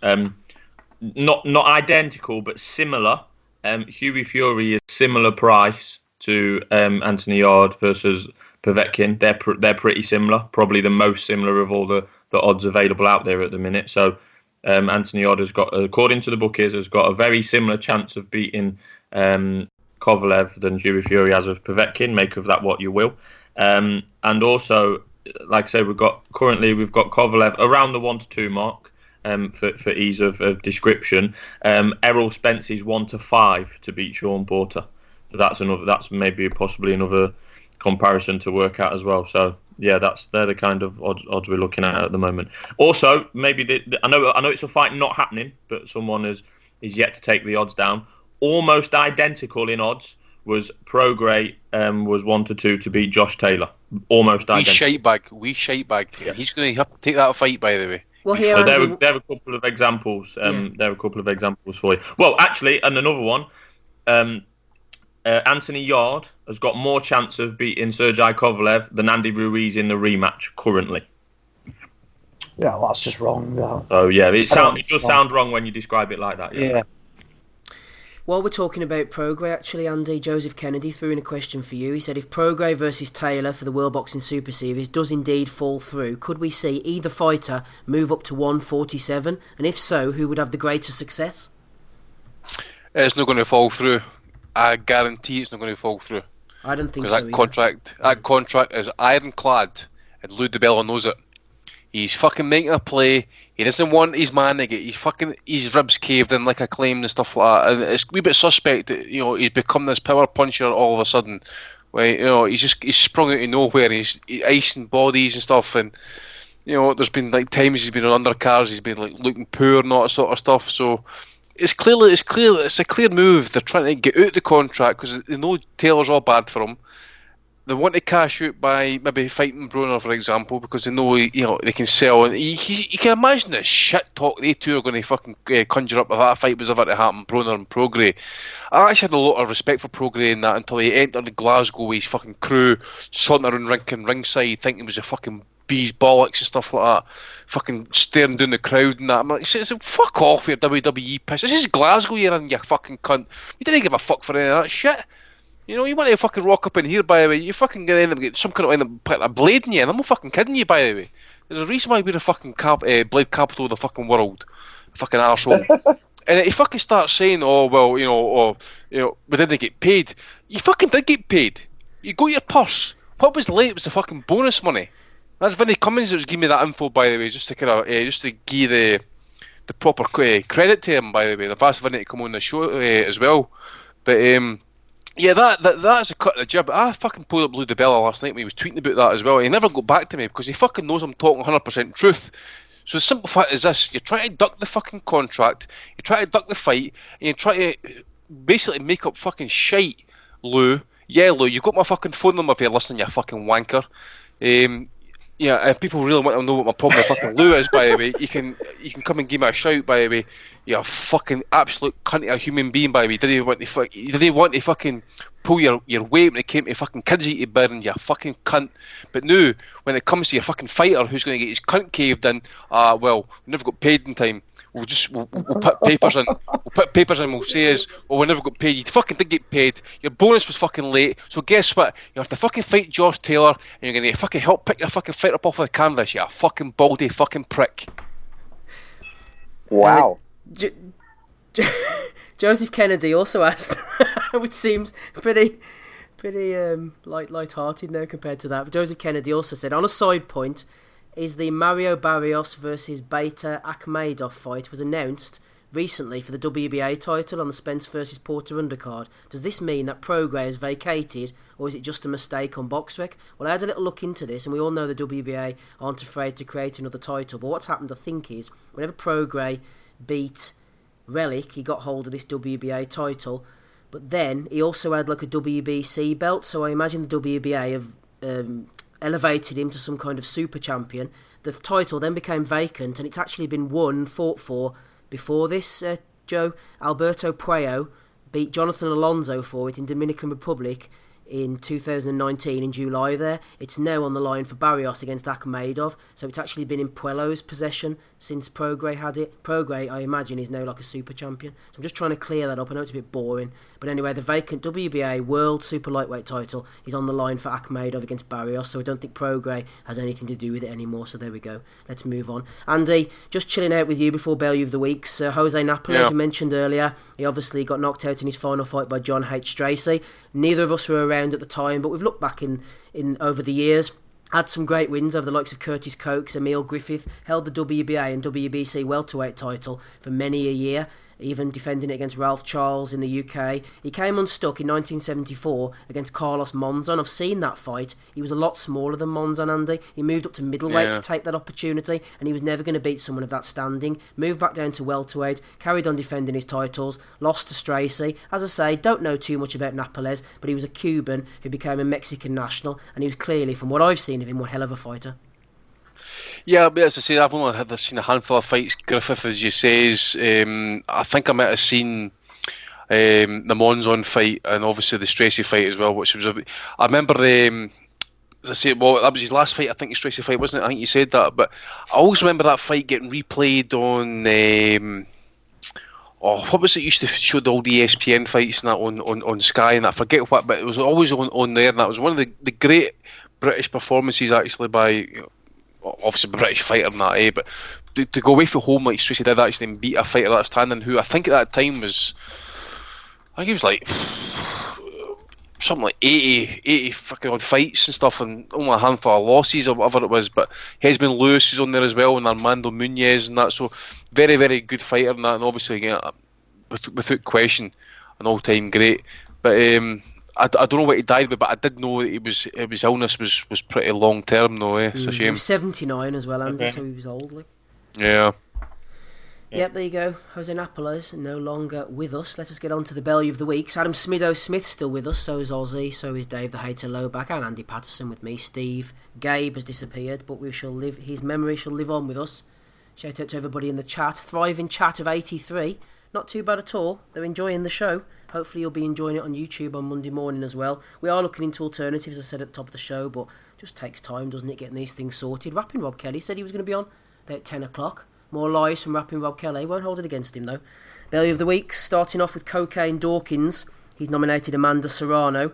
Not identical, but similar. Hughie Fury is similar price to Anthony Yarde versus Povetkin. They're pretty similar, probably the most similar of all the odds available out there at the minute. So Anthony Yarde has got, according to the bookies, has got a very similar chance of beating Kovalev than Hughie Fury has of Povetkin. Make of that what you will. And also, like I said, we've got Kovalev around the 1-2 mark. For ease of description, Errol Spence is 1-5 to beat Sean Porter. So that's maybe possibly another comparison to work out as well. So yeah, they're the kind of odds we're looking at the moment. Also, maybe I know it's a fight not happening, but someone is yet to take the odds down. Almost identical in odds was Prograis was 1-2 to beat Josh Taylor. Almost identical. We shite-bagged. Yeah. He's going to have to take that fight, by the way. Well, here, so there are a couple of examples. There are a couple of examples for you. Well, actually, and another one. Anthony Yarde has got more chance of beating Sergei Kovalev than Andy Ruiz in the rematch currently. Yeah, well, that's just wrong. Though. Oh yeah, it does sound wrong when you describe it like that. Yeah. While we're talking about Prograis, actually, Andy, Joseph Kennedy threw in a question for you. He said, if Prograis versus Taylor for the World Boxing Super Series does indeed fall through, could we see either fighter move up to 147? And if so, who would have the greater success? It's not going to fall through. I guarantee it's not going to fall through. I don't think so. That contract is ironclad, and Lou DiBella knows it. He's fucking making a play. He doesn't want his man to get his ribs caved in like a claim and stuff like that. And it's a wee bit suspect that he's become this power puncher all of a sudden. Where he's sprung out of nowhere. And he's icing bodies and stuff. And there's been like times he's been on undercards. He's been like looking poor and all that sort of stuff. So it's a clear move. They're trying to get out the contract because they know Taylor's all bad for him. They want to cash out by maybe fighting Brunner, for example, because they know they can sell. And you can imagine the shit talk they two are going to fucking conjure up if that fight was ever to happen, Brunner and Prograis. I actually had a lot of respect for Prograis in that until he entered Glasgow with his fucking crew, sauntering around ringside, thinking he was a fucking bees bollocks and stuff like that, fucking staring down the crowd and that. I'm like, fuck off your WWE piss. This is Glasgow you're in, you fucking cunt. You didn't give a fuck for any of that shit. You want to fucking rock up in here, by the way, you're fucking going to end up getting some kind of end up putting a blade in you, and I'm not fucking kidding you, by the way. There's a reason why we're the fucking blade capital of the fucking world. Fucking arsehole. And he fucking starts saying, we didn't get paid. You fucking did get paid. You got your purse. What was late was the fucking bonus money. That's Vinnie Cummins that was giving me that info, by the way, just to kind of just to give the proper credit to him, by the way. I've asked Vinnie to come on the show as well. But yeah, that's a cut of the jib. I fucking pulled up Lou DiBella last night when he was tweeting about that as well. He never got back to me because he fucking knows I'm talking 100% truth. So the simple fact is this: you're trying to duck the fucking contract, you try to duck the fight, and you try to basically make up fucking shite, Lou. Yeah, Lou, you've got my fucking phone number if you're listening, you fucking wanker. Yeah, if people really want to know what my problem with fucking Lou is, by the way, you can come and give me a shout, by the way. You're a fucking absolute cunt of a human being, by the way. Did he want to fucking pull your weight when it came to fucking kids eating burn, you fucking cunt. But now, when it comes to your fucking fighter who's going to get his cunt caved in, we never got paid in time. We'll put papers in. We'll say we never got paid. You fucking did get paid. Your bonus was fucking late. So guess what? You have to fucking fight Josh Taylor, and you're gonna fucking help pick your fucking fighter up off of the canvas. You fucking baldy fucking prick. Wow. Joseph Kennedy also asked, which seems pretty light-hearted now compared to that. But Joseph Kennedy also said, on a side point, is the Mario Barrios versus Beta Akhmedov fight was announced recently for the WBA title on the Spence versus Porter undercard. Does this mean that Prograis has vacated, or is it just a mistake on BoxRec? Well, I had a little look into this, and we all know the WBA aren't afraid to create another title. But what's happened, I think, is whenever Prograis beat Relic, he got hold of this WBA title, but then he also had like a WBC belt, so I imagine the WBA have elevated him to some kind of super champion. The title then became vacant, and it's actually been fought for before this. Joe Alberto Puello beat Jonathan Alonso for it in Dominican Republic in 2019 in July there. It's now on the line for Barrios against Akhmedov, so it's actually been in Puello's possession since Prograis had it. Prograis, I imagine, is now like a super champion. So I'm just trying to clear that up. I know it's a bit boring, but anyway, the vacant WBA World Super Lightweight title is on the line for Akhmedov against Barrios, so I don't think Prograis has anything to do with it anymore, so there we go. Let's move on. Andy, just chilling out with you before Value of the Weeks. Jose Napoli, as we mentioned earlier, he obviously got knocked out in his final fight by John H. Stracey. Neither of us were around at the time, but we've looked back in over the years, had some great wins over the likes of Curtis Cokes, Emil Griffith, held the WBA and WBC welterweight title for many a year, even defending it against Ralph Charles in the UK. He came unstuck in 1974 against Carlos Monzon. I've seen that fight. He was a lot smaller than Monzon, Andy. He moved up to middleweight to take that opportunity, and he was never going to beat someone of that standing. Moved back down to welterweight, carried on defending his titles, lost to Stracey. As I say, don't know too much about Napoles, but he was a Cuban who became a Mexican national, and he was clearly, from what I've seen of him, one hell of a fighter. Yeah, but as I say, I've only seen a handful of fights. Griffith, as you say, I think I might have seen the Monzon fight and obviously the Stracey fight as well, which was I remember as I say, well, that was his last fight. I think the Stracey fight, wasn't it? I think you said that, but I always remember that fight getting replayed on what was it? Used to show all the ESPN fights and that on Sky, and I forget what, but it was always on there, and that was one of the great British performances actually by obviously a British fighter and that, but to go away from home like Stracey did actually and beat a fighter that's standing, who I think at that time was, I think he was like something like 80 fucking odd fights and stuff, and only a handful of losses or whatever it was. But Hesman Lewis is on there as well, and Armando Munez and that, so very, very good fighter and that, and obviously without question an all-time great. But I don't know what he died with, but I did know that his illness was pretty long term though. It's a shame. He was 79 as well, Andy, so he was old. Like. Yeah. Yep, there you go. Jose Napoles no longer with us. Let us get on to the belly of the week. Adam Smith's still with us, so is Ozzy, so is Dave the Hater Lowback, and Andy Patterson with me. Steve, Gabe has disappeared, but his memory shall live on with us. Shout out to everybody in the chat. Thriving chat of 83. Not too bad at all. They're enjoying the show. Hopefully you'll be enjoying it on YouTube on Monday morning as well. We are looking into alternatives, as I said at the top of the show, but it just takes time, doesn't it, getting these things sorted. Rapping Rob Kelly said he was going to be on about 10 o'clock. More lies from Rapping Rob Kelly. Won't hold it against him, though. Belly of the week, starting off with Cocaine Dawkins. He's nominated Amanda Serrano.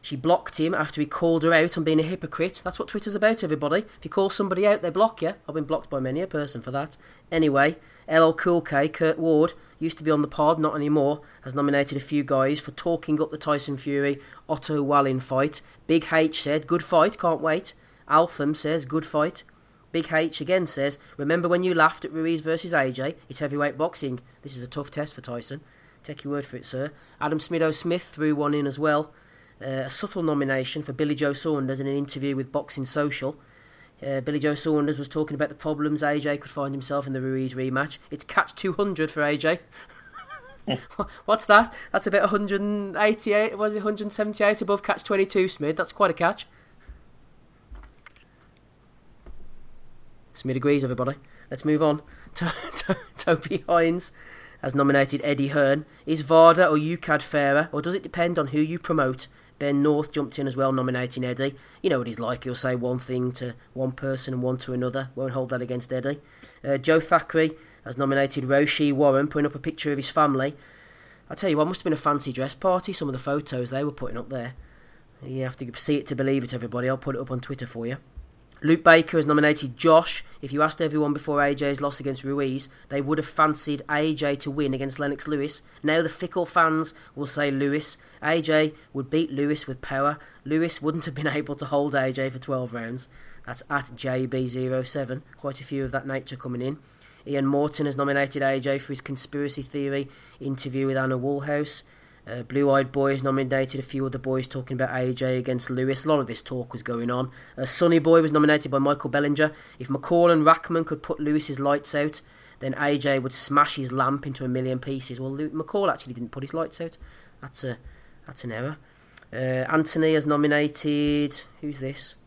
She blocked him after he called her out on being a hypocrite. That's what Twitter's about, everybody. If you call somebody out, they block you. I've been blocked by many a person for that. Anyway, LL Cool K, Kurt Ward, used to be on the pod, not anymore, has nominated a few guys for talking up the Tyson Fury Otto Wallin fight. Big H said, good fight, can't wait. Altham says, good fight. Big H again says, remember when you laughed at Ruiz versus AJ? It's heavyweight boxing. This is a tough test for Tyson. Take your word for it, sir. Adam Smith threw one in as well. A subtle nomination for Billy Joe Saunders in an interview with Boxing Social. Billy Joe Saunders was talking about the problems AJ could find himself in the Ruiz rematch. It's catch 200 for AJ. What's that? That's about 188, was it 178 above catch 22, Smith. That's quite a catch. Smith agrees, everybody. Let's move on. Toby Hines has nominated Eddie Hearn. Is VADA or UCAD fairer, or does it depend on who you promote? Ben North jumped in as well, nominating Eddie. You know what he's like. He'll say one thing to one person and one to another. Won't hold that against Eddie. Joe Thackeray has nominated Roshi Warren, putting up a picture of his family. I tell you what, must have been a fancy dress party, some of the photos they were putting up there. You have to see it to believe it, everybody. I'll put it up on Twitter for you. Luke Baker has nominated Josh. If you asked everyone before AJ's loss against Ruiz, they would have fancied AJ to win against Lennox Lewis. Now the fickle fans will say Lewis. AJ would beat Lewis with power. Lewis wouldn't have been able to hold AJ for 12 rounds. That's at JB07. Quite a few of that nature coming in. Ian Morton has nominated AJ for his conspiracy theory interview with Anna Woolhouse. Blue Eyed Boy has nominated a few other boys talking about AJ against Lewis. A lot of this talk was going on. Sonny Boy was nominated by Michael Bellinger. If McCall and Rackman could put Lewis's lights out, then AJ would smash his lamp into a million pieces. Well, McCall actually didn't put his lights out. That's an error. Anthony has nominated... Who's this?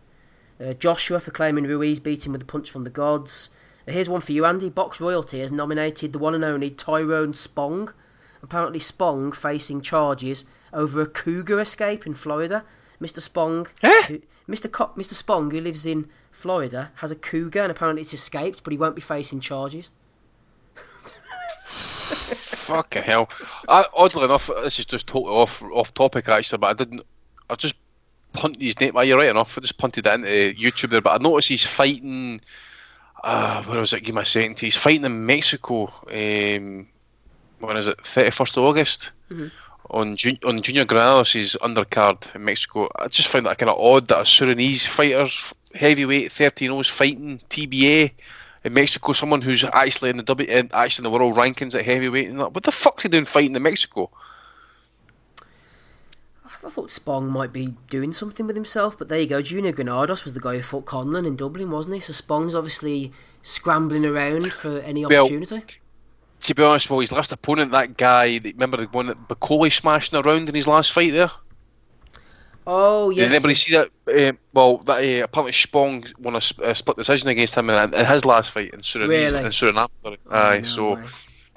Joshua for claiming Ruiz beat him with a punch from the gods. Here's one for you, Andy. Box Royalty has nominated the one and only Tyrone Spong. Apparently Spong facing charges over a cougar escape in Florida. Mr. Spong, Mr. Spong, who lives in Florida, has a cougar and apparently it's escaped, but he won't be facing charges. Fucking hell. Oddly enough, this is just totally off topic actually, but I just punted his name. Well, you're right enough, I just punted it into YouTube there, but I noticed he's fighting, where was it, give me a second, he's fighting in Mexico, when is it, 31st of August? Mm-hmm. On Junior Granados' undercard in Mexico. I just find that kind of odd that a Sudanese fighter's heavyweight 13-0's fighting TBA in Mexico, someone who's actually in the world rankings at heavyweight. And that. What the fuck's he doing fighting in Mexico? I thought Spong might be doing something with himself, but there you go. Junior Granados was the guy who fought Conlon in Dublin, wasn't he? So Spong's obviously scrambling around for any opportunity. To be honest, his last opponent, that guy, remember the one that Bacoli smashing around in his last fight there? Oh, yes. Did anybody see that? Apparently Spong won a split decision against him in his last fight in Suriname. Really? In Suriname, sorry. Aye, so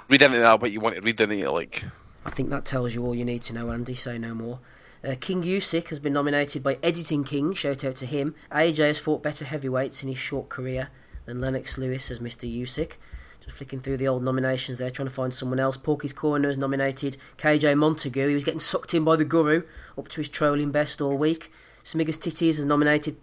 read into that what you want to read into it, like. I think that tells you all you need to know, Andy. Say no more. King Usyk has been nominated by Editing King. Shout out to him. AJ has fought better heavyweights in his short career than Lennox Lewis as Mr. Usyk. Just flicking through the old nominations there, trying to find someone else. Porky's Corner has nominated KJ Montague. He was getting sucked in by the guru, up to his trolling best all week. Smigger's Titties has nominated,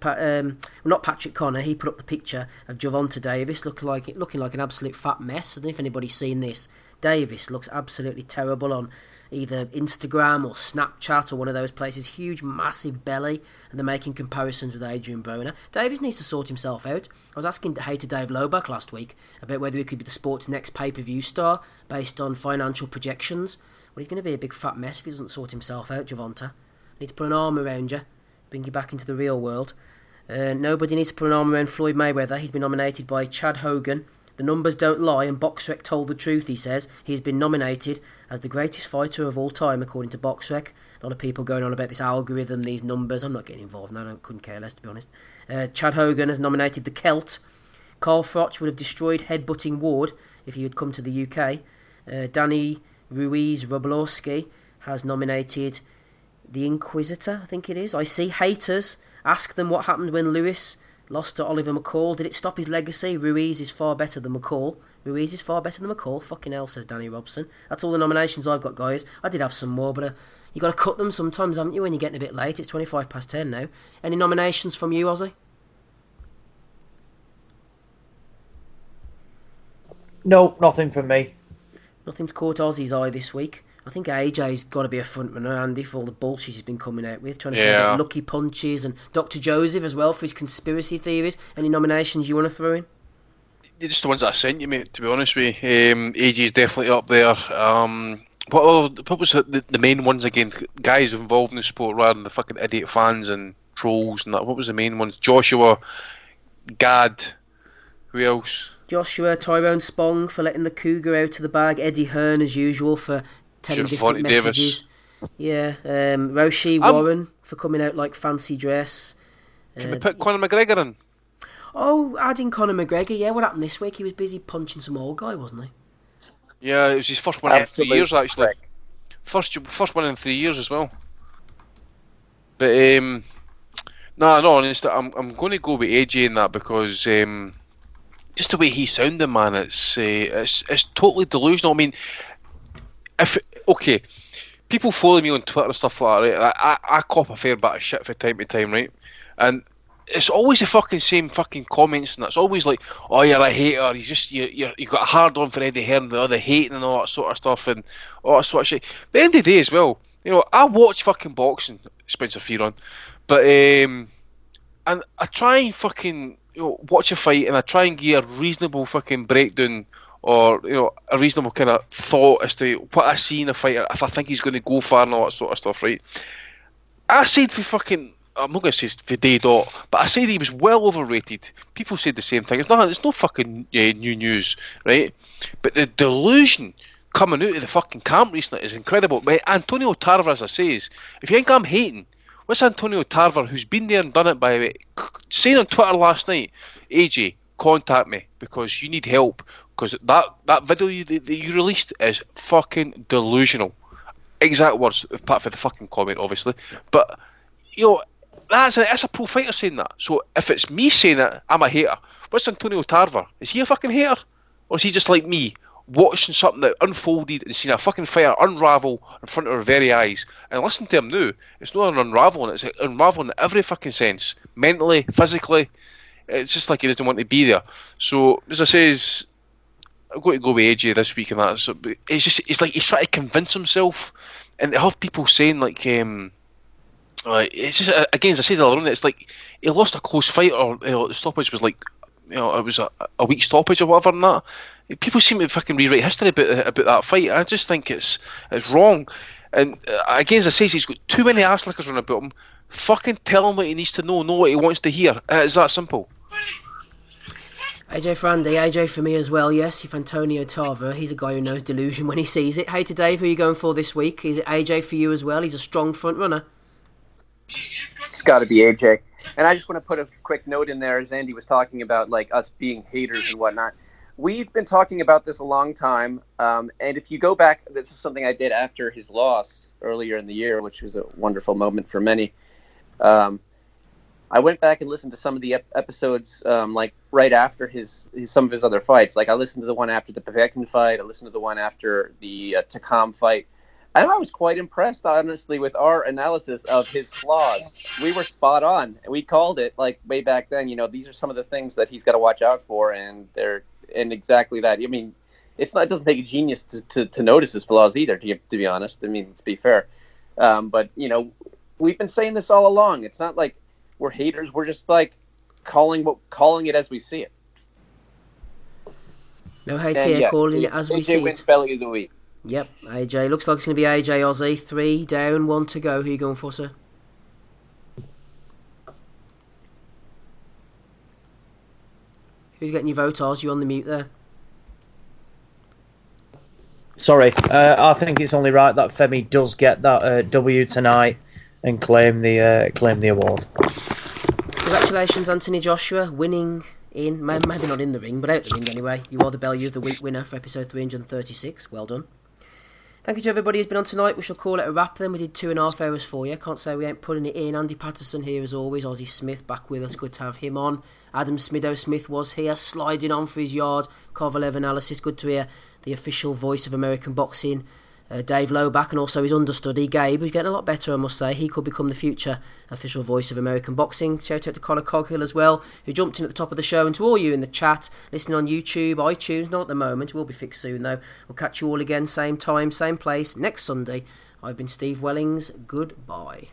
not Patrick Connor, he put up the picture of Gervonta Davis, looking like an absolute fat mess. I don't know if anybody's seen this. Davis looks absolutely terrible on either Instagram or Snapchat or one of those places. Huge, massive belly, and they're making comparisons with Adrian Broner. Davis needs to sort himself out. I was asking Hater Dave Loback last week about whether he could be the sport's next pay-per-view star based on financial projections. Well, he's going to be a big fat mess if he doesn't sort himself out, Gervonta. Need to put an arm around you, bring you back into the real world. Nobody needs to put an arm around Floyd Mayweather. He's been nominated by Chad Hogan, The numbers don't lie, and BoxRec told the truth, he says. He's been nominated as the greatest fighter of all time, according to BoxRec. A lot of people going on about this algorithm, these numbers. I'm not getting involved, no, I couldn't care less, to be honest. Chad Hogan has nominated the Celt. Carl Froch would have destroyed headbutting Ward if he had come to the UK. Danny Ruiz Roblowski has nominated the Inquisitor, I think it is. I see haters. Ask them what happened when Lewis lost to Oliver McCall. Did it stop his legacy? Ruiz is far better than McCall. Ruiz is far better than McCall. Fucking hell, says Danny Robson. That's all the nominations I've got, guys. I did have some more, but you got to cut them sometimes, haven't you, when you're getting a bit late? It's 25 past 10 now. Any nominations from you, Ozzy? No, nothing from me. Nothing's caught Ozzy's eye this week. I think AJ's got to be a front runner, Andy, for all the bullshit he's been coming out with, trying to say about lucky punches, and Dr. Joseph as well for his conspiracy theories. Any nominations you want to throw in? Just the ones that I sent you, mate, to be honest with you. AJ's definitely up there. What was the main ones again? Guys involved in the sport rather than the fucking idiot fans and trolls and that. What was the main ones? Joshua, Gad, who else? Joshua, Tyrone Spong for letting the cougar out of the bag. Eddie Hearn, as usual, for telling different messages. Davis. Yeah, Roshi Warren for coming out like fancy dress. Can we put Conor McGregor in? Oh, adding Conor McGregor, yeah. What happened this week? He was busy punching some old guy, wasn't he? Yeah, it was his first one in 3 years, actually. First one in 3 years as well. But, no, honestly, I'm going to go with AJ in that because just the way he sounded, man, it's totally delusional. I mean, people follow me on Twitter and stuff like that, right? I cop a fair bit of shit from time to time, right? And it's always the fucking same fucking comments, and it's always like, oh, you're a hater, you got a hard on for Eddie Hearn, the other hating and all that sort of stuff, and all that sort of shit. But at the end of the day as well, you know, I watch fucking boxing, Spencer Fearon, but and I try and fucking, you know, watch a fight, and I try and give a reasonable fucking breakdown, or, you know, a reasonable kind of thought as to what I see in a fighter, if I think he's going to go far and all that sort of stuff, right? I said for fucking, I'm not going to say for day dot, but I said he was well overrated. People said the same thing. It's no fucking new news, right? But the delusion coming out of the fucking camp recently is incredible. But Antonio Tarver, as I says, if you think I'm hating, what's Antonio Tarver, who's been there and done it, by the way, saying on Twitter last night, AJ, contact me because you need help, because that video that you released is fucking delusional. Exact words, apart from the fucking comment, obviously. But, you know, that's a pro fighter saying that. So if it's me saying it, I'm a hater. What's Antonio Tarver? Is he a fucking hater? Or is he just like me, watching something that unfolded and seeing a fucking fighter unravel in front of our very eyes? And listen to him now. It's not an unraveling, it's unraveling in every fucking sense. Mentally, physically. It's just like he doesn't want to be there. So, as I says, I'm going to go with AJ this week and that. So, it's like he's trying to convince himself, and to have people saying like, it's just, again, as I said earlier on, it's like he lost a close fight, or, you know, the stoppage was like, you know, it was a weak stoppage or whatever, and that. People seem to fucking rewrite history about that fight. I just think it's wrong. And again, as I say, he's got too many arse lickers on about him. Fucking tell him what he needs to know what he wants to hear. It's that simple. AJ for Andy, AJ for me as well, yes. If Antonio Tarver, he's a guy who knows delusion when he sees it. Hey to Dave, who are you going for this week? Is it AJ for you as well? He's a strong front runner. It's got to be AJ. And I just want to put a quick note in there, as Andy was talking about, like, us being haters and whatnot. We've been talking about this a long time, and if you go back, this is something I did after his loss earlier in the year, which was a wonderful moment for many. I went back and listened to some of the episodes, like right after some of his other fights. Like I listened to the one after the Povetkin fight, I listened to the one after the Takam fight, and I was quite impressed, honestly, with our analysis of his flaws. We were spot on, and we called it like way back then. You know, these are some of the things that he's got to watch out for, and exactly that. I mean, it doesn't take a genius to notice his flaws either. To be honest, I mean, let's be fair. But you know, we've been saying this all along. It's not like we're haters. We're just like calling it as we see it. No hate here, calling it as we see it. AJ wins Belly of the Week. Yep, AJ. Looks like it's going to be AJ Aussie. 3 down, 1 to go. Who are you going for, sir? Who's getting your vote, Oz? You on the mute there? Sorry, I think it's only right that Femi does get that W tonight and claim the award. Congratulations, Anthony Joshua, winning in, maybe not in the ring, but out the ring anyway. You are the Bellew of the Week winner for episode 336. Well done. Thank you to everybody who's been on tonight. We shall call it a wrap then. We did 2.5 hours for you. Can't say we ain't putting it in. Andy Patterson here as always. Ozzy Smith back with us. Good to have him on. Adam Smido Smith was here, sliding on for his Yarde Kovalev analysis. Good to hear the official voice of American boxing, Dave Loback, and also his understudy Gabe, who's getting a lot better, I must say. He could become the future official voice of American boxing. Shout out to Connor Coghill as well, who jumped in at the top of the show, and to all you in the chat listening on YouTube, iTunes, not at the moment, will be fixed soon though. We'll catch you all again, same time, same place, next Sunday. I've been Steve Wellings. Goodbye.